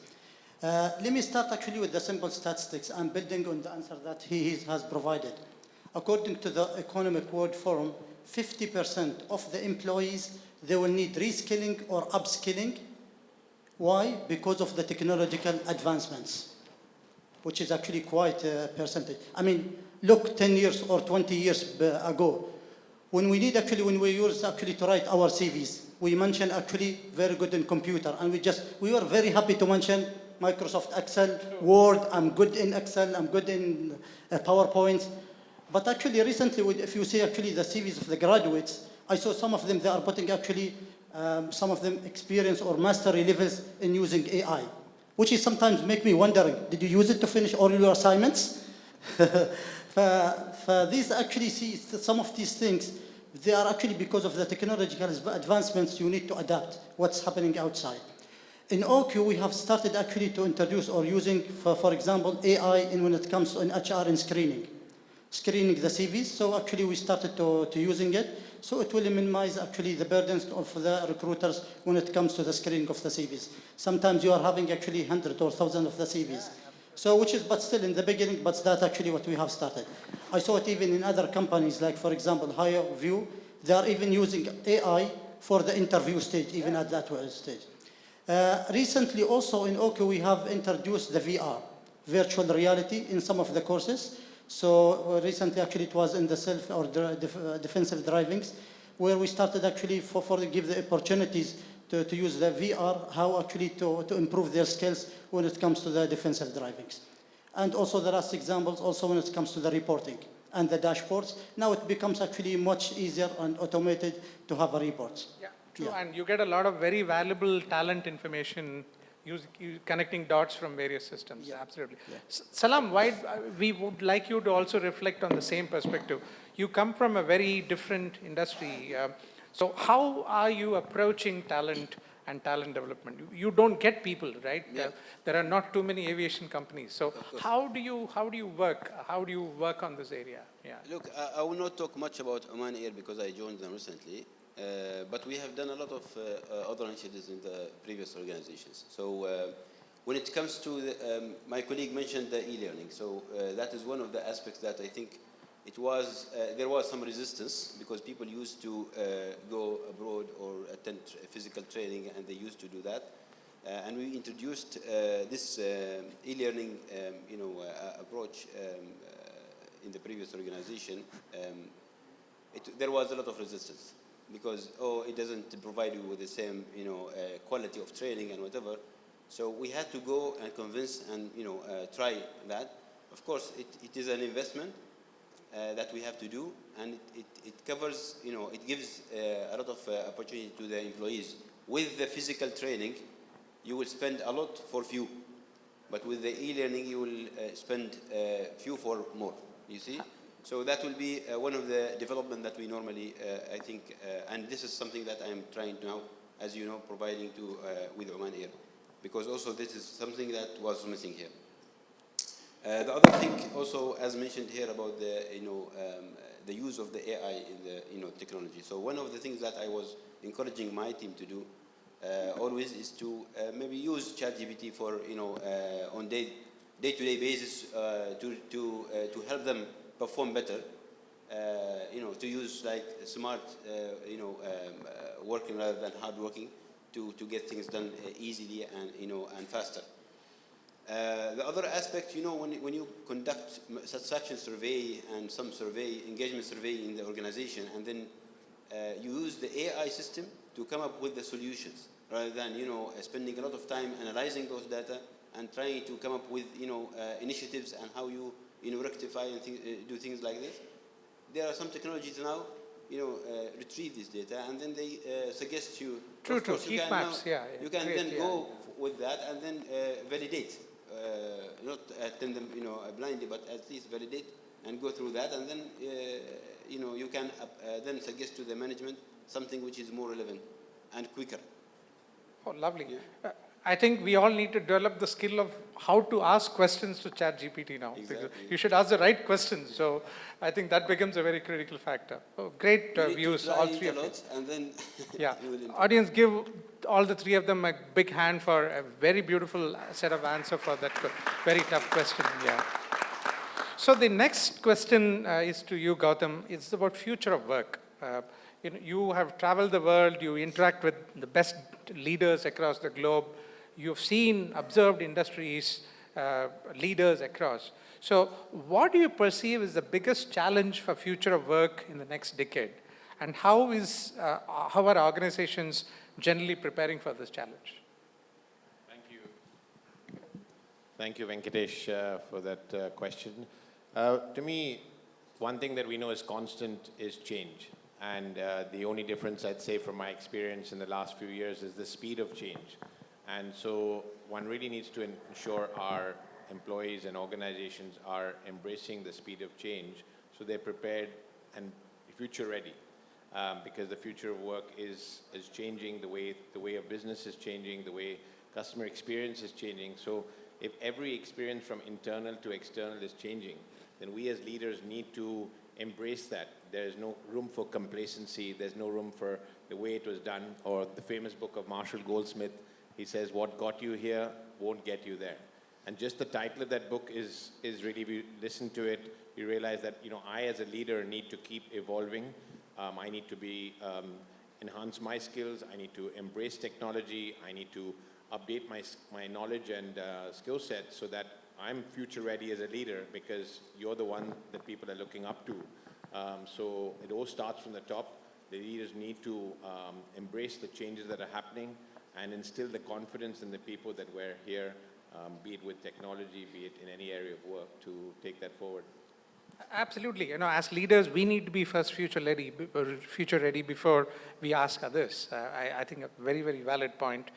Let me start actually with the simple statistics and building on the answer that he has provided. According to the Economic World Forum, 50% of the employees, they will need reskilling or upskilling. Why? Because of the technological advancements, which is actually quite a percentage. I mean, look 10 years or 20 years ago, when we use actually to write our CVs, we mentioned actually very good in computer, and we were very happy to mention Microsoft Excel, Word, I'm good in Excel, I'm good in PowerPoint. But actually recently, if you see actually the CVs of the graduates, I saw some of them, they are putting actually some of them experience or mastery levels in using AI, which is sometimes make me wondering, did you use it to finish all your assignments? These actually see some of these things, they are actually because of the technological advancements, you need to adapt what's happening outside. In OQ, we have started actually to introduce or using, for example, AI when it comes to HR and screening the CVs. So actually we started to using it. So it will minimize actually the burdens of the recruiters when it comes to the screening of the CVs. Sometimes you are having actually hundreds or thousands of the CVs. So but still in the beginning, but that's actually what we have started. I saw it even in other companies, like for example, Higher View, they are even using AI for the interview stage, even at that stage. Recently also in OQ, we have introduced the VR, virtual reality, in some of the courses. So recently, actually, it was in the self or defensive drivings, where we started actually give the opportunities to use the VR, how actually to improve their skills when it comes to the defensive drivings. And also the last examples, also when it comes to the reporting and the dashboards. Now it becomes actually much easier and automated to have a reports. Yeah, true. Yeah. And you get a lot of very valuable talent information connecting dots from various systems. Yeah. Absolutely. Yeah. Salam, we would like you to also reflect on the same perspective. You come from a very different industry. So how are you approaching talent and talent development? You don't get people, right? Yeah. There are not too many aviation companies. So how do you work? How do you work on this area? Yeah. Look, I will not talk much about Oman Air because I joined them recently. But we have done a lot of other initiatives in the previous organizations. So when it comes to, my colleague mentioned the e-learning. So that is one of the aspects that I think there was some resistance because people used to go abroad or attend physical training, and they used to do that. And we introduced this e-learning approach in the previous organization. There was a lot of resistance, because it doesn't provide you with the same quality of training and whatever. So we had to go and convince and try that. Of course, it is an investment that we have to do, and it covers, it gives a lot of opportunity to the employees. With the physical training, you will spend a lot for few. But with the e-learning, you will spend few for more, you see? So that will be one of the development that we normally, I think, and this is something that I'm trying now, as you know, providing to with Oman Air, because also this is something that was missing here. The other thing also, as mentioned here about the, the use of the AI in the, technology. So one of the things that I was encouraging my team to do always is to maybe use ChatGPT for, on day-to-day basis to help them perform better. To use like smart, working rather than hard working to get things done easily and, and faster. The other aspect, when you conduct satisfaction survey and some survey, engagement survey in the organization, and then you use the AI system to come up with the solutions, rather than, spending a lot of time analyzing those data and trying to come up with, initiatives and how you, rectify and do things like this. There are some technologies now, retrieve this data, and then they suggest you. True, you heat can maps, now, You can great, then go with that and then validate. Not attend them, blindly, but at least validate and go through that, and then, you can then suggest to the management something which is more relevant and quicker. Oh, lovely. Yeah. I think we all need to develop the skill of how to ask questions to ChatGPT now. Exactly. You should ask the right questions. So I think that becomes a very critical factor. Oh, great views, all three of you. And then Yeah. you will improve. Audience, give all the three of them a big hand for a very beautiful set of answer for that very tough question. Yeah. So the next question is to you, Gautam. It's about future of work. You have traveled the world. You interact with the best leaders across the globe. You've seen, observed industries, leaders across. So what do you perceive is the biggest challenge for future of work in the next decade? And how are organizations generally preparing for this challenge? Thank you. Thank you, Venkatesh, for that question. To me, one thing that we know is constant is change. And the only difference, I'd say, from my experience in the last few years is the speed of change. And so one really needs to ensure our employees and organizations are embracing the speed of change so they're prepared and future ready. Because the future of work is changing, the way of business is changing, the way customer experience is changing. So if every experience from internal to external is changing, then we as leaders need to embrace that. There's no room for complacency. There's no room for the way it was done. Or the famous book of Marshall Goldsmith, he says, what got you here won't get you there. And just the title of that book is really, if you listen to it, you realize that, I as a leader need to keep evolving. I need to enhance my skills. I need to embrace technology. I need to update my knowledge and skill set so that I'm future ready as a leader, because you're the one that people are looking up to. So it all starts from the top. The leaders need to embrace the changes that are happening and instill the confidence in the people that we're here, be it with technology, be it in any area of work, to take that forward. Absolutely. As leaders, we need to be first future ready before we ask others. I think a very, very valid point.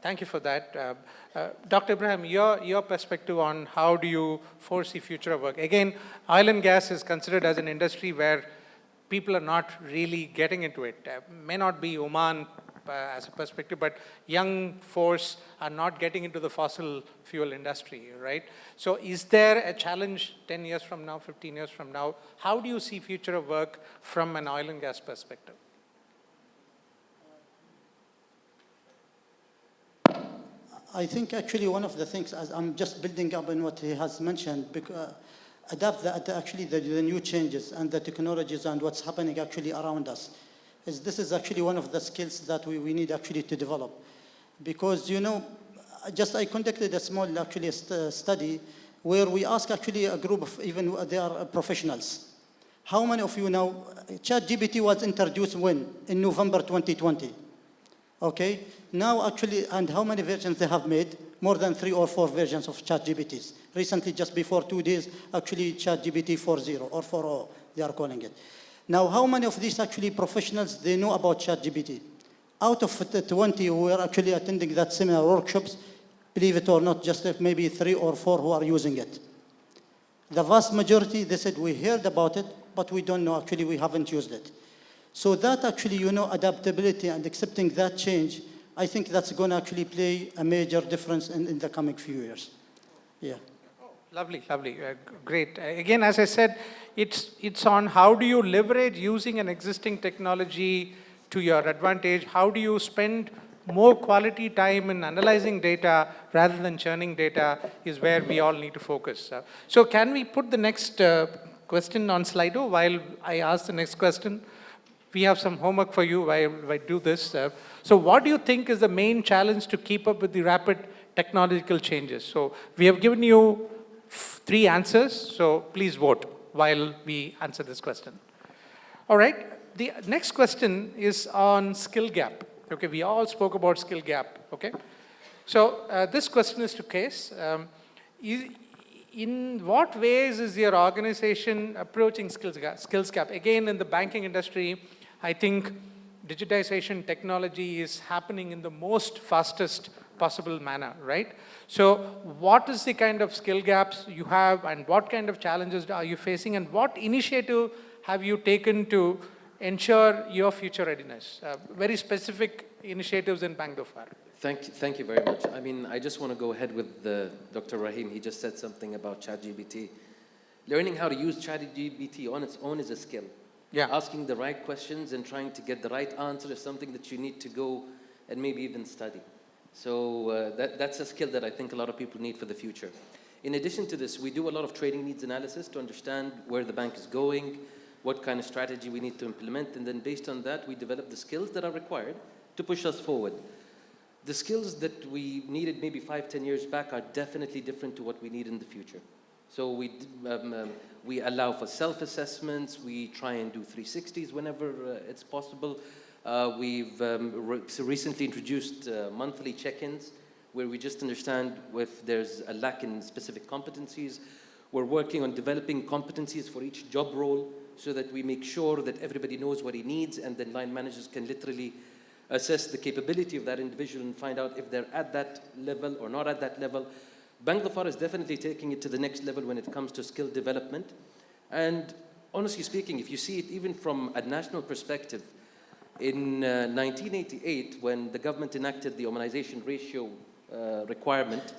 Thank you for that. Dr. Ibrahim, your perspective on how do you foresee future of work? Again, oil and gas is considered as an industry where people are not really getting into it. May not be Oman as a perspective, but young force are not getting into the fossil fuel industry, right? So is there a challenge 10 years from now, 15 years from now? How do you see future of work from an oil and gas perspective? I think actually one of the things, as I'm just building up on what he has mentioned, adapt the new changes and the technologies and what's happening actually around us. This is actually one of the skills that we need actually to develop. Because, I conducted a small study where we asked actually a group of they are professionals. How many of you know ChatGPT was introduced when? In November 2020. Okay? Now actually, and how many versions they have made? More than 3 or 4 versions of ChatGPTs. Recently, just before 2 days, actually ChatGPT 4.0 or 4.0, they are calling it. Now, how many of these actually professionals, they know about ChatGPT? Out of the 20 who were actually attending that seminar workshops, believe it or not, just maybe 3 or 4 who are using it. The vast majority, they said, we heard about it, but we don't know, actually, we haven't used it. So that actually, adaptability and accepting that change, I think that's going to actually play a major difference in the coming few years. Yeah. Lovely, lovely, great. Again, as I said, it's on how do you leverage using an existing technology to your advantage? How do you spend more quality time in analyzing data rather than churning data is where we all need to focus. So can we put the next question on Slido while I ask the next question? We have some homework for you while I do this. So what do you think is the main challenge to keep up with the rapid technological changes? So we have given you 3 answers, so please vote while we answer this question. All right, the next question is on skill gap. Okay, we all spoke about skill gap, okay? So this question is to Case. In what ways is your organization approaching skills gap? Again, in the banking industry, I think digitization technology is happening in the most fastest possible manner, right? So what is the kind of skill gaps you have and what kind of challenges are you facing and what initiative have you taken to ensure your future readiness? Very specific initiatives in Bank Dhofar. Thank you very much. I mean, I just want to go ahead with Dr. Rahim. He just said something about ChatGPT. Learning how to use ChatGPT on its own is a skill. Yeah. Asking the right questions and trying to get the right answer is something that you need to go and maybe even study. So that's a skill that I think a lot of people need for the future. In addition to this, we do a lot of trading needs analysis to understand where the bank is going, what kind of strategy we need to implement, and then based on that, we develop the skills that are required to push us forward. The skills that we needed maybe 5-10 years back are definitely different to what we need in the future. So we allow for self-assessments, we try and do 360s whenever it's possible. We've recently introduced monthly check-ins where we just understand if there's a lack in specific competencies. We're working on developing competencies for each job role so that we make sure that everybody knows what he needs and then line managers can literally assess the capability of that individual and find out if they're at that level or not at that level. Bank Dhofar is definitely taking it to the next level when it comes to skill development. And honestly speaking, if you see it even from a national perspective, in 1988, when the government enacted the Omanization ratio requirement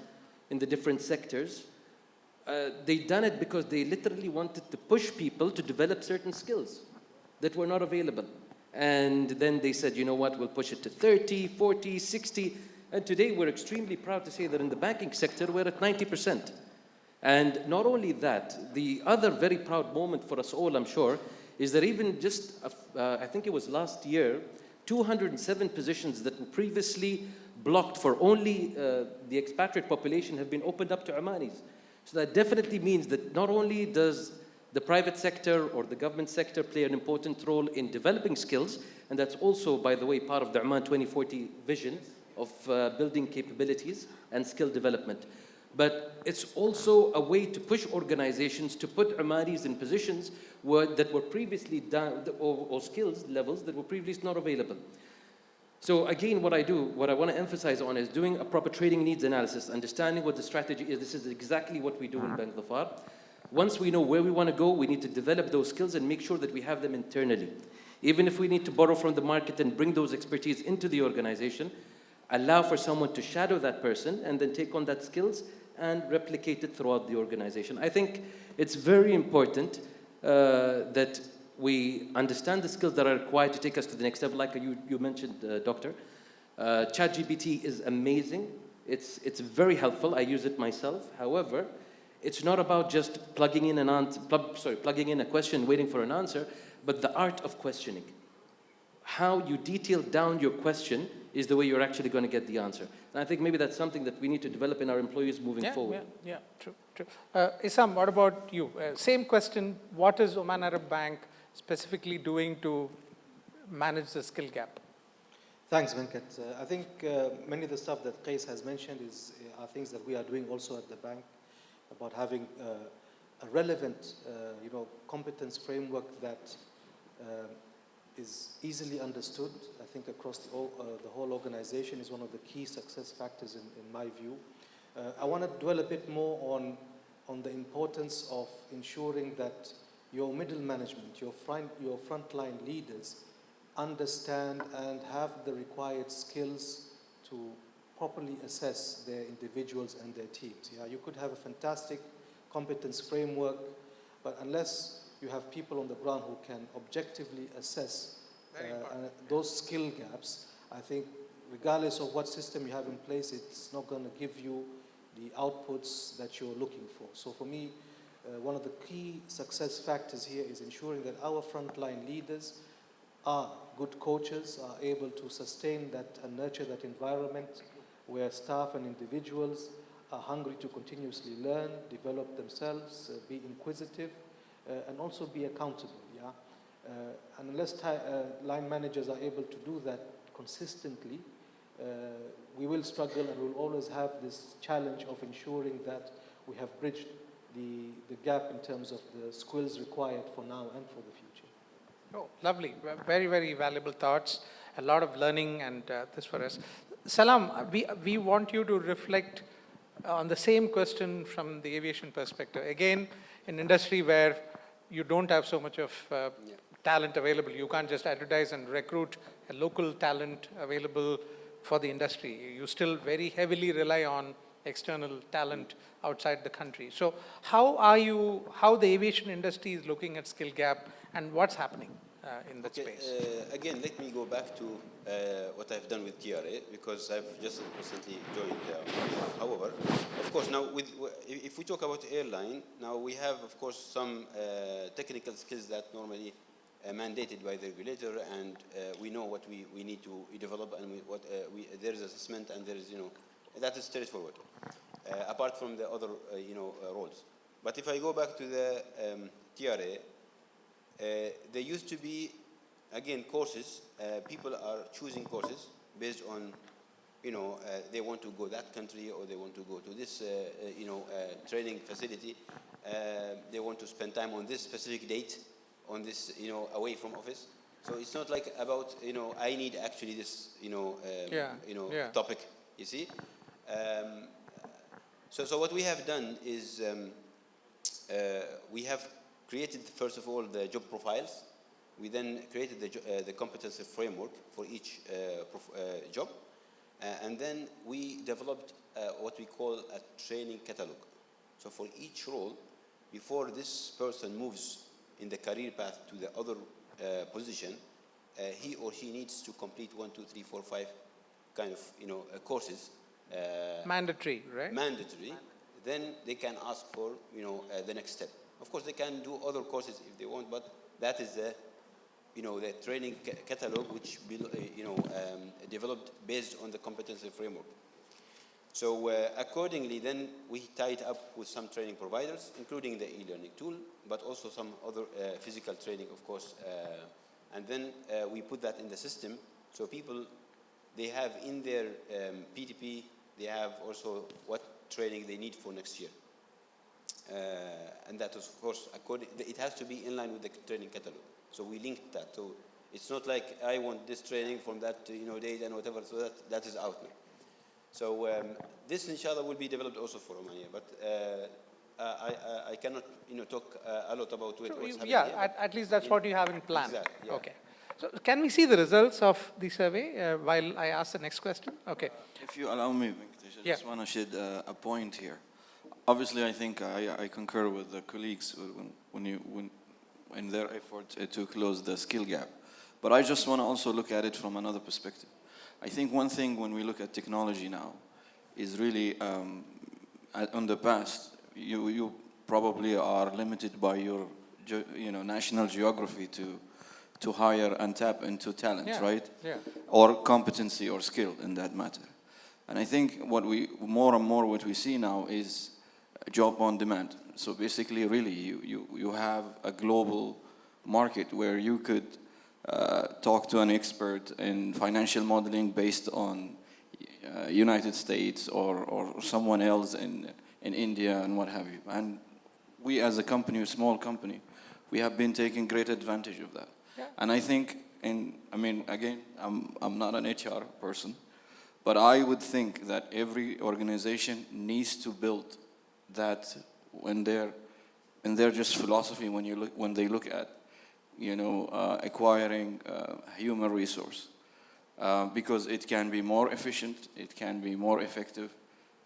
in the different sectors, they done it because they literally wanted to push people to develop certain skills that were not available. And then they said, you know what, we'll push it to 30, 40, 60. And today we're extremely proud to say that in the banking sector, we're at 90%. And not only that, the other very proud moment for us all, I'm sure, is that even just, I think it was last year, 207 positions that were previously blocked for only the expatriate population have been opened up to Omanis. So that definitely means that not only does the private sector or the government sector play an important role in developing skills, and that's also, by the way, part of the Oman 2040 vision of building capabilities and skill development. But it's also a way to push organizations to put Omanis in positions that were previously done, or skills levels that were previously not available. So again, what I want to emphasize on is doing a proper trading needs analysis, understanding what the strategy is. This is exactly what we do in Bank Dhofar. Once we know where we want to go, we need to develop those skills and make sure that we have them internally. Even if we need to borrow from the market and bring those expertise into the organization, allow for someone to shadow that person and then take on that skills and replicate it throughout the organization. I think it's very important that we understand the skills that are required to take us to the next level. Like you mentioned, Doctor. ChatGPT is amazing. It's very helpful. I use it myself. However, it's not about just plugging in a question, waiting for an answer, but the art of questioning. How you detail down your question is the way you're actually going to get the answer. And I think maybe that's something that we need to develop in our employees moving forward. Yeah, true. Isam, what about you? Same question, what is Oman Arab Bank specifically doing to manage the skill gap? Thanks, Venkat. I think many of the stuff that Qais has mentioned are things that we are doing also at the bank, about having a relevant, competence framework that is easily understood, I think across the whole organization, is one of the key success factors in my view. I want to dwell a bit more on the importance of ensuring that your middle management, your frontline leaders understand and have the required skills to properly assess their individuals and their teams. Yeah, you could have a fantastic competence framework, but unless you have people on the ground who can objectively assess those skill gaps, I think regardless of what system you have in place, it's not going to give you the outputs that you're looking for. So for me, one of the key success factors here is ensuring that our frontline leaders are good coaches, are able to sustain that and nurture that environment where staff and individuals are hungry to continuously learn, develop themselves, be inquisitive, and also be accountable. Yeah? And unless line managers are able to do that consistently, we will struggle and we'll always have this challenge of ensuring that we have bridged the gap in terms of the skills required for now and for the future. Oh, lovely. Very, very valuable thoughts. A lot of learning and this for us. Salam, we want you to reflect on the same question from the aviation perspective. Again, an industry where you don't have so much of talent available. You can't just advertise and recruit a local talent available for the industry. You still very heavily rely on external talent outside the country. So how the aviation industry is looking at skill gap and what's happening in that space? Again, let me go back to what I've done with TRA, because I've just recently joined. However, of course, now if we talk about airline, now we have, of course, some technical skills that normally mandated by the regulator, and we know what we need to develop, and there is assessment, and there is, that is straightforward, apart from the other, roles. But if I go back to the TRA, there used to be, again, courses. People are choosing courses based on, they want to go that country, or they want to go to this, training facility. They want to spend time on this specific date, on this, away from office. So it's not like about, I need actually this, topic, you see. So what we have done is we have created, first of all, the job profiles. We then created the competency framework for each job. And then we developed what we call a training catalog. So for each role, before this person moves in the career path to the other position, he or she needs to complete 1, 2, 3, 4, 5 kind of courses. Mandatory, right? Mandatory. Then they can ask for the next step. Of course, they can do other courses if they want, but that is the the training catalog, which developed based on the competency framework. So accordingly, then we tied up with some training providers, including the e-learning tool, but also some other physical training, of course. And then we put that in the system, so people, they have in their PTP, they have also what training they need for next year. And that is, of course, it has to be in line with the training catalog. So we linked that. So it's not like I want this training from that date and whatever. So that is out now. So this, inshallah, will be developed also for Romania. But I cannot talk a lot about what's happening. Yeah, at least that's what you have in plan. Exactly. Yeah. Okay. So can we see the results of the survey while I ask the next question? Okay. If you allow me, Venkatesh, I just want to shed a point here. Obviously, I think I concur with the colleagues in their effort to close the skill gap. But I just want to also look at it from another perspective. I think one thing when we look at technology now is really, on the past, you probably are limited by your national geography to hire and tap into talent, right? Yeah. Or competency or skill in that matter. And I think what we more and more what we see now is job on demand. So basically, really, you have a global market where you could talk to an expert in financial modeling based on United States or someone else in India and what have you. And we as a company, a small company, we have been taking great advantage of that. Yeah. And I think and I mean, again, I'm not an HR person, but I would think that every organization needs to build that in their just philosophy when they look at, acquiring human resource, because it can be more efficient, it can be more effective,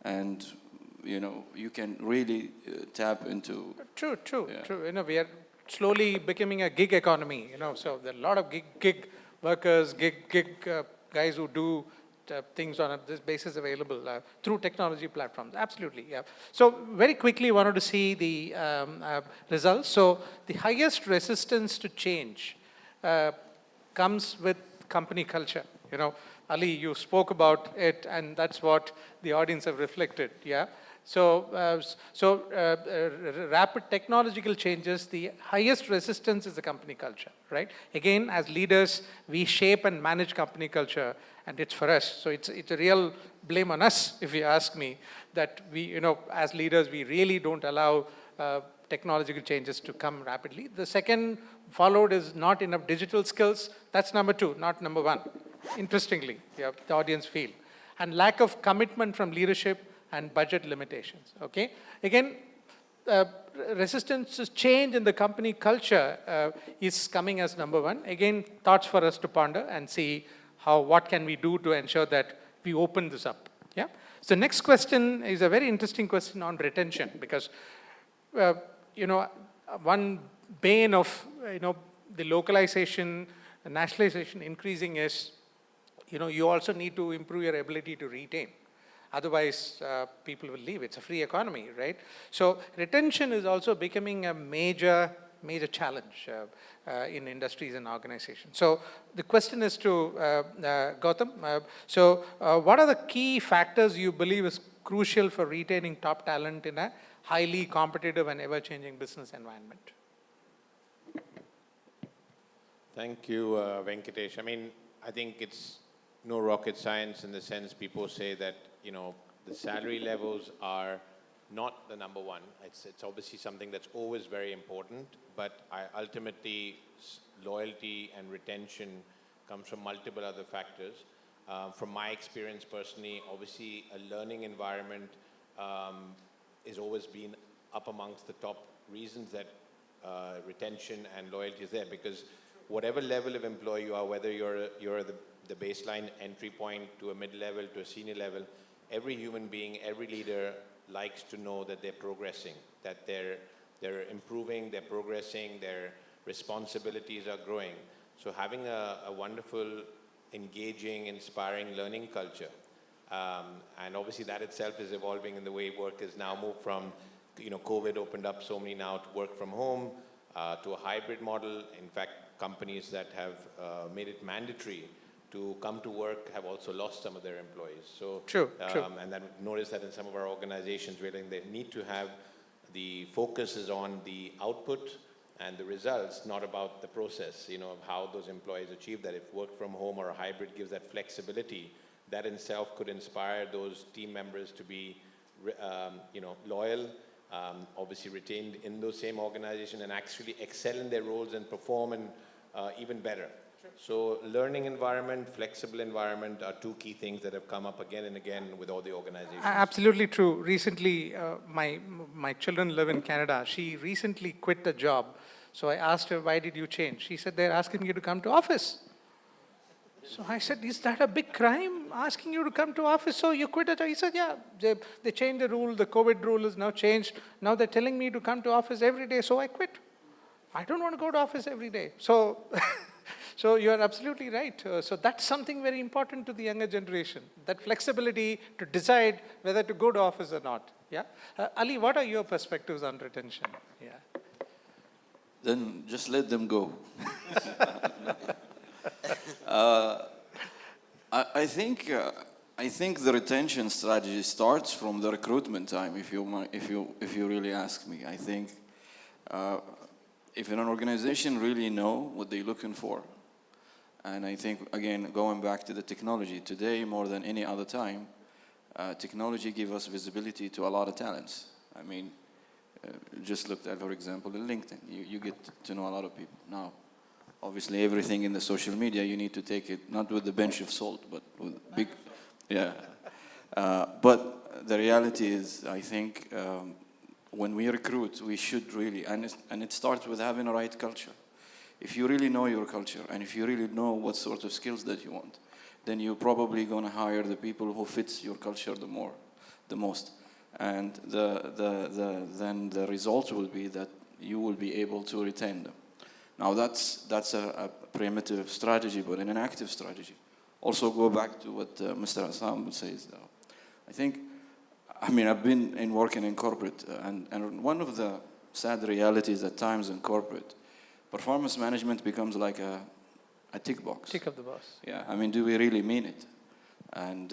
and you can really tap into. True. We are slowly becoming a gig economy. So there are a lot of gig workers, gig guys who do things on this basis available through technology platforms. Absolutely, yeah. So very quickly, wanted to see the results. So the highest resistance to change comes with company culture. Ali, you spoke about it, and that's what the audience have reflected. Yeah. So, rapid technological changes, the highest resistance is the company culture, right? Again, as leaders, we shape and manage company culture, and it's for us. So it's a real blame on us, if you ask me, that we, as leaders, we really don't allow technological changes to come rapidly. The second followed is not enough digital skills. That's number 2, not number 1. Interestingly, yeah, the audience feel. And lack of commitment from leadership and budget limitations, okay? Again, resistance to change in the company culture is coming as number 1. Again, thoughts for us to ponder and see what can we do to ensure that we open this up, yeah? So next question is a very interesting question on retention, because, one bane of, the localization, the nationalization increasing is, you also need to improve your ability to retain. Otherwise, people will leave. It's a free economy, right? So retention is also becoming a major challenge in industries and organizations. So the question is to Gautam. What are the key factors you believe is crucial for retaining top talent in a highly competitive and ever-changing business environment? Thank you, Venkatesh. I mean, I think it's no rocket science in the sense people say that, the salary levels are not the number 1. It's obviously something that's always very important, but ultimately loyalty and retention comes from multiple other factors. From my experience personally, obviously a learning environment has always been up amongst the top reasons that retention and loyalty is there, because whatever level of employee you are, whether you're the baseline entry point to a mid-level to a senior level, every human being, every leader likes to know that they're progressing, that they're improving, they're progressing, their responsibilities are growing. So having a wonderful, engaging, inspiring learning culture, and obviously that itself is evolving in the way work is now moved from, COVID opened up so many now to work from home, to a hybrid model. In fact, companies that have made it mandatory to come to work have also lost some of their employees. So, true. And then notice that in some of our organizations, really, they need to have the focus is on the output and the results, not about the process, of how those employees achieve that. If work from home or a hybrid gives that flexibility, that in itself could inspire those team members to be, loyal, obviously retained in those same organizations and actually excel in their roles and perform and even better. So learning environment, flexible environment are 2 key things that have come up again and again with all the organizations. Absolutely true. Recently, my children live in Canada. She recently quit a job. So I asked her, why did you change? She said, they're asking you to come to office. So I said, is that a big crime, asking you to come to office? So you quit a job? He said, yeah, they changed the rule. The COVID rule is now changed. Now they're telling me to come to office every day. So I quit. I don't want to go to office every day. So So you're absolutely right. So that's something very important to the younger generation, that flexibility to decide whether to go to office or not. Yeah. Ali, what are your perspectives on retention? Yeah. Then just let them go. I think the retention strategy starts from the recruitment time. If you really ask me, I think if an organization really know what they're looking for, and I think again going back to the technology today more than any other time, technology gives us visibility to a lot of talents. I mean, just looked at, for example, in LinkedIn, you get to know a lot of people now. Obviously, everything in the social media, you need to take it not with a bench of salt, but with big, yeah. But the reality is, I think, when we recruit, we should really, and it starts with having a right culture. If you really know your culture, and if you really know what sort of skills that you want, then you're probably going to hire the people who fits your culture the most. And then the result will be that you will be able to retain them. Now that's a primitive strategy, but in an active strategy. Also go back to what Mr. Assam says. I think, I mean, I've been working in corporate, and one of the sad realities at times in corporate, performance management becomes like a tick box. Tick of the box. Yeah, I mean, do we really mean it? And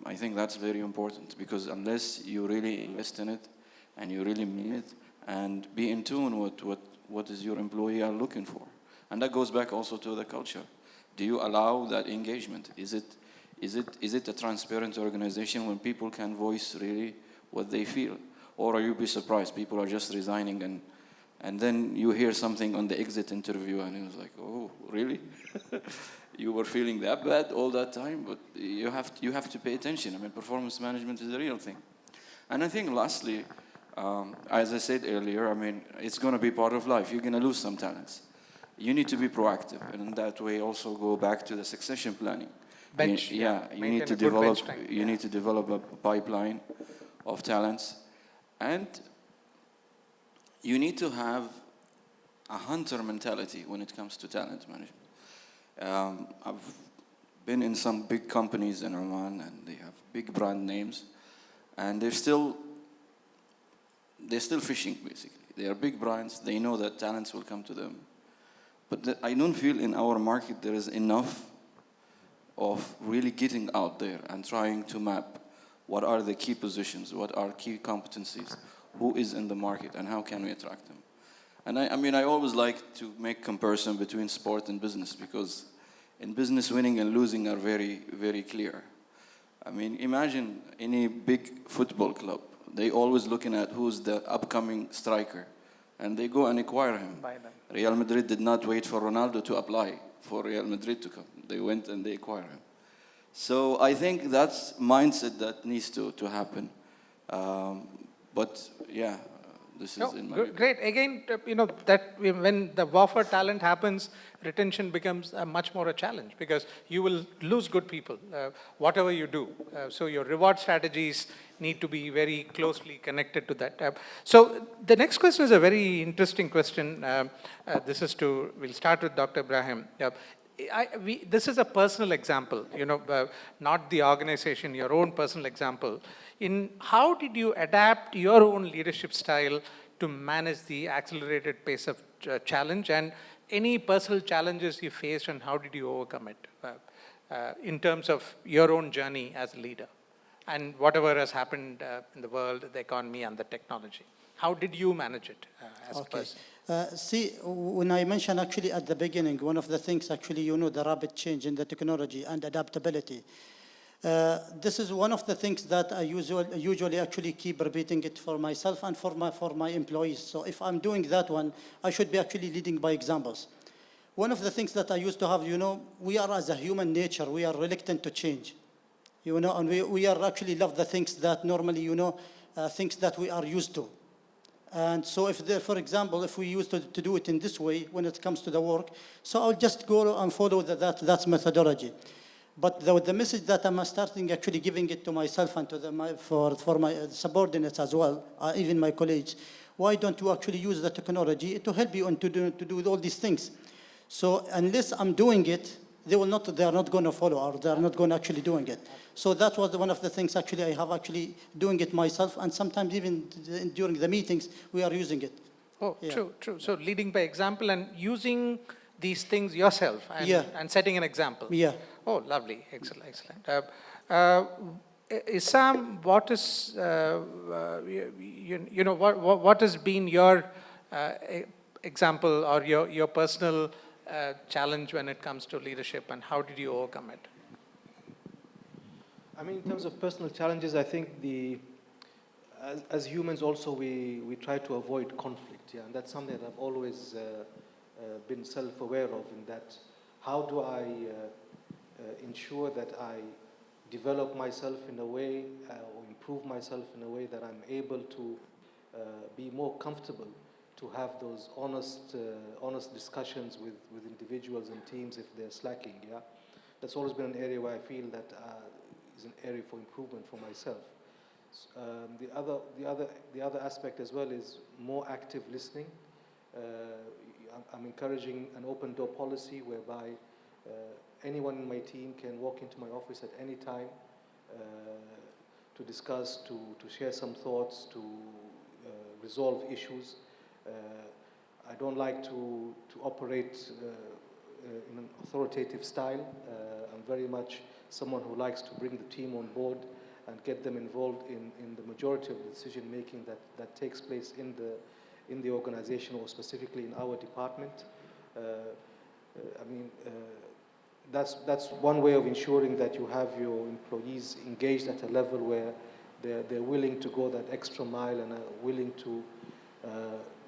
I think that's very important, because unless you really invest in it and you really mean it and be in tune with what is your employee are looking for. And that goes back also to the culture. Do you allow that engagement? Is it a transparent organization when people can voice really what they feel? Or are you be surprised people are just resigning and then you hear something on the exit interview and it was like, oh, really? You were feeling that bad all that time? But you have to pay attention. I mean, performance management is a real thing. And I think lastly, as I said earlier, I mean, it's going to be part of life. You're going to lose some talents. You need to be proactive, and in that way also go back to the succession planning. Bench. You need to develop. You need to develop a pipeline of talents, and you need to have a hunter mentality when it comes to talent management. I've been in some big companies in Oman, and they have big brand names, and they're still fishing, basically. They are big brands. They know that talents will come to them. But I don't feel in our market there is enough of really getting out there and trying to map what are the key positions, what are key competencies, who is in the market, and how can we attract them. And I mean, I always like to make comparison between sport and business, because in business, winning and losing are very, very clear. I mean, imagine any big football club. They always looking at who's the upcoming striker, and they go and acquire him. Buy them. Real Madrid did not wait for Ronaldo to apply for Real Madrid to come. They went and they acquired him. So I think that's mindset that needs to happen. But yeah, this is in my view. Great. Again, that when the war for talent happens, retention becomes much more a challenge, because you will lose good people, whatever you do. So your reward strategies need to be very closely connected to that. So the next question is a very interesting question. We'll start with Dr. Ibrahim. This is a personal example, not the organization, your own personal example. In how did you adapt your own leadership style to manage the accelerated pace of challenge, and any personal challenges you faced and how did you overcome it in terms of your own journey as a leader and whatever has happened in the world, the economy and the technology? How did you manage it as a person? See, when I mentioned actually at the beginning, one of the things actually, the rapid change in the technology and adaptability. This is one of the things that I usually actually keep repeating it for myself and for my employees. So if I'm doing that one, I should be actually leading by examples. One of the things that I used to have, we are as a human nature, we are reluctant to change. And we are actually love the things that normally, things that we are used to. And so for example, if we used to do it in this way when it comes to the work, so I'll just go and follow that methodology. But the message that I'm starting actually giving it to myself and to for my subordinates as well, even my colleagues, why don't you actually use the technology to help you and to do all these things? So unless I'm doing it, they are not going to follow, or they are not going to actually doing it. So that was one of the things actually I have actually doing it myself, and sometimes even during the meetings we are using it. Oh, yeah. True. So leading by example and using these things yourself and setting an example. Yeah. Oh, lovely, excellent. Isam, what is what has been your example or your personal challenge when it comes to leadership, and how did you overcome it? I mean, in terms of personal challenges, I think as humans also we try to avoid conflict, and that's something that I've always been self-aware of, in that how do I ensure that I develop myself in a way or improve myself in a way that I'm able to be more comfortable to have those honest discussions with individuals and teams if they're slacking, yeah? That's always been an area where I feel that is an area for improvement for myself. The other aspect as well is more active listening. I'm encouraging an open door policy whereby anyone in my team can walk into my office at any time to discuss, to share some thoughts, to resolve issues. I don't like to operate in an authoritative style. I'm very much someone who likes to bring the team on board and get them involved in the majority of the decision making that takes place in the organization, or specifically in our department. That's one way of ensuring that you have your employees engaged at a level where they're willing to go that extra mile and are willing to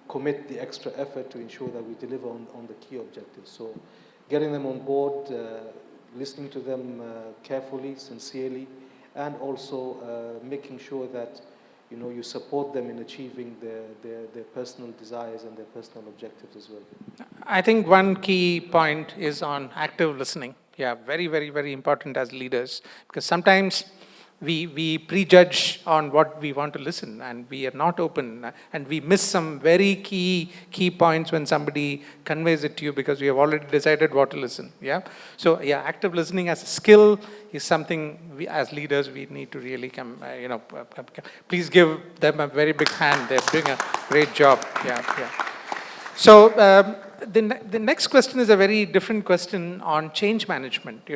commit the extra effort to ensure that we deliver on the key objectives. So getting them on board, listening to them carefully, sincerely, and also making sure that you support them in achieving their personal desires and their personal objectives as well. I think one key point is on active listening. Yeah, very, very, very important as leaders, because sometimes we prejudge on what we want to listen, and we are not open, and we miss some very key points when somebody conveys it to you because we have already decided what to listen. Yeah. So yeah, active listening as a skill is something we as leaders we need to really please give them a very big hand. They're doing a great job. Yeah. So the next question is a very different question on change management.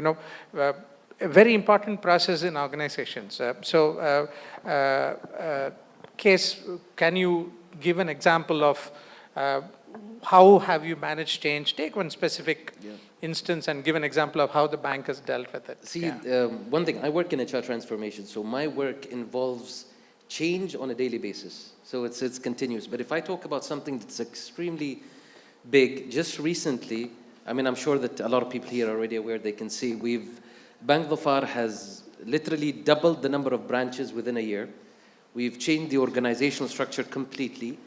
A very important process in organizations. Case, can you give an example of how have you managed change? Take one specific instance and give an example of how the bank has dealt with it. See, one thing, I work in HR transformation, so my work involves change on a daily basis. So it's continuous. But if I talk about something that's extremely big, just recently, I'm sure that a lot of people here are already aware, they can see, Bank Dhofar has literally doubled the number of branches within a year. We've changed the organizational structure completely.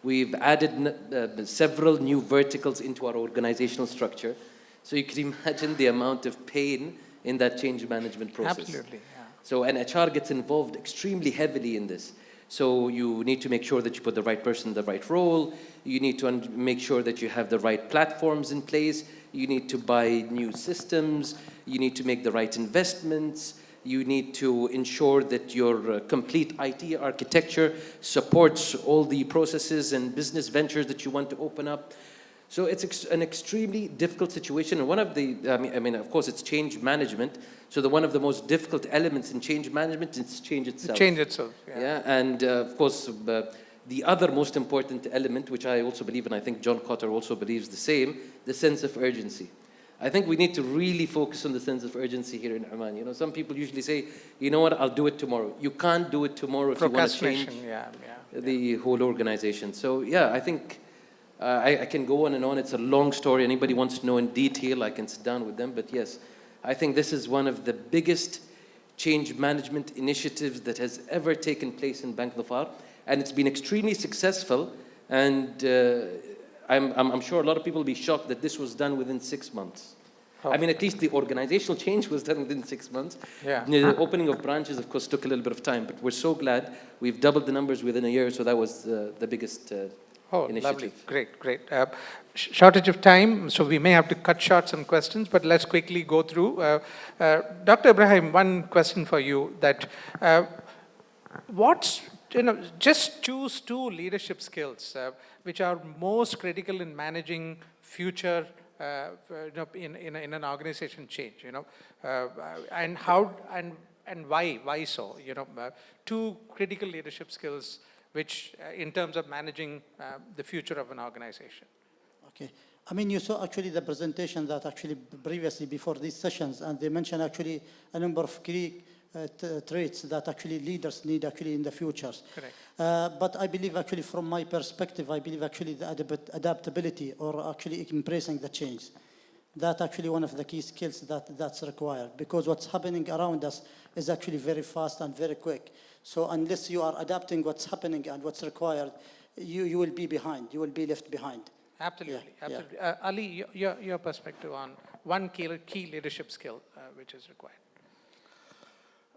We've added several new verticals into our organizational structure. So you can imagine the amount of pain in that change management process. Absolutely, yeah. So, and HR gets involved extremely heavily in this. So you need to make sure that you put the right person in the right role. You need to make sure that you have the right platforms in place. You need to buy new systems. You need to make the right investments. You need to ensure that your complete IT architecture supports all the processes and business ventures that you want to open up. So it's an extremely difficult situation. And one of the, of course, it's change management. So one of the most difficult elements in change management is change itself. Change itself, yeah. And of course, the other most important element, which I also believe, and I think John Cotter also believes the same, the sense of urgency. I think we need to really focus on the sense of urgency here in Oman. Some people usually say, you know what, I'll do it tomorrow. You can't do it tomorrow if you want to change the whole organization. So yeah, I think I can go on and on. It's a long story. Anybody wants to know in detail, I can sit down with them. But yes, I think this is one of the biggest change management initiatives that has ever taken place in Bank Dhofar. And it's been extremely successful. And I'm sure a lot of people will be shocked that this was done within 6 months. Oh. At least the organizational change was done within 6 months. Yeah. The opening of branches, of course, took a little bit of time, but we're so glad we've doubled the numbers within a year, so that was the biggest initiative. Lovely. Great. Shortage of time, so we may have to cut short some questions, but let's quickly go through. Dr. Ibrahim, one question for you, that just choose 2 leadership skills which are most critical in managing future in an organization change, and how and why so, 2 critical leadership skills which in terms of managing the future of an organization. Okay. You saw actually the presentation that actually previously before these sessions, and they mentioned actually a number of key traits that actually leaders need actually in the futures. Correct. But I believe actually from my perspective, I believe actually the adaptability or actually embracing the change. That's actually one of the key skills that's required, because what's happening around us is actually very fast and very quick. So unless you are adapting what's happening and what's required, you will be behind, you will be left behind. Absolutely, Yeah, yeah. absolutely. Ali, your perspective on one key leadership skill which is required.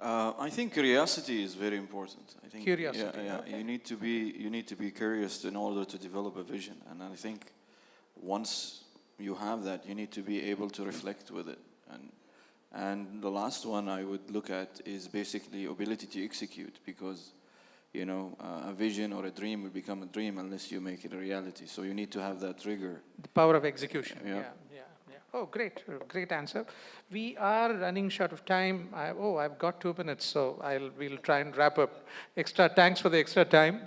I think curiosity is very important. I think Curiosity, Yeah, okay. you need to be curious in order to develop a vision. And I think once you have that, you need to be able to reflect with it. And the last one I would look at is basically ability to execute, because a vision or a dream will become a dream unless you make it a reality. So you need to have that rigor. The power of execution. Yeah. Yeah. Oh, great answer. We are running short of time. I've got 2 minutes, so we'll try and wrap up. Thanks for the extra time.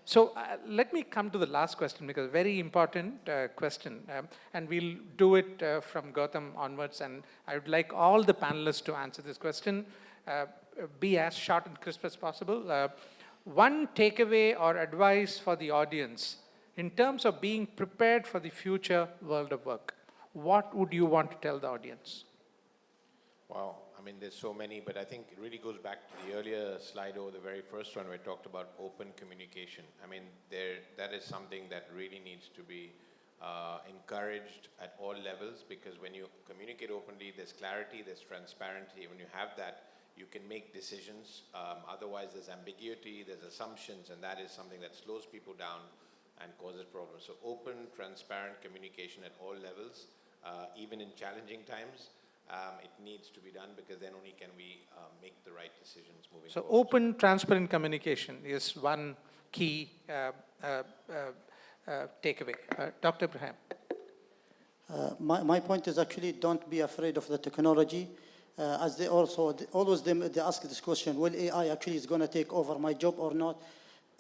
So let me come to the last question, because very important question, and we'll do it from Gautam onwards. And I would like all the panelists to answer this question. Be as short and crisp as possible. One takeaway or advice for the audience in terms of being prepared for the future world of work. What would you want to tell the audience? Wow, I mean, there's so many, but I think it really goes back to the earlier slide over the very first one where I talked about open communication. I mean, that is something that really needs to be encouraged at all levels, because when you communicate openly, there's clarity, there's transparency. When you have that, you can make decisions. Otherwise, there's ambiguity, there's assumptions, and that is something that slows people down and causes problems. So open, transparent communication at all levels, even in challenging times, it needs to be done, because then only can we make the right decisions moving So forward. open, transparent communication is one key takeaway. Dr. Ibrahim. My point is actually don't be afraid of the technology. As they ask this question, will AI actually is going to take over my job or not?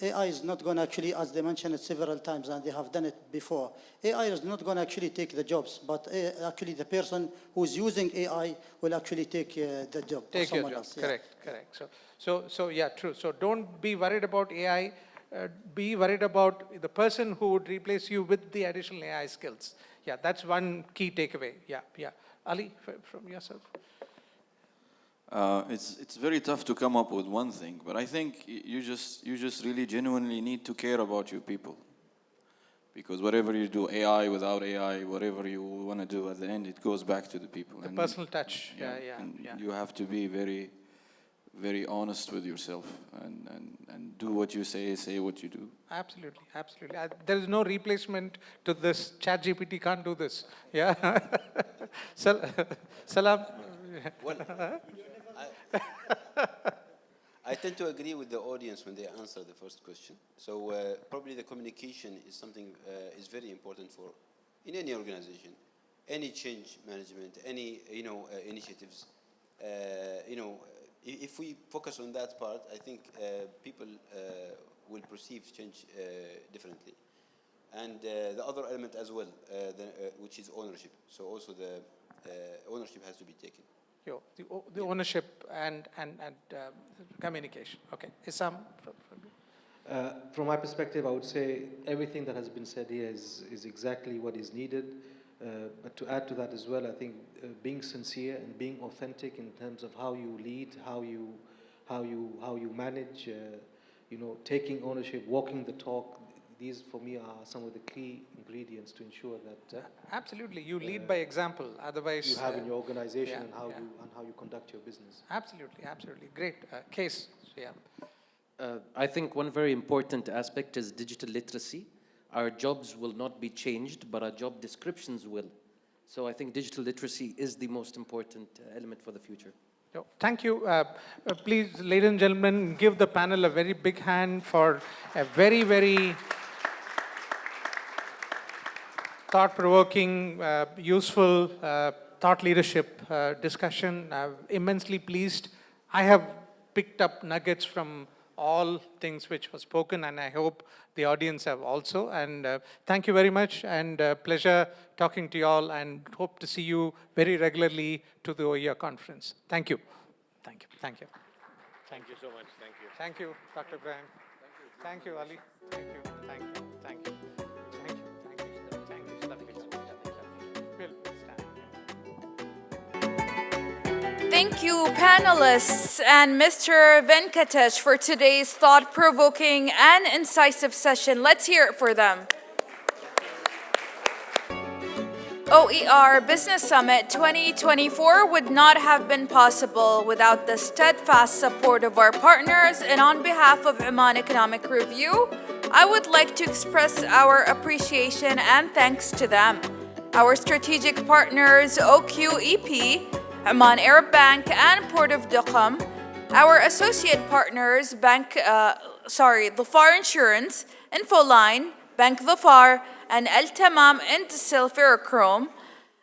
AI is not going to actually, as they mentioned it several times, and they have done it before, AI is not going to actually take the jobs, but actually the person who's using AI will actually take the job of someone else. Yeah. Correct. So yeah, true. So don't be worried about AI. Be worried about the person who would replace you with the additional AI skills. Yeah, that's one key takeaway. Yeah. Ali, from yourself. It's very tough to come up with one thing, but I think you just really genuinely need to care about your people, because whatever you do, AI, without AI, whatever you want to do, at the end it goes back to the people. The personal touch. Yeah. You have to be very, very honest with yourself and do what you say what you do. Absolutely. There is no replacement to this. ChatGPT can't do this. Yeah. Salam. Well, I tend to agree with the audience when they answer the first question. So probably the communication is something is very important for in any organization, any change management, any initiatives. If we focus on that part, I think people will perceive change differently. And the other element as well, which is ownership. So also the ownership has to be taken. The ownership and communication. Okay, Isam. From my perspective, I would say everything that has been said here is exactly what is needed. But to add to that as well, I think being sincere and being authentic in terms of how you lead, how you manage, taking ownership, walking the talk. These, for me, are some of the key ingredients to ensure that absolutely you lead by example. Otherwise, you have in your organization and how you conduct your business. Absolutely, great case. Yeah. I think one very important aspect is digital literacy. Our jobs will not be changed, but our job descriptions will. So I think digital literacy is the most important element for the future. Thank you. Please, ladies and gentlemen, give the panel a very big hand for a very, very thought-provoking, useful thought leadership discussion. I'm immensely pleased. I have picked up nuggets from all things which were spoken, and I hope the audience have also. And thank you very much, and pleasure talking to you all, and hope to see you very regularly to the OER conference. Thank you. Thank you. Thank you. Thank you so much. Thank you. Thank you, Dr. Ibrahim. Thank you, Ali. Thank you. Thank you. Thank you. Thank you. Thank you. Thank you. We'll stand. Thank you, panelists and Mr. Venkatesh, for today's thought-provoking and incisive session. Let's hear it for them. OER Business Summit 2024 would not have been possible without the steadfast support of our partners, and on behalf of Oman Economic Review, I would like to express our appreciation and thanks to them. Our strategic partners OQEP, Oman Arab Bank, and Port of Duqm, our associate partners Dhafar Insurance, Infoline, Bank Dhafar, and El Tamam and Silferochrome,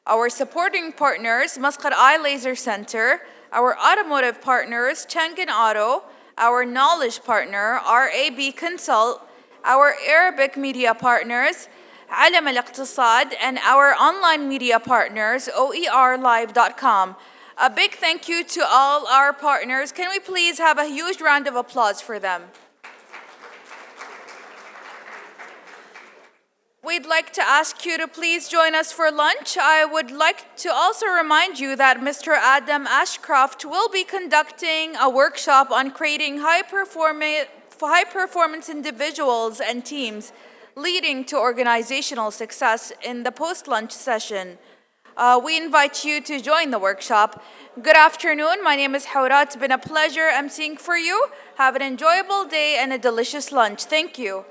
our supporting partners Muscat Eye Laser Center, our automotive partners Changan Auto, our knowledge partner RAB Consult, our Arabic media partners Alam Al-Iqtisad, and our online media partners OERlive.com. A big thank you to all our partners. Can we please have a huge round of applause for them? We'd like to ask you to please join us for lunch. I would like to also remind you that Mr. Adam Ashcroft will be conducting a workshop on creating high-performance individuals and teams leading to organizational success in the post-lunch session. We invite you to join the workshop. Good afternoon. My name is Hawra. It's been a pleasure emceeing for you. Have an enjoyable day and a delicious lunch. Thank you.